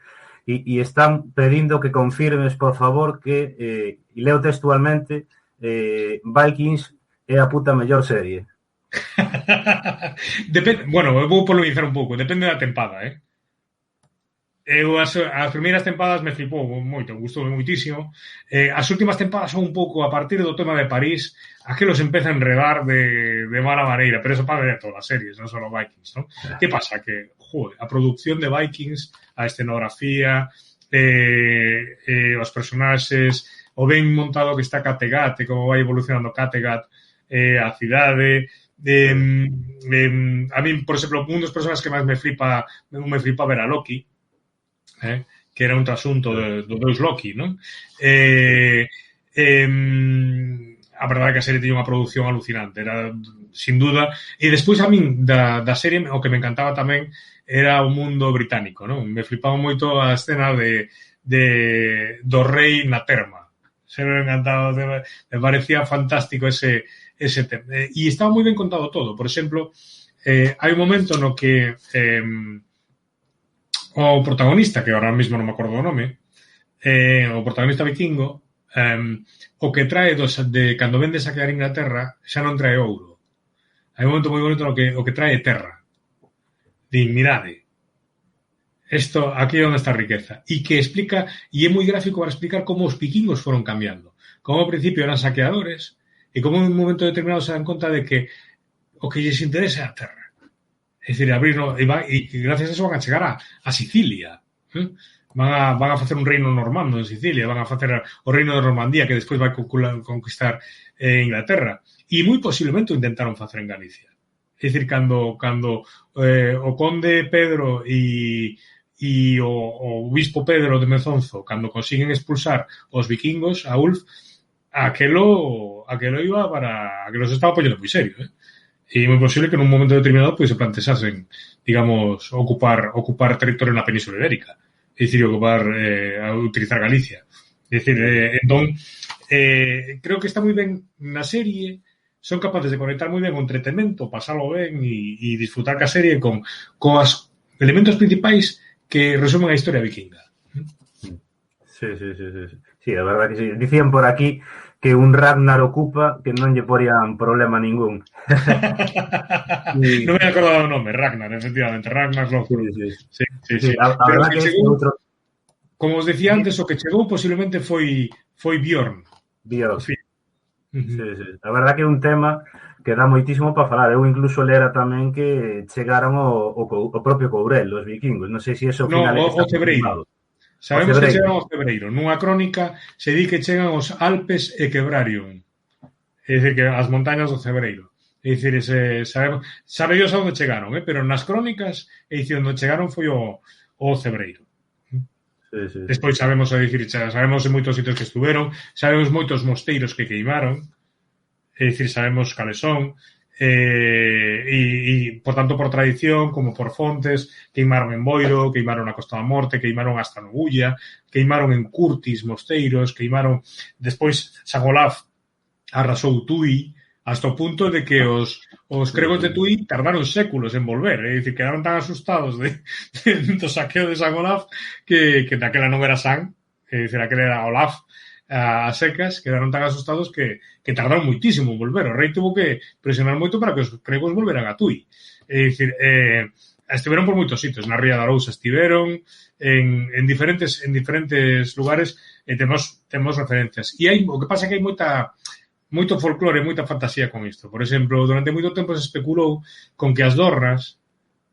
e están pedindo que confirmes, por favor, que, e leo textualmente, Vikings é a puta mellor serie. Bueno, eu vou polemizar un pouco, depende da tempada, Eu as primeiras tempadas me flipou moito, gustou moitísimo. As últimas tempadas son un pouco, a partir do tema de París, aquelos empeza a enredar de mala maneira, pero eso pasa de todas as series, non só Vikings, non? Que pasa? Que, a produción de Vikings, a escenografía, os personaxes, o ben montado que está Kattegat, e como vai evolucionando Kattegat, a cidade... a mí, por exemplo, un dos personaxes que máis me flipa ver a Loki, que era un trasunto do deus Loki, non? A verdade é que a serie tiña unha produción alucinante, era, sin duda, e despois a min da serie o que me encantaba tamén era o mundo británico, non? Me flipaba moito a escena do rei na terma. Se me encantaba, me parecía fantástico ese tema. E estaba moi ben contado todo. Por exemplo, hai un momento no que o protagonista, que ahora mismo non me acordo o nome, o protagonista vikingo, o que trae de cando vende saquear Inglaterra xa non trae ouro. Hai un momento moi bonito no que o que trae é terra. Din, mirade, isto aquí é onde está a riqueza. E que explica, e é moi gráfico para explicar como os vikingos foron cambiando. Como ao principio eran saqueadores e como en un momento determinado se dan conta de que o que lles interesa é a terra. É dicir, abrirlo, e gracias a eso van a chegar a Sicilia. Van a facer un reino normando en Sicilia, van a facer o reino de Normandía, que despois vai conquistar Inglaterra. E moi posiblemente o intentaron facer en Galicia. É dicir, cando o conde Pedro e o obispo Pedro de Mezonzo, cando consiguen expulsar os vikingos, a Ulf, aquelo iba para... aquelo se estaba apoyando moi serio, E é moi posible que nun momento determinado se planteasen, digamos, ocupar territorio na Península Ibérica. É dicir, utilizar Galicia. É dicir, entón, creo que está moi ben na serie, son capaces de conectar moi ben o entretenimento, pasalo ben e disfrutar ca serie con os elementos principais que resumen a historia vikinga. Sí. Sí, a verdade que sí. Dicían por aquí que un Ragnar ocupa que non lle porían problema ningún. Non me acordado o nome, Ragnar, efectivamente, Ragnar Lothbrok. Sí. A verdade que chegou, como os decía antes, o que chegou posiblemente foi Bjorn. Sí. A verdade que é un tema que dá moitísimo para falar. Eu incluso lera tamén que chegaron o propio Courel, os vikingos. Non sei se iso ao No, final está o Cebreiro. confirmado. O Sabemos que Cebreiro. chegan ao Cebreiro. Nunha crónica se di que chegan aos Alpes e quebrarion. É dicir, que as montañas do Cebreiro. É dicir, sabe Dios a onde chegaron, pero nas crónicas, é dicir, onde chegaron foi o Cebreiro. Sí, sí, Despois sí. sabemos, é dicir, sabemos de moitos sitios que estuveron, sabemos moitos mosteiros que queimaron, é dicir, sabemos cales son, por tanto, por tradición, como por fontes, queimaron en Boiro, queimaron na Costa da Morte, queimaron hasta no Ulla, queimaron en Curtis, mosteiros, queimaron, despois, San Olaf arrasou Tui, hasta o punto de que os gregos de Tui tardaron séculos en volver, é dicir, quedaron tan asustados do saqueo de San Olaf que daquela non era San, é dicir, aquela era Olaf, a secas, quedaron tan asustados que tardaron moitísimo en volver. O rei tuvo que presionar moito para que os gregos volveran a Tui. É dicir, estiveron por moitos sitios, na Ría de Arousa estiveron, en diferentes lugares, e temos referencias. E o que pasa é que hai moito folclore, moita fantasía con isto. Por exemplo, durante moito tempo se especulou con que as dorras,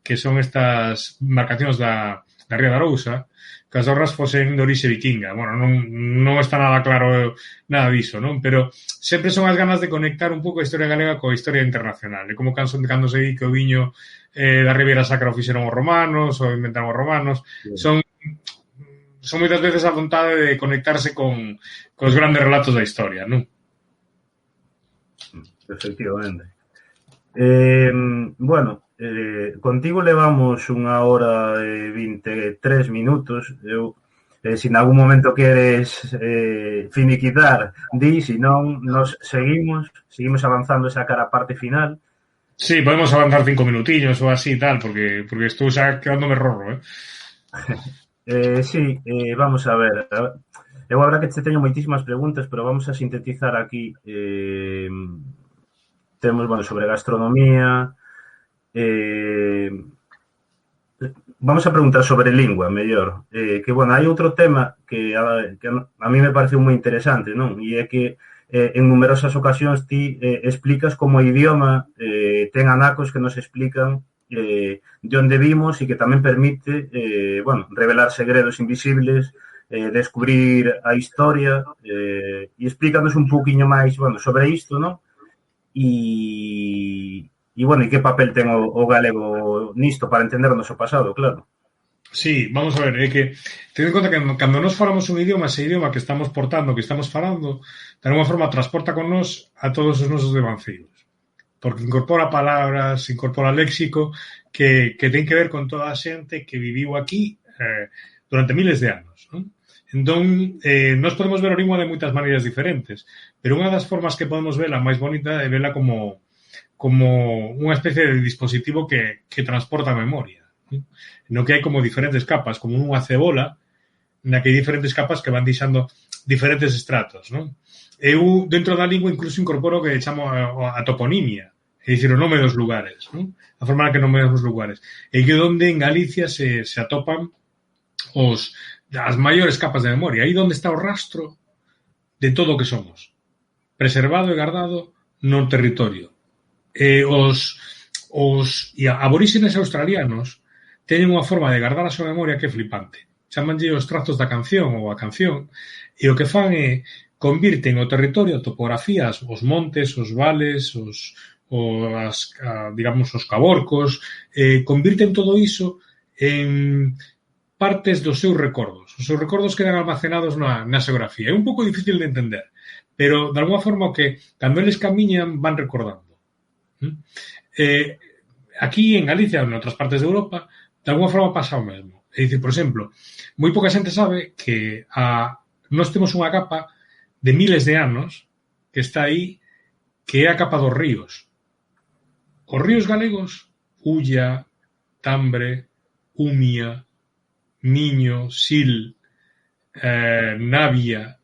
que son estas marcacións da Ría de Arousa, que as dorras fosen de orixe vikinga. Bueno, non está nada claro nada diso, non? Pero sempre son as ganas de conectar un pouco a historia galega coa historia internacional. É como cando se di que o viño da Ribeira Sacra o fixeron os romanos, ou inventaron os romanos. Son moitas veces a vontade de conectarse cos grandes relatos da historia, non? Efectivamente. Bueno, contigo levamos 1 hora e 23 minutos. Eu, se en algún momento queres finiquitar, di, se non, nos seguimos avanzando esa cara a parte final. Sí, podemos avanzar 5 minutillos ou así tal, porque estou xa quedándome rorro, Sí, vamos a ver. Eu a verdad que te teño moitísimas preguntas, pero vamos a sintetizar aquí. Temos, bueno, sobre gastronomía. Vamos a preguntar sobre lingua, mellor. Que, bueno, hai outro tema que a mí me pareceu moi interesante, non? E é que en numerosas ocasións ti explicas como o idioma ten anacos que nos explican de onde vimos e que tamén permite, bueno, revelar segredos invisibles, descubrir a historia, e explícanos un pouquiño máis, bueno, sobre isto, non? E bueno, e que papel ten o galego nisto para entender o noso pasado, claro. Sí, vamos a ver, é que ten en conta que cando nos falamos un idioma, ese idioma que estamos portando, que estamos falando, de alguma forma transporta con nós a todos os nosos devanceiros. Porque incorpora palabras, incorpora léxico que ten que ver con toda a xente que viviu aquí durante miles de anos, non? Entón, nós podemos ver o lingua de moitas maneiras diferentes, pero unha das formas que podemos vela máis bonita é vela como unha especie de dispositivo que transporta a memoria, non? No que hai como diferentes capas, como unha cebola, na que hai diferentes capas que van deixando diferentes estratos, non? Eu, dentro da lingua, incluso incorporo o que chamo a toponimia, é dicir, o nome dos lugares, non? A forma na que nomeamos os lugares. E que onde en Galicia se atopan as maiores capas de memoria, aí onde está o rastro de todo o que somos, preservado e guardado no territorio. Os aboríxenes australianos teñen unha forma de guardar a súa memoria que é flipante. Chamanlle os trazos da canción ou a canción, e o que fan é convirten o territorio, a topografía, os montes, os vales, digamos, os caborcos, convirten todo iso en partes dos seus recordos. Os seus recordos quedan almacenados na xeografía. É un pouco difícil de entender, pero, de alguma forma, o que, cando eles camiñan, van recordando. Aquí, en Galicia, ou en outras partes de Europa, de alguma forma pasa o mesmo. É dicir, por exemplo, moi pouca xente sabe que nós temos unha capa de miles de anos que está aí, que é a capa dos ríos. Os ríos galegos, Ulla, Tambre, Umia, Miño, Sil, Navia,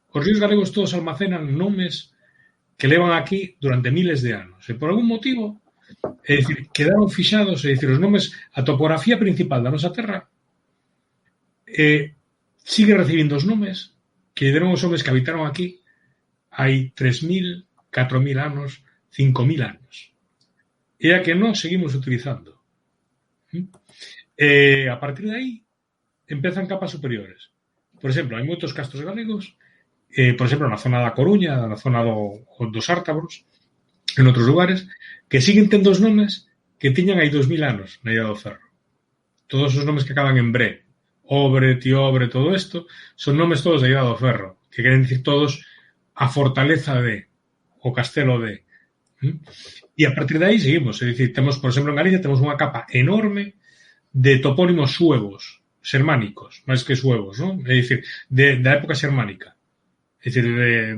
os ríos galegos todos almacenan nomes que levan aquí durante miles de anos. E por algún motivo, é dicir, quedaron fixados, é dicir, os nomes, a topografía principal da nosa terra sigue recibindo os nomes que deron os homes que habitaron aquí hai 3.000, 4.000 anos 5.000 anos. E a que non seguimos utilizando. A partir de aí, empezan capas superiores. Por exemplo, hai moitos castros galegos, por exemplo, na zona da Coruña, na zona dos Ártabros, en outros lugares, que siguen tendo os nomes que tiñan hai 2.000 anos na Idade do Ferro. Todos os nomes que acaban en bre, Obre, Tiobre, todo isto, son nomes todos da Idade do Ferro, que queren dicir todos a fortaleza de, o castelo de. E a partir de aí seguimos. É dicir, temos, por exemplo, en Galicia temos unha capa enorme de topónimos suevos, xermánicos, máis que suevos, non? É dicir, da época xermánica. É dicir,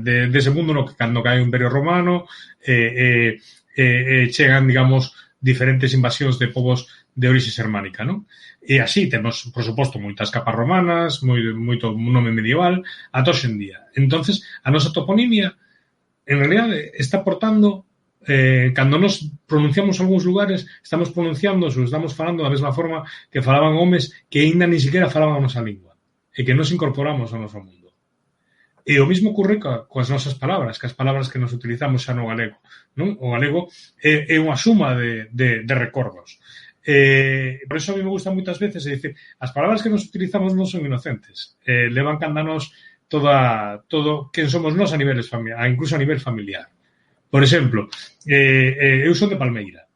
dese mundo no que cando cae o Imperio Romano chegan, digamos, diferentes invasións de povos de orixe xermánica, non? E así temos, por suposto, moitas capas romanas, moito nome medieval, ata hoxe en día. Entonces, a nosa toponimia, en realidade, está portando, cando nos pronunciamos algúns lugares, estamos pronunciándoos, estamos falando da mesma forma que falaban homes que ainda ni siquiera falaban a nosa lingua, e que nos incorporamos ao noso mundo. E o mesmo ocurre coas nosas palabras, que as palabras que nos utilizamos xa no galego, non? O galego é unha suma de recordos. Por eso a mí me gusta moitas veces dicir, as palabras que nos utilizamos non son inocentes, levan candanos todo quen somos nós a niveles familiar, incluso a nivel familiar. Por exemplo, eu son de Palmeira.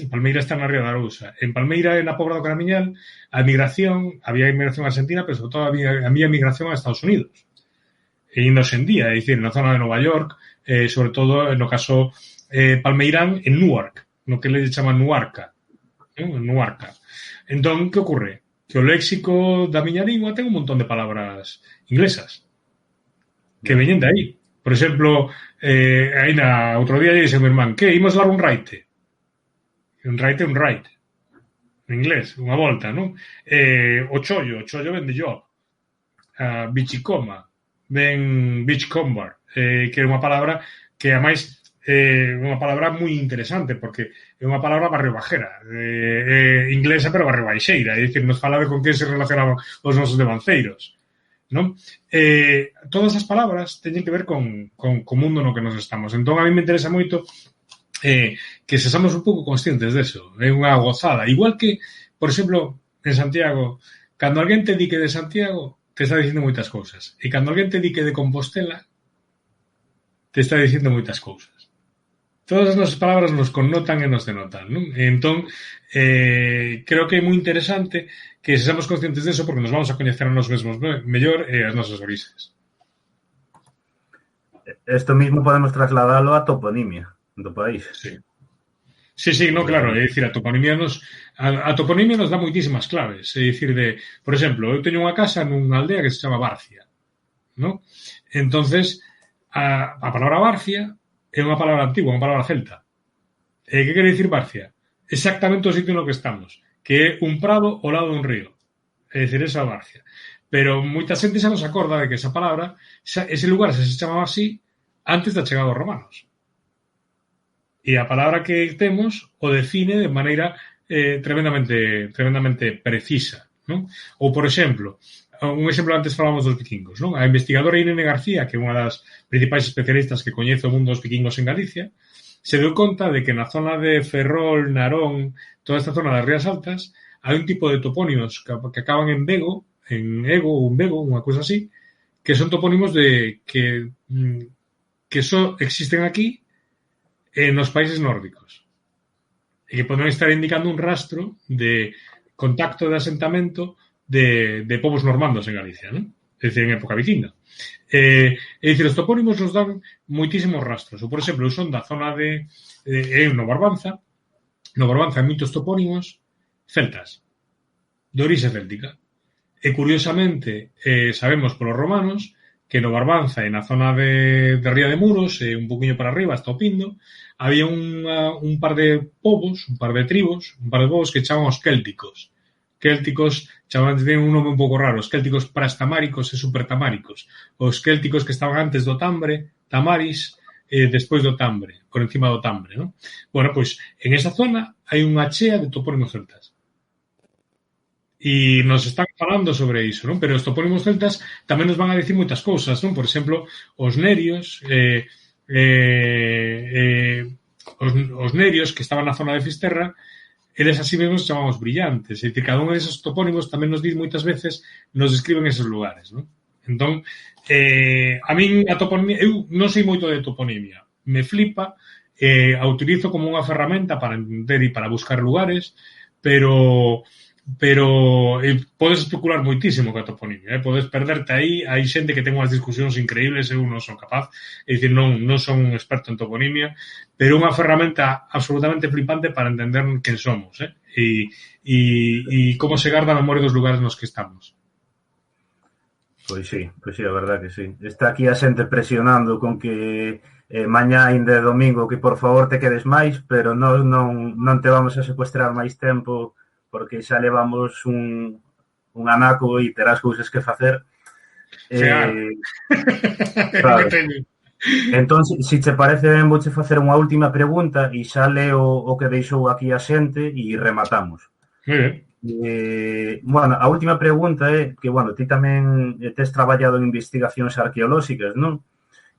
Palmeira está na Ría de Arousa. En Palmeira e na Pobra do Caramiñal había inmigración argentina, pero sobre todo había migración a Estados Unidos. E indo hoxe en día, é dicir, na zona de Nova York, sobre todo no caso palmeirán en Newark, no que le chaman Nuarca. Nuarca. Entón, que ocorre? Que o léxico da miña lingua ten un montón de palabras inglesas que veñen de aí. Por exemplo, aí outro día lle dixo meu irmán, que imos dar un raite? Un raite é un ride. En inglés, unha volta, non? O chollo ven de job. Bichicoma, ven beachcomber, que é unha palabra que, ademais, unha palabra moi interesante, porque é unha palabra barriobajera, inglesa, pero barriobaixeira, é dicir, nos fala de con que se relacionaban os nosos devanceiros, non? Todas as palabras teñen que ver con o mundo no que nos estamos. Entón, a mí me interesa moito que sexamos un pouco conscientes deso. É unha gozada. Igual que, por exemplo, en Santiago, cando alguén te di que de Santiago, te está dicindo moitas cousas. E cando alguén te di que de Compostela, te está dicindo moitas cousas. Todas as nosas palabras nos connotan e nos denotan, non? Entón, creo que é moi interesante que sexamos conscientes deso porque nos vamos a coñecer a nos mesmos mellor e as nosas orixes. Esto mismo podemos trasladalo a toponimia do país. Sí. Sí, no, claro, é dicir, a toponimia nos dá moitísimas claves, é dicir, por exemplo, eu teño unha casa nunha aldea que se chama Barcia, non? Entonces, a palabra Barcia é unha palabra antigua, unha palabra celta. Que quere dicir Barcia? Exactamente o sitio no que estamos, que é un prado ao lado dun río. É dicir, esa Barcia. Pero moita xente xa nos acorda de que esa palabra, ese lugar se chamaba así antes da chegada dos romanos. E a palabra que temos o define de maneira tremendamente precisa, non? Ou, por exemplo, un exemplo antes falábamos dos vikingos, non? A investigadora Irene García, que é unha das principais especialistas que coñece o mundo dos vikingos en Galicia, se deu conta de que na zona de Ferrol, Narón, toda esta zona das Rías Altas, hai un tipo de topónimos que acaban en Bego, en Ego ou en Bego, unha cousa así, que son topónimos que só existen aquí nos países nórdicos. E que poden estar indicando un rastro de contacto de asentamento de povos normandos en Galicia, non? É dicir, en época vikinga. É dicir, os topónimos nos dan moitísimos rastros. Ou, por exemplo, eu son da zona de no Barbanza. No Barbanza hai moitos topónimos celtas, de orixe céltica. E, curiosamente, sabemos polos romanos que no Barbanza e na zona de Ría de Muros, e un poquinho para arriba, hasta o Pindo, había un par de povos, un par de tribos, un par de povos que chaman os célticos. Célticos, tienen un nome un pouco raro, os célticos prastamáricos e supertamáricos. Os célticos que estaban antes do Tambre, Tamaris, despois do Tambre, por encima do Tambre, non? Bueno, pois, en esa zona hai unha chea de topónimos celtas. E nos están falando sobre iso, non? Pero os topónimos celtas tamén nos van a dicir moitas cousas, non? Por exemplo, os nerios, os nerios que estaban na zona de Fisterra, eles así mesmos chamamos brillantes. É dicir, cada un deses topónimos tamén nos diz moitas veces, nos describen esos lugares, non? Entón, a min a toponimia, eu non sei moito de toponimia, me flipa, a utilizo como unha ferramenta para entender e para buscar lugares, pero podes especular moitísimo coa toponimia, podes perderte aí, hai xente que ten unhas discusións increíbles, eu non son capaz, é dicir, non son un experto en toponimia, pero unha ferramenta absolutamente flipante para entender quen somos, e como se garda a memoria dos lugares nos que estamos. Pois sí, a verdad que sí. Está aquí a xente presionando con que mañá ainda é domingo que por favor te quedes máis, pero non te vamos a secuestrar máis tempo porque xa levamos un anaco e terás cousas que facer. Claro. Entón, se te parece ben, vouche facer unha última pregunta e xa leo o que deixou aquí a xente e rematamos. Bueno, a última pregunta é que, bueno, ti tamén tes traballado en investigacións arqueolóxicas, non?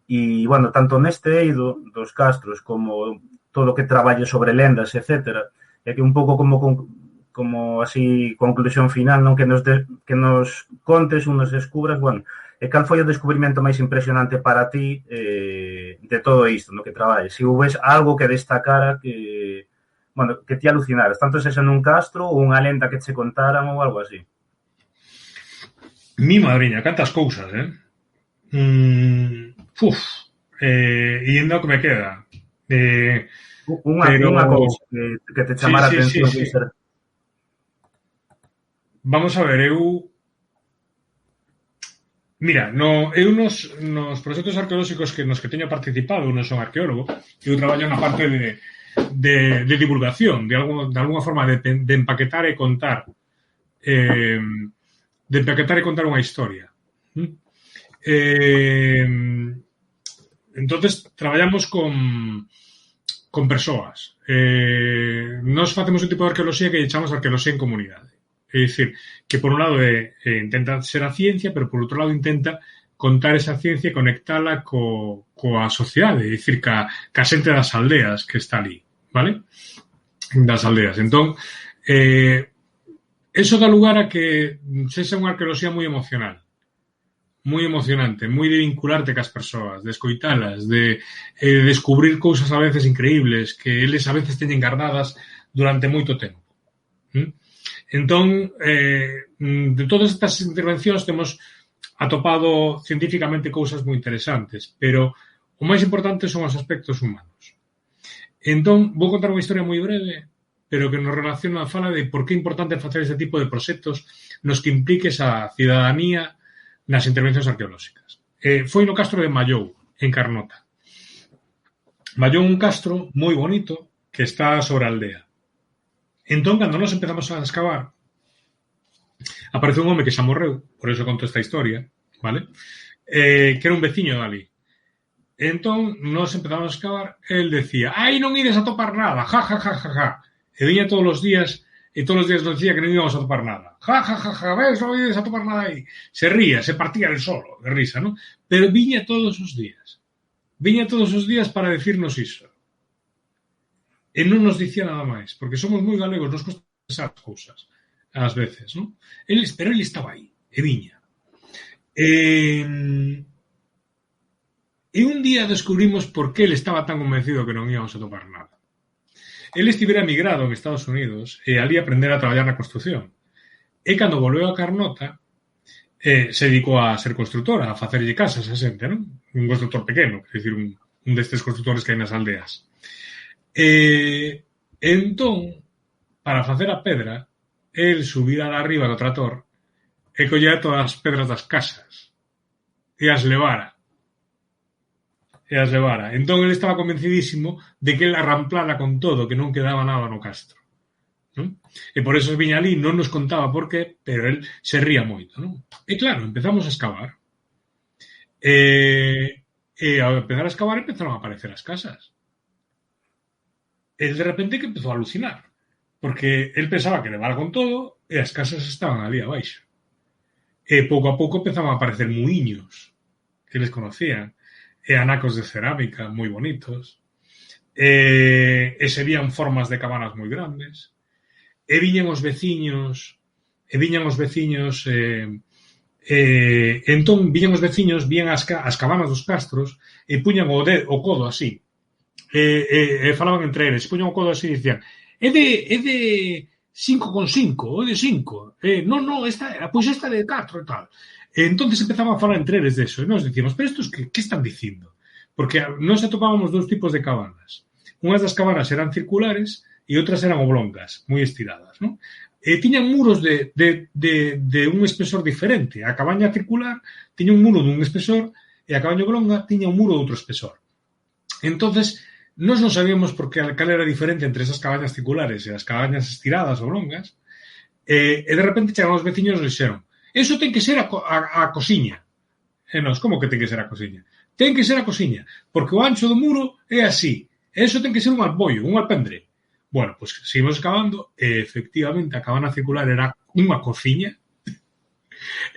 E, bueno, tanto neste eido dos castros como todo o que traballe sobre lendas, etcétera, é que un pouco como así conclusión final, non, que nos contes, nos descubras, bueno, cal foi o descubrimento máis impresionante para ti de todo isto, no que traballes? Se houves algo que destacara que, bueno, que ti alucinaras, tanto se nun castro ou unha lenda que che contaran ou algo así. Mi madriña, cantas cousas, e ainda o que me queda. Unha cousa que te chamara a atención. Sí. Vamos a ver, mira, eu nos proxectos arqueolóxicos nos que teño participado, non son arqueólogo, eu traballo na parte de divulgación, de alguna forma de empaquetar e contar unha historia. Entonces, traballamos con persoas. Nos facemos un tipo de arqueoloxía que chamamos arqueoloxía en comunidade. É dicir, que por un lado intenta ser a ciencia, pero por outro lado intenta contar esa ciencia e conectala coa sociedade, é dicir, ca xente das aldeas que está ali, vale? Das aldeas. Entón, eso dá lugar a que sexa unha arqueoloxía moi emocional, moi emocionante, moi de vincularte cas persoas, de escoitalas, de descubrir cousas a veces increíbles que eles a veces teñen guardadas durante moito tempo. Entón, de todas estas intervencións temos atopado científicamente cousas moi interesantes, pero o máis importante son os aspectos humanos. Entón, vou contar unha historia moi breve, pero que nos relaciona a fala de por que é importante facer este tipo de proxectos nos que impliques a cidadanía nas intervencións arqueolóxicas. Foi no castro de Mallou, en Carnota. Mallou é un castro moi bonito que está sobre a aldea. Entón, cando nos empezamos a escavar, apareceu un home que xa morreu, por eso conto esta historia, vale? Que era un veciño dali. Entón, nos empezamos a escavar, el decía, ai, non ides a topar nada, ja, ja, ja, ja, ja. E viña todos os días, e todos os días nos decía que non íbamos a topar nada. Ja, ja, ja, ja, ves, non ides a topar nada aí. Se ría, se partía el solo, de risa, non? Pero viña todos os días. Viña todos os días para decirnos iso. E non nos dicía nada máis, porque somos moi galegos, nos costa pensar as cousas, ás veces, non? Pero ele estaba aí, e viña. E un día descubrimos por que ele estaba tan convencido que non íbamos a topar nada. Ele estivera emigrado en Estados Unidos e ali aprender a traballar na construción. E cando volveu a Carnota, se dedicou a ser constructora, a facerlle casas a xente, non? Un constructor pequeno, quer dicir, un destes constructores que hai nas aldeas. Entón, para facer a pedra, el subira arriba do trator e collera todas as pedras das casas e as levara. Entón, ele estaba convencidísimo de que ele arramplara con todo, que non quedaba nada no castro. Non? E por eso viña ali, non nos contaba por qué, pero el se ría moito. Non? E claro, empezamos a escavar. E ao empezar a escavar, empezaron a aparecer as casas. E de repente que empezou a alucinar, porque el pensaba que levara con todo e as casas estaban ali abaixo. E pouco a pouco empezaban a aparecer muiños que les conocían. e anacos de cerámica moi bonitos, e se vían formas de cabanas moi grandes, e viñan os veciños, entón viñan os veciños, vían as cabanas dos castros e puñan o codo así, e falaban entre eles, puñan o codo así e dicían é de 5,5, é de 5, non, pois esta de 4 e tal. E entonces empezaban a falar entre eles deso, e nós dicíamos, pero estos que están dicindo? Porque nós atopábamos dous tipos de cabanas. Unhas das cabanas eran circulares e outras eran oblongas, moi estiradas, non? E tiñan muros de un espesor diferente. A cabaña circular tiña un muro dun espesor e a cabaña oblonga tiña un muro de outro espesor. Entonces, nós non sabíamos por cal era a diferencia entre esas cabañas circulares e as cabañas estiradas oblongas, e de repente chegaron os veciños e dixeron eso ten que ser a cosiña. E nós, como que ten que ser a cosiña? Ten que ser a cosiña, porque o ancho do muro é así. Eso ten que ser un alpoio, un alpendre. Bueno, pois seguimos excavando e efectivamente a cabana circular era unha cociña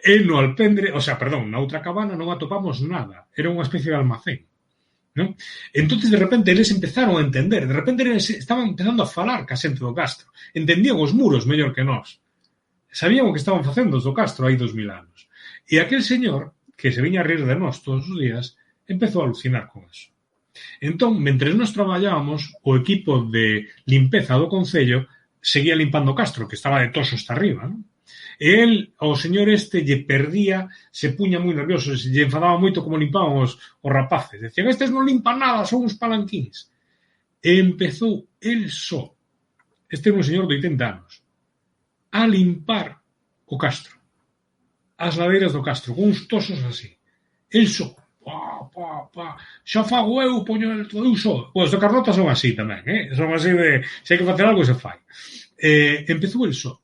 e no alpendre, na outra cabana non atopamos nada. Era unha especie de almacén. ¿No? Entonces de repente eles empezaron a entender, de repente eles estaban empezando a falar ca xente do castro, entendían os muros mellor que nós, sabían o que estaban facendo os do castro hai 2000 anos, e aquel señor que se viña a rir de nós todos os días empezou a alucinar con eso. Entón, mentre nós traballábamos, o equipo de limpeza do Concello seguía limpando o castro, que estaba de toxo hasta arriba, non? E el, ao señor lle perdía, se puña moi nervioso, se lle enfadaba moito como limpaban os rapaces. Decían, estes non limpan nada, son uns palanquíns. E empezou el só, este era un señor de 80 anos, a limpar o castro, as ladeiras do castro, con uns tosos así. El só, xa fago eu, poño el todo eu só. Pois do Carnota son así tamén, son así de, se hai que facer algo, se fai. Empezou el só.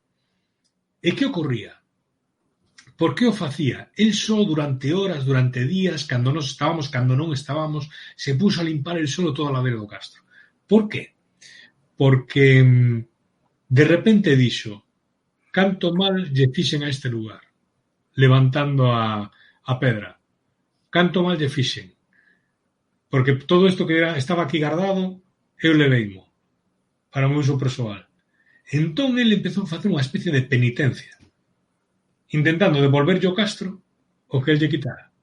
E que ocorría? Por que o facía? El só durante horas, durante días, cando nos estábamos, cando non estábamos, se puxo a limpar el solo toda a ladeira do castro. Por que? Porque de repente dixo canto mal lle fixen a este lugar, levantando a pedra. Canto mal lle fixen. Porque todo isto que estaba aquí guardado, eu leveimo para o meu uso persoal. Entón, ele empezou a facer unha especie de penitencia, intentando devolverlle o castro o que el lle quitara.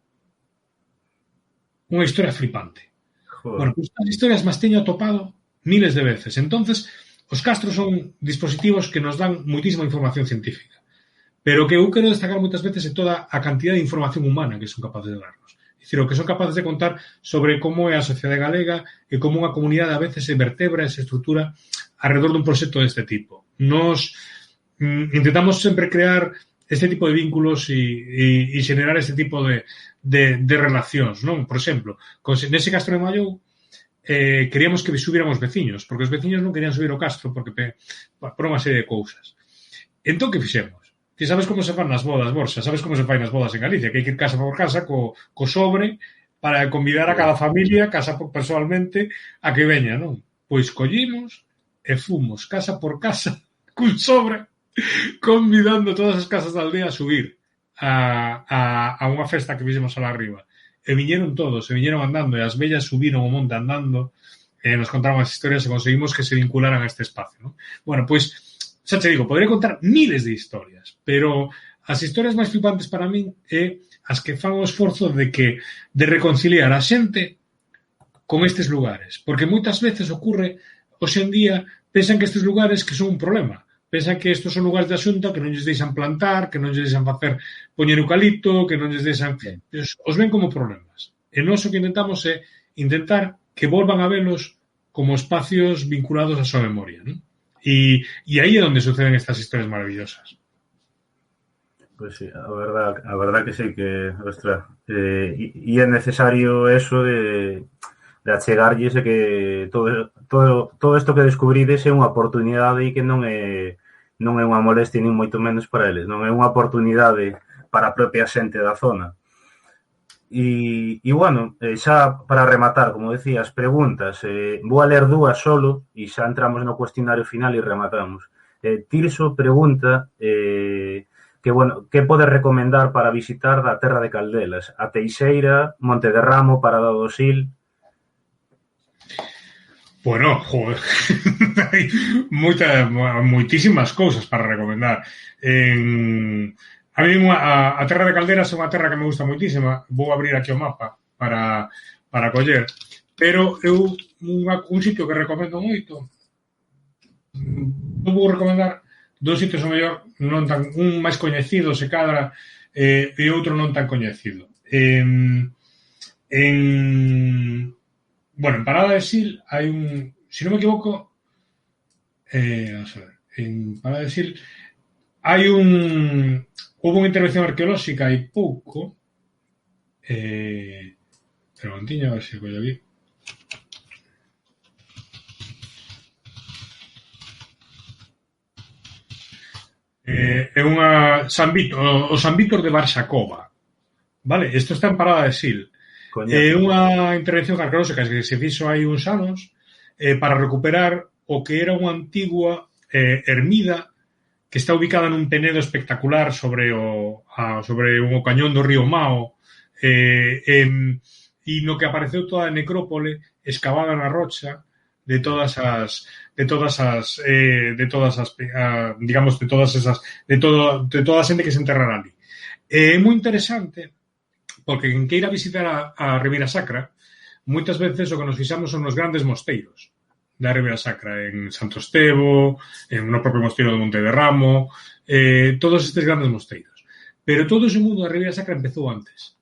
Unha historia flipante. Joder. Bueno, pues as historias máis teño atopado miles de veces. Entonces, os castros son dispositivos que nos dan moitísima información científica. Pero o que eu quero destacar moitas veces é toda a cantidad de información humana que son capaces de darnos. É dicir, o que son capaces de contar sobre como é a sociedade galega e como unha comunidade a veces se vertebra e se estrutura alrededor dun proxecto deste tipo. Nos intentamos sempre crear este tipo de vínculos e xenerar este tipo de relacións, non? Por exemplo, nese castro de Mallou queríamos que subiran os veciños, porque os veciños non querían subir o castro por unha serie de cousas. Entón, que fixemos? Ti sabes como se fan nas bodas, Borxa, sabes como se fai nas bodas en Galicia, que hai que ir casa por casa co sobre para convidar a cada familia, casa personalmente, a que veña, non? Pois collimos e fomos casa por casa cun sobre convidando todas as casas da aldea a subir a unha festa que fixemos alá arriba. E viñeron todos, e viñeron andando, e as vellas subiron o monte andando, e nos contaron as historias e conseguimos que se vincularan a este espacio, non? Bueno, pois, xa te digo, podría contar miles de historias, pero as historias máis flipantes para min é as que fan o esforzo de reconciliar a xente con estes lugares, porque moitas veces ocorre, hoxe en día, pensan que estes lugares que son un problema, pensan que estes son lugares da Xunta que non lles deixan plantar, que non lles deixan poñer eucalipto, que non lles deixan... Os ven como problemas. E nós o que intentamos é intentar que volvan a velos como espacios vinculados á súa memoria, non? E aí é onde suceden estas historias maravillosas. Pois sí, a verdad que sí que, ostras, e é necesario eso de achegarlles e que todo isto que descubrides é unha oportunidade e que non é unha molestia nin moito menos para eles, non é unha oportunidade para a propia xente da zona. E bueno, xa para rematar, como decía, as preguntas, vou a ler dúas solo e xa entramos no cuestionario final e rematamos. Tirso pregunta bueno, que podes recomendar para visitar da Terra de Caldelas? A Teixeira, Monte de Ramo, Parada do Sil... Bueno, joder, hai moitísimas cousas para recomendar. A mí a Terra de Calderas é unha terra que me gusta moitísima. Vou abrir aquí o mapa para coller. Pero eu un sitio que recomendo moito, eu vou recomendar dos sitios o mellor non tan, un máis coñecido se cadra e outro non tan coñecido. Bueno, en Parada de Sil hai se non me equivoco, vamos a ver, en Parada de Sil houve unha intervención arqueolóxica hai pouco, pero mantiña, a ver se collo aquí. É unha o San Vítor de Barsacova, vale? Isto está en Parada de Sil. É unha intervención arqueolóxica que se fixo hai uns anos para recuperar o que era unha antigua ermida que está ubicada nun penedo espectacular sobre o cañón do río Mao e no que apareceu toda a necrópole excavada na rocha de toda a xente que se enterrara ali. É moi interesante porque quen queira visitar a Ribeira Sacra, moitas veces o que nos fixamos son os grandes mosteiros da Ribeira Sacra, en Santo Estevo, no propio mosteiro do Monte de Ramo, todos estes grandes mosteiros. Pero todo ese mundo da Ribeira Sacra empezou antes.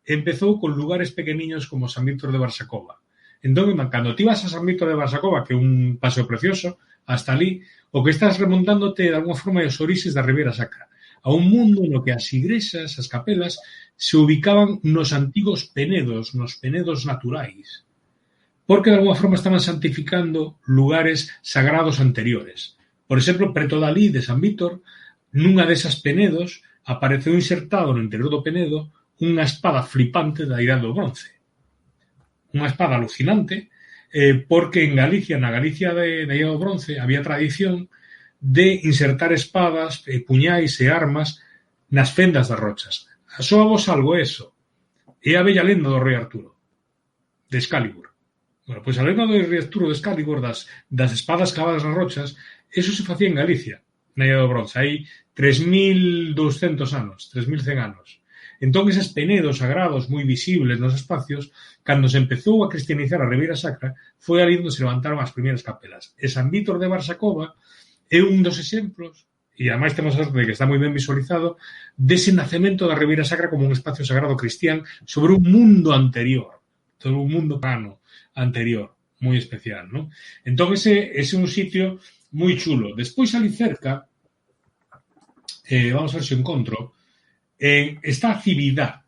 Empezou con lugares pequeniños como San Vítor de Barsacova. Entón, cando ti vas a San Vítor de Barsacova, que é un paseo precioso, hasta ali, o que estás remontándote de alguma forma os orixes da Ribeira Sacra, a un mundo no que as igrexas, as capelas, se ubicaban nos antigos penedos, nos penedos naturais, porque de alguma forma estaban santificando lugares sagrados anteriores. Por exemplo, preto dali de San Vítor, nunha desas penedos, apareceu insertado no interior do penedo unha espada flipante da Idade do Bronce. Unha espada alucinante, porque en Galicia, na Galicia da Idade do Bronce, había tradición de insertar espadas, puñais e armas nas fendas das rochas. Soa vos algo eso. É a bella lenda do rei Arturo, de Excalibur. Bueno, pois a lenda do rei Arturo de Excalibur, das espadas cavadas nas rochas, eso se facía en Galicia, na Idade do Bronce. Hai 3.200 anos, 3.100 anos. Entón, eses penedos sagrados moi visibles nos espacios, cando se empezou a cristianizar a Ribeira Sacra, foi ali onde se levantaron as primeiras capelas. E San Vítor de Barsacova é un dos exemplos, e ademais temos a sorte de que está moi ben visualizado, dese nacemento da Ribeira Sacra como un espacio sagrado cristián sobre un mundo anterior, sobre un mundo pagano anterior, moi especial, non? Entón, ese é un sitio moi chulo. Despois, ali cerca, vamos a ver se encontro, está a Cividad,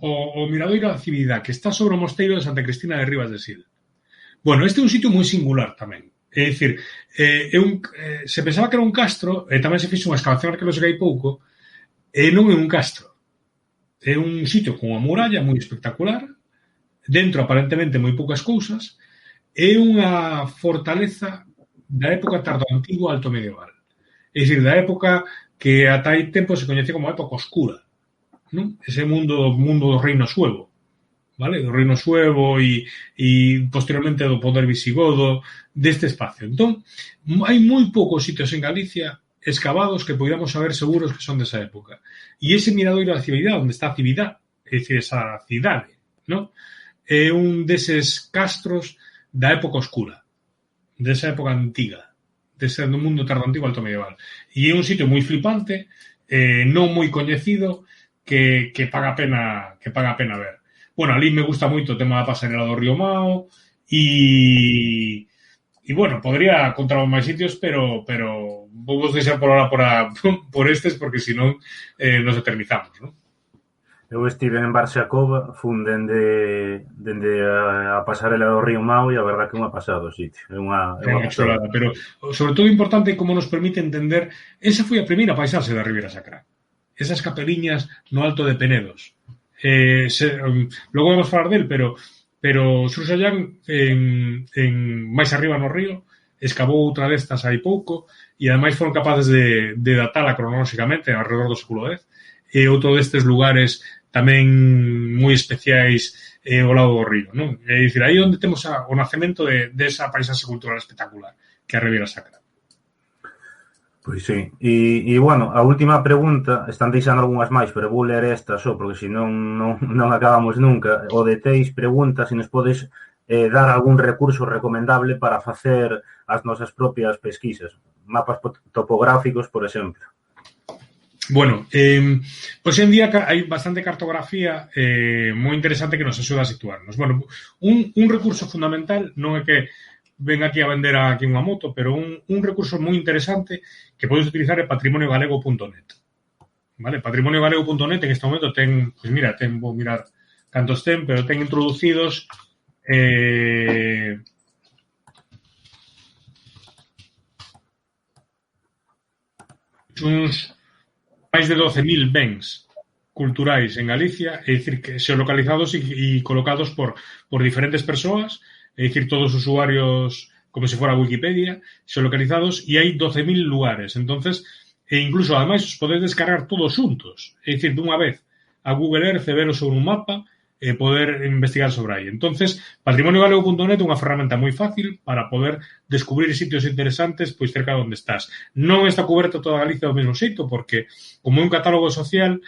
o miradoiro da Cividad, que está sobre o mosteiro de Santa Cristina de Ribas de Sil. Bueno, este é un sitio moi singular tamén. É dicir, se pensaba que era un castro, e tamén se fixo unha excavación arqueolóxica hai pouco, e non é un castro. É un sitio con unha muralla moi espectacular, dentro aparentemente moi poucas cousas, é unha fortaleza da época tardoantigua alto medieval. É dicir, da época que ata hai tempo se coñece como época oscura, non? Ese mundo do reino suevo, vale? Do reino suevo e posteriormente do poder visigodo deste espacio. Entón, hai moi poucos sitios en Galicia excavados que podamos saber seguros que son desa época. E ese miradoiro da Cividad, onde está a Cividad, é dicir, esa cidade, non? É un deses castros da época oscura, desa época antiga, dese mundo tardoantigo alto medieval. E é un sitio moi flipante, non moi coñecido, que paga a pena ver. Bueno, ali me gusta moito o tema da pasarela do río Mao e bueno, podría contar máis sitios, pero vou vos deixar por ahora por estes, porque senón nos eternizamos, non? Eu estive en Barsacova, fun dende a pasarela do río Mao e a verdad que unha pasada o sitio. É unha chulada, pero sobre todo importante como nos permite entender, esa foi a primeira paisaxe da Ribeira Sacra. Esas capeliñas no alto de Penedos. Logo vamos falar del, pero Sursallán máis arriba no río escavou outra destas hai pouco e ademais foron capaces de datala cronolóxicamente alrededor do século X. E outro destes lugares tamén moi especiais ao lado do río, non? É dicir, aí onde temos o nacemento desa paisaxe cultural espectacular que é a Ribeira Sacra. Pois sí. E bueno, a última pregunta, están deixando algunhas máis, pero vou ler esta só, porque senón non acabamos nunca. O de Teis pregunta se nos podes dar algún recurso recomendable para facer as nosas propias pesquisas. Mapas topográficos, por exemplo. Bueno, pois en día hai bastante cartografía moi interesante que nos axuda a situarnos. Bueno, un recurso fundamental non é que ven aquí a vender aquí unha moto, pero un recurso moi interesante que podes utilizar é patrimoniogalego.net. Vale? Patrimoniogalego.net en este momento ten, pois mira, vou mirar cantos ten, pero ten introducidos uns máis de 12.000 bens culturais en Galicia, é dicir, que xeolocalizados e colocados por diferentes persoas, é dicir, todos os usuarios como se fora Wikipedia, xeolocalizados, e hai 12.000 lugares. Entonces, e incluso, ademais, os podedes descargar todos xuntos. É dicir, dunha vez a Google Earth e velo sobre un mapa e poder investigar sobre aí. Entonces, patrimoniogalego.net é unha ferramenta moi fácil para poder descubrir sitios interesantes pois cerca de onde estás. Non está coberta toda Galicia do mesmo xeito, porque como é un catálogo social,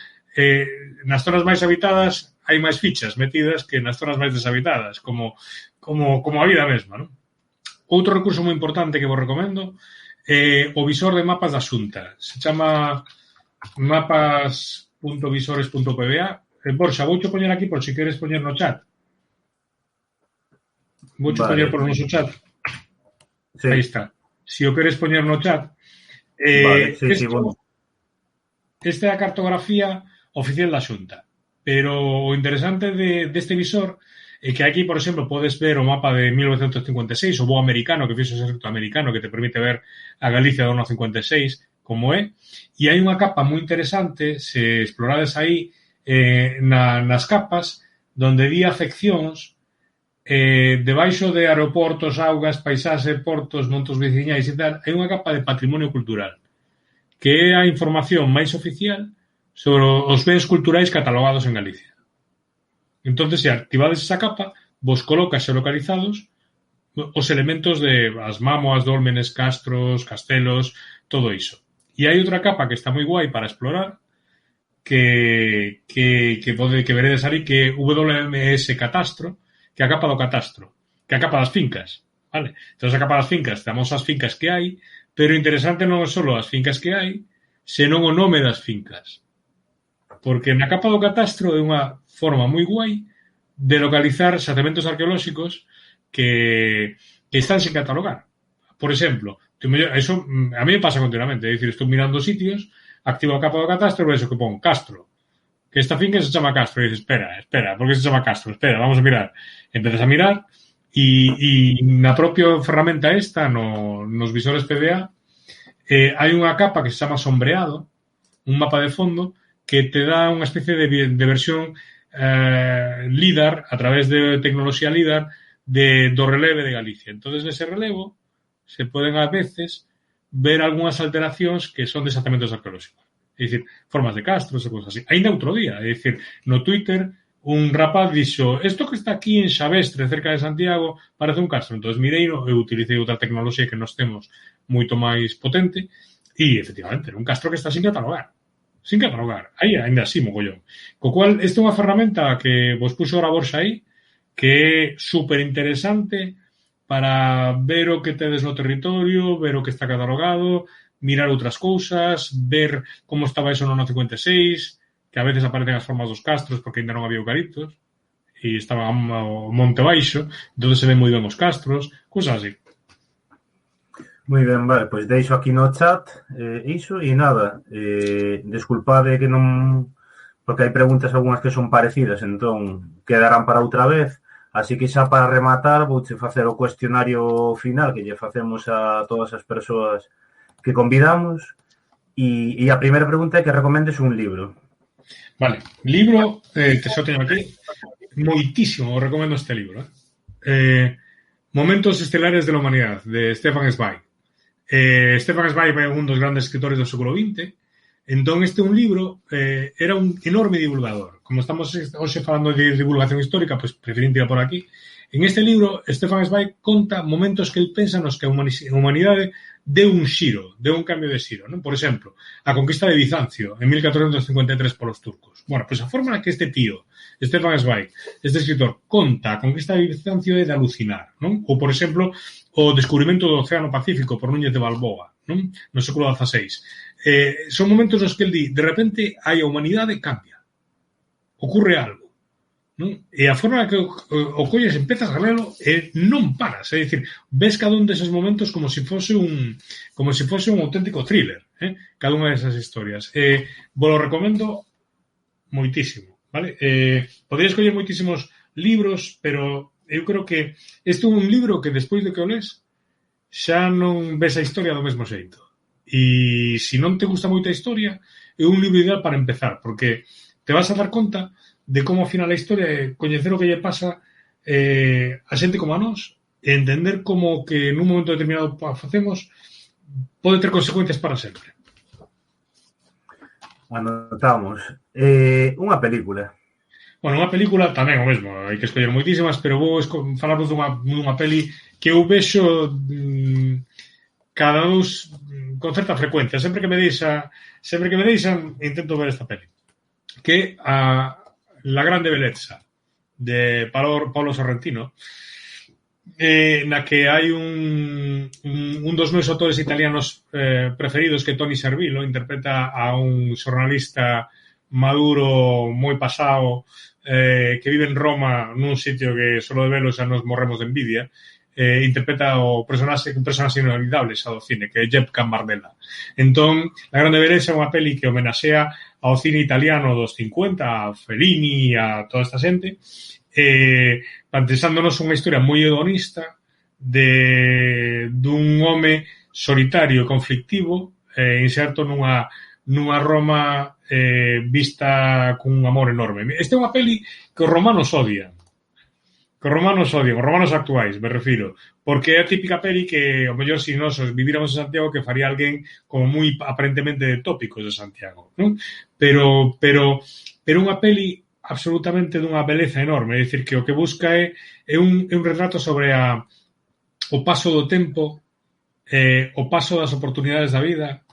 nas zonas máis habitadas hai máis fichas metidas que nas zonas máis deshabitadas, como a vida mesma, non? Outro recurso moi importante que vos recomendo é o visor de mapas da Xunta. Se chama mapas.visores.pba. Borja, voucho poñer aquí por si queres poñer no chat. Voucho poñer por o noso chat. Sí. Aí está. Si o queres poñer no chat. Vale, sí, bueno. Esta é a cartografía oficial da Xunta. Pero o interesante deste visor é que aquí, por exemplo, podes ver o mapa de 1956, o voo americano, que fixo o exército americano, que te permite ver a Galicia do ano 56, como é. E hai unha capa moi interesante, se explorades aí, nas capas donde di afeccións debaixo de aeroportos, augas, paisaxe, portos, montos veciñais e tal, hai unha capa de patrimonio cultural que é a información máis oficial sobre os bens culturais catalogados en Galicia. Entonces, se activades esa capa, vos colocas xeolocalizados os elementos de as mámoas, dólmenes, castros, castelos, todo iso. E hai outra capa que está moi guai para explorar que veredes ali, que WMS Catastro, que é a capa do catastro, que é a capa das fincas, vale? Entón, a capa das fincas, temos as fincas que hai, pero interesante non é só as fincas que hai, senón o nome das fincas. Porque na capa do catastro é unha forma moi guai de localizar xacementos arqueolóxicos que están sen catalogar. Por exemplo, eso a mí me pasa continuamente, é dicir, estou mirando sitios, activo a capa do catastro e vexo que pon Castro. Que esta finca se chama Castro. E dices, espera, por que se chama Castro? Espera, vamos a mirar. Empezas a mirar e na propia ferramenta esta, nos visores PDA, hai unha capa que se chama sombreado, un mapa de fondo, que te dá unha especie de versión LIDAR, a través de tecnoloxía LIDAR, do releve de Galicia. Entonces, nese relevo, se poden a veces ver algunhas alteracións que son desacementos arqueolóxicos. É dicir, formas de castros e cousas así. Ainda outro día, é dicir, no Twitter, un rapaz dixo, isto que está aquí en Xavestre, cerca de Santiago, parece un castro. Entón, mirei, eu utilicei outra tecnoloxía que nos temos moito máis potente, e, efectivamente, era un castro que está sin catalogar. Sin catalogar. Aí, ainda así, mogollón. Co cual, esta é unha ferramenta que vos puxo ahora Borxa aí, que é super interesante para ver o que tedes no territorio, ver o que está catalogado, mirar outras cousas, ver como estaba eso no ano 56, que a veces aparecen as formas dos castros porque ainda non había eucaliptos, e estaba o monte baixo, entón se ven moi ben os castros, cousas así. Moi ben, vale, pois deixo aquí no chat iso e nada, desculpade que non, porque hai preguntas algunhas que son parecidas, entón quedarán para outra vez. Así que xa para rematar vouche facer o cuestionario final que lle facemos a todas as persoas que convidamos e a primeira pregunta é que recomendes un libro. Vale, libro, te xo teño aquí, moitísimo, recomendo este libro. Momentos estelares de la humanidad, de Stefan Zweig. Stefan Zweig é un dos grandes escritores do século XX. Entón, este é un libro, era un enorme divulgador. Como estamos hoxe falando de divulgación histórica, pois preferín tirar por aquí. En este libro, Stefan Zweig conta momentos que el pensa nos que a humanidade deu un xiro, deu un cambio de xiro, non? Por exemplo, a conquista de Bizancio en 1453 polos turcos. Bueno, pois a forma na que este tío, Stefan Zweig, este escritor, conta a conquista de Bizancio é de alucinar, non? Ou, por exemplo, o descubrimento do Océano Pacífico por Núñez de Balboa, non? No século XVI. Son momentos nos que el di, de repente, a humanidade cambia. Ocurre algo. Non? E a forma que o colles, empezas a lelo e non paras, é dicir, ves cada un deses momentos como se fose un auténtico thriller, cada unha desas historias. Vos lo recomendo moitísimo, vale? Podría escoller moitísimos libros, pero eu creo que este é un libro que despois de que o lees xa non ves a historia do mesmo xeito. E se non te gusta moita a historia, é un libro ideal para empezar, porque te vas a dar conta de como ao final a historia é coñecer o que lle pasa a xente como a nós e entender como que nun momento determinado facemos pode ter consecuencias para sempre. Anotamos. Unha película. Bueno, unha película tamén o mesmo, hai que escoller moitísimas, pero vou falarvos dunha peli que eu vexo cada dous con certa frecuencia. Sempre que me deixan intento ver esta peli. Que La Grande Bellezza, de Paolo Sorrentino, na que hai un dos meus autores italianos preferidos, que Toni Servillo, interpreta a un xornalista maduro, moi pasado, que vive en Roma, nun sitio que solo de velo xa nos morremos de envidia. Interpreta un personaxe inolvidable xa do cine, que é Jeb Gambardella. Entón, La Grande Bellezza é unha peli que homenaxea ao cine italiano dos 50, a Fellini, a toda esta xente, plantexándonos unha historia moi hedonista dun home solitario e conflictivo, inserto nunha Roma vista cun amor enorme. Esta é unha peli que os romanos odian. Os romanos actuais, me refiro, porque é a típica peli que, ao mellor, se nós vivíramos en Santiago, que faría alguén como moi aparentemente de tópicos de Santiago, non? Pero unha peli absolutamente dunha beleza enorme, é dicir, que o que busca é un retrato sobre o paso do tempo, o paso das oportunidades da vida,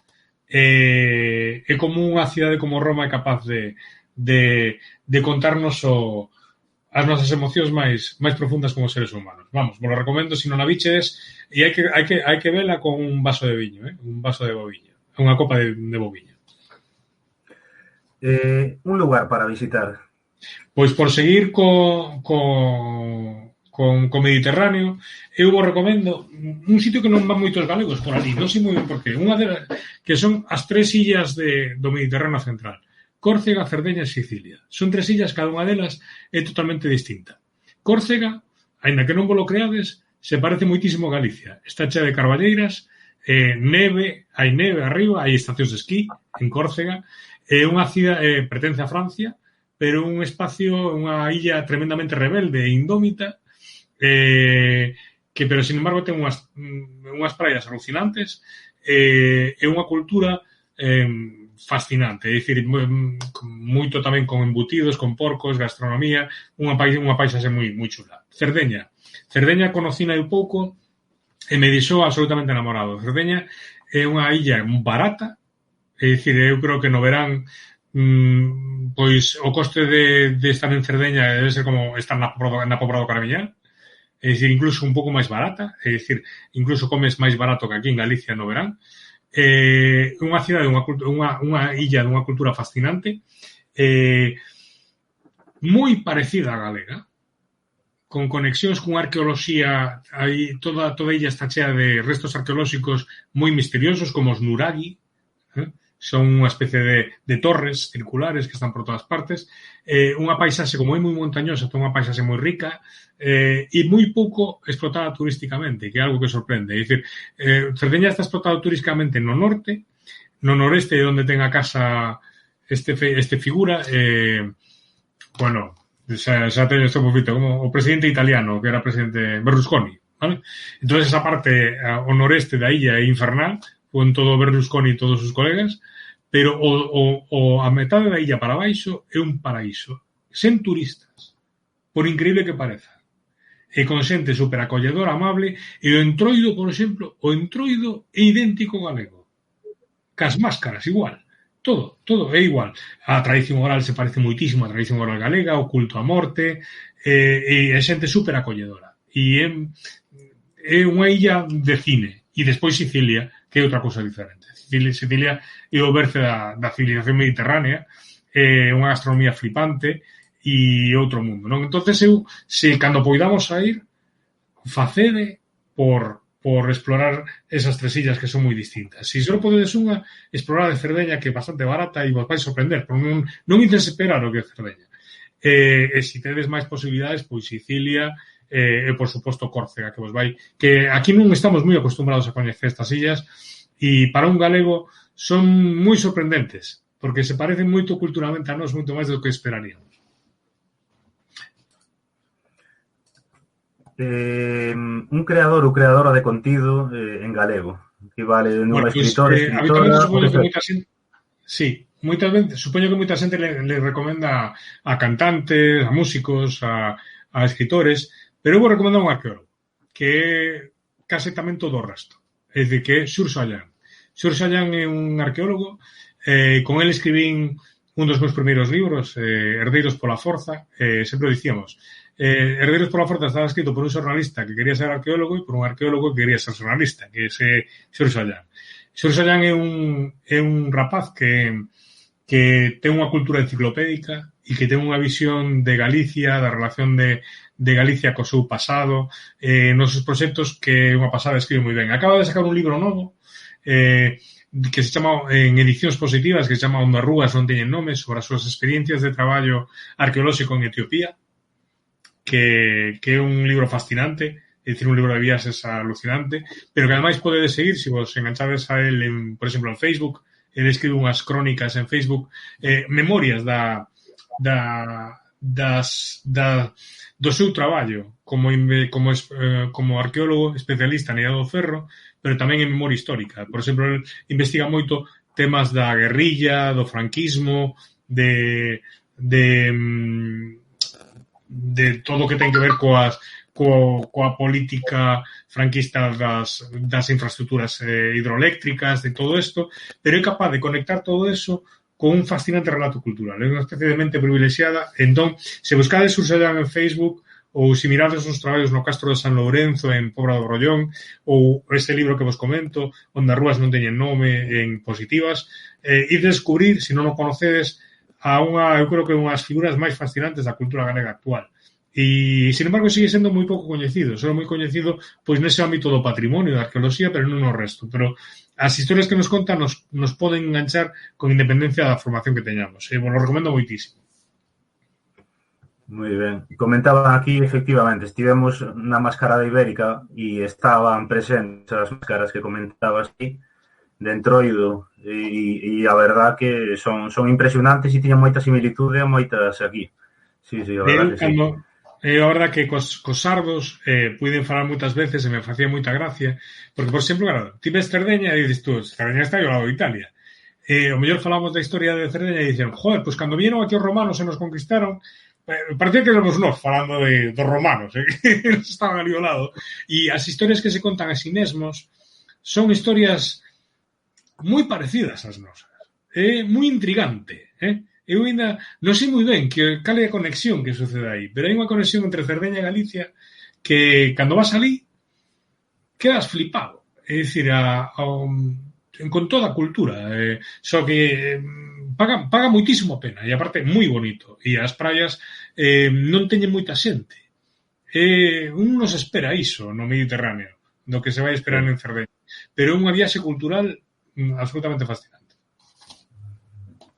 e como unha cidade como Roma é capaz de contarnos as nosas emocións máis profundas como seres humanos. Vamos, vos lo recomendo se non a biches, e hai que vela con un vaso de viño, un vaso de boviño, unha copa de boviño. Un lugar para visitar. Pois por seguir co Mediterráneo, eu vos recomendo un sitio que non van moitos galegos por ali, non sei moi ben por qué, unha delas que son as 3 illas do Mediterráneo central: Córcega, Cerdeña e Sicilia. Son 3 illas, cada unha delas é totalmente distinta. Córcega, aínda que non vos lo creades, se parece moitísimo a Galicia. Está chea de carballeiras, neve arriba, hai estacións de esquí en Córcega. É unha cidade, pertence a Francia, pero un espacio, unha illa tremendamente rebelde e indómita, que, pero, sin embargo, ten unhas praias alucinantes, e unha cultura fascinante, é dicir, moito tamén con embutidos, con porcos, gastronomía, unha paisaxe moi chula. Cerdeña conocina eu pouco e me deixou absolutamente enamorado. Cerdeña é unha illa barata, é dicir, eu creo que no verán pois o coste de estar en Cerdeña debe ser como estar na Pobra do Caramiñal, é dicir, incluso un pouco máis barata, é dicir, incluso comes máis barato que aquí en Galicia no verán. Unha cidade, unha illa dunha cultura fascinante, moi parecida á galega, con conexións con arqueoloxía. Aí toda a illa está chea de restos arqueolóxicos moi misteriosos, como os nuraghi, son unha especie de torres circulares que están por todas partes, unha paisaxe como é moi montañosa, unha paisaxe moi rica, e moi pouco explotada turísticamente, que é algo que sorprende. É dicir, Cerdeña está explotada turísticamente no norte, no noreste, onde ten a casa este figura, bueno, xa teño este conflito, como o presidente italiano, que era presidente Berlusconi, ¿vale? Entonces esa parte ao noreste da illa é infernal, con todo Berlusconi e todos os colegas, pero a metade da illa para baixo é un paraíso, sen turistas, por increíble que pareza. E con xente super acolledora, amable, e o entroido, por exemplo, o entroido é idéntico ao galego. Cas máscaras, igual. Todo é igual. A tradición oral se parece moitísimo á tradición oral galega, o culto á morte, e é xente super acolledora. E é unha illa de cine. E despois Sicilia, que é outra cousa diferente. Sicilia é o berce da civilización mediterránea, é unha gastronomía flipante, e outro mundo, non? Entonces eu, se cando poidamos sair, facede por explorar esas tres illas que son moi distintas. Se só podedes unha, explorar de Cerdeña, que é bastante barata e vos vais sorprender, porque non ides esperar o que é Cerdeña. E se tedes máis posibilidades, pois Sicilia e, por suposto, Córcega, que vos vai... Que aquí non estamos moi acostumbrados a coñecer estas illas e para un galego son moi sorprendentes, porque se parecen moito culturalmente a nós, moito máis do que esperaríamos. Un creador ou creadora de contido en galego, que vale nunha escritora, habitualmente supoño que moita xente, sí, moitas veces, supoño que moita xente le recomenda a cantantes, a músicos, a escritores, pero eu vou recomendar un arqueólogo, que é case tamén todo o resto, é dicir, que é Xurxo Allán. Xurxo Allán é un arqueólogo, con ele escribín un dos meus primeiros libros, Herdeiros pola Forza, sempre o dicíamos, Herdeiros pola Forza estaba escrito por un xornalista que quería ser arqueólogo e por un arqueólogo que quería ser xornalista, que é Xurxo Allán. Xurxo Allán é un rapaz que ten unha cultura enciclopédica e que ten unha visión de Galicia, da relación de Galicia co seu pasado, nos seus proxectos, que é unha pasada, escribe moi ben. Acaba de sacar un libro novo, que se chama, en edicións positivas, que se chama Onde as rúas non teñen nome, sobre as súas experiencias de traballo arqueolóxico en Etiopía, que é un libro fascinante, é dicir, un libro de viaxes alucinante, pero que ademais podedes seguir, se vos enganchades a él, por exemplo, en Facebook. Ele escribe unhas crónicas en Facebook, memorias do seu traballo como arqueólogo especialista en Idade do Ferro, pero tamén en memoria histórica. Por exemplo, ele investiga moito temas da guerrilla, do franquismo, de todo o que ten que ver coa política franquista das infraestructuras hidroeléctricas, de todo isto, pero é capaz de conectar todo eso con un fascinante relato cultural. É unha especie de mente privilexiada. Entón, se buscades Xurxo Allán en Facebook, ou se mirades os traballos no Castro de San Lourenzo en Pobra do Brollón, ou este libro que vos comento, Onde as rúas non teñen nome, en Positivas, e descubrir, se non o conocedes, eu creo que unhas figuras máis fascinantes da cultura galega actual. E, sin embargo, sigue sendo moi pouco coñecido. Só moi coñecido pois nese ámbito do patrimonio, da arqueoloxía, pero non o resto. Pero as historias que nos contan nos poden enganchar con independencia da formación que teñamos. Vos lo recomendo moitísimo. Moi ben. Comentaban aquí, efectivamente, estivemos na Mascarada Ibérica e estaban presentes as máscaras que comentabas aquí, de Entroido, e a verdad que son impresionantes e tiñan moita similitude a moitas aquí. Sí, a verdad que sí. A verdad que cos sardos puiden falar moitas veces e me facía moita gracia, porque, por exemplo, claro, ti ves Cerdeña e dices tú, Cerdeña está ao lado de Italia. O mellor falamos da historia de Cerdeña e dicen, joder, pois cando vieron aquí os romanos e nos conquistaron, parecía que éramos nós falando dos romanos, que nos estaban ali ao lado. E as historias que se contan a si mesmos son historias moi parecidas ás nosas. É moi intrigante, Eu ainda non sei moi ben cal é a conexión que sucede aí, pero hai unha conexión entre Cerdeña e Galicia que, cando vas ali, quedas flipado. É dicir, con toda a cultura. Só que paga moitísimo a pena, e aparte moi bonito. E as praias non teñen moita xente. Un nos espera iso no Mediterráneo, do que se vai esperar en Cerdeña. Pero é unha viaxe cultural absolutamente fascinante.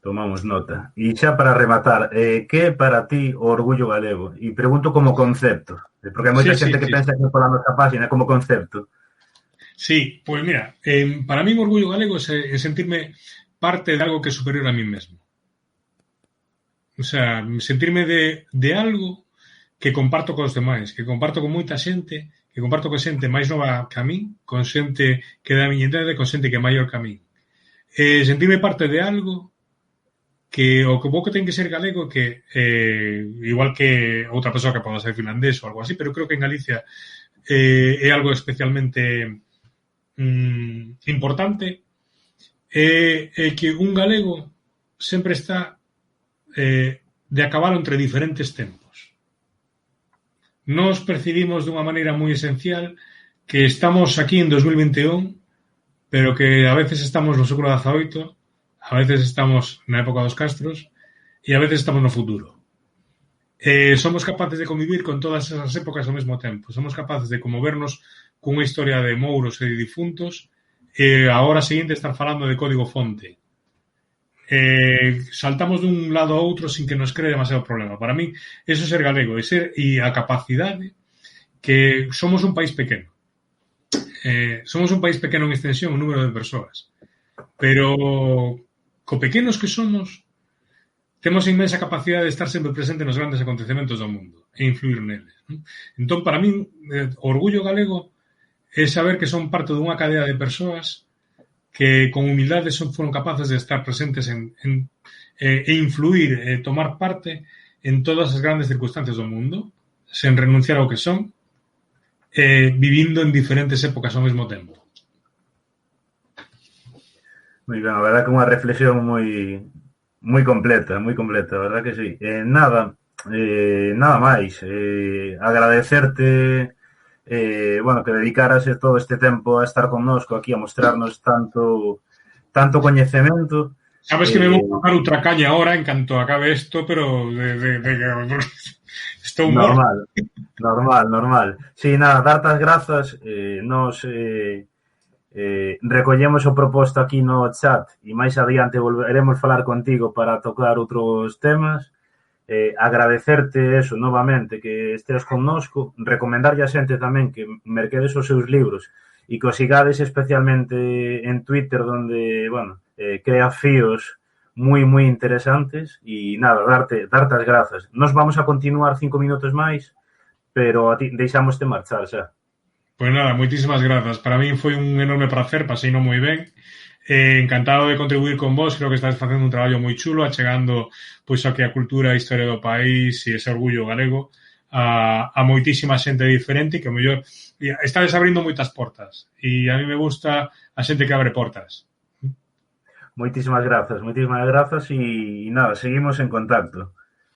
Tomamos nota. E xa para rematar, que é para ti o orgullo galego? E pregunto como concepto, porque hai moita xente que pensa que pola nosa página como concepto. Sí, pois mira, para mí o orgullo galego é sentirme parte de algo que é superior a mí mesmo. O sea, sentirme de algo que comparto cos demais, que comparto con moita xente, que comparto con xente máis nova que a min, con xente que da a miña idade, con xente que é maior que a min. Sentirme parte de algo que o que pouco ten que ser galego que igual que outra persoa que poda ser finlandés ou algo así, pero creo que en Galicia é algo especialmente importante que un galego sempre está de a cabalo entre diferentes tempos. Nos percibimos dunha maneira moi esencial que estamos aquí en 2021, pero que a veces estamos no século XVIII, a veces estamos na época dos castros e a veces estamos no futuro. Somos capaces de convivir con todas esas épocas ao mesmo tempo. Somos capaces de conmovernos cunha historia de mouros e de difuntos e a hora seguinte estar falando de código fonte. Saltamos dun lado a outro sin que nos cree demasiado problema. Para mí, eso é ser galego e a capacidade que somos un país pequeno. Somos un país pequeno en extensión, en número de persoas. Pero co pequenos que somos, temos inmensa capacidade de estar sempre presente nos grandes acontecementos do mundo e influir neles. Entón, para mí, o orgullo galego é saber que son parte dunha cadea de persoas que con humildade foron capaces de estar presentes e influir e tomar parte en todas as grandes circunstancias do mundo, sen renunciar ao que son, vivindo en diferentes épocas ao mesmo tempo. Moi ben, a verdad que unha reflexión moi completa, a verdad que sí. Nada máis. Agradecerte que dedicaras todo este tempo a estar connosco aquí, a mostrarnos tanto coñecemento. Sabes que me vou tocar outra caña ahora en canto acabe isto, pero estou normal. Sí, nada, darte as grazas. Nos recollemos o proposto aquí no chat e máis adiante volveremos falar contigo para tocar outros temas. Agradecerte eso novamente, que esteas connosco, recomendarlle a xente tamén que merquedes os seus libros e que os sigades especialmente en Twitter, donde, crea fíos moi interesantes e nada, darte as grazas. Nos vamos a continuar 5 minutos máis, pero a ti deixámoste marchar xa. Pois nada, moitísimas grazas. Para min foi un enorme prazer, paseino moi ben. Encantado de contribuir con vos, creo que estás facendo un traballo moi chulo, achegando pois a que a cultura e a historia do país e ese orgullo galego a moitísima xente diferente que, mellor, estades abrindo moitas portas e a mí me gusta a xente que abre portas. Moitísimas grazas e nada, seguimos en contacto.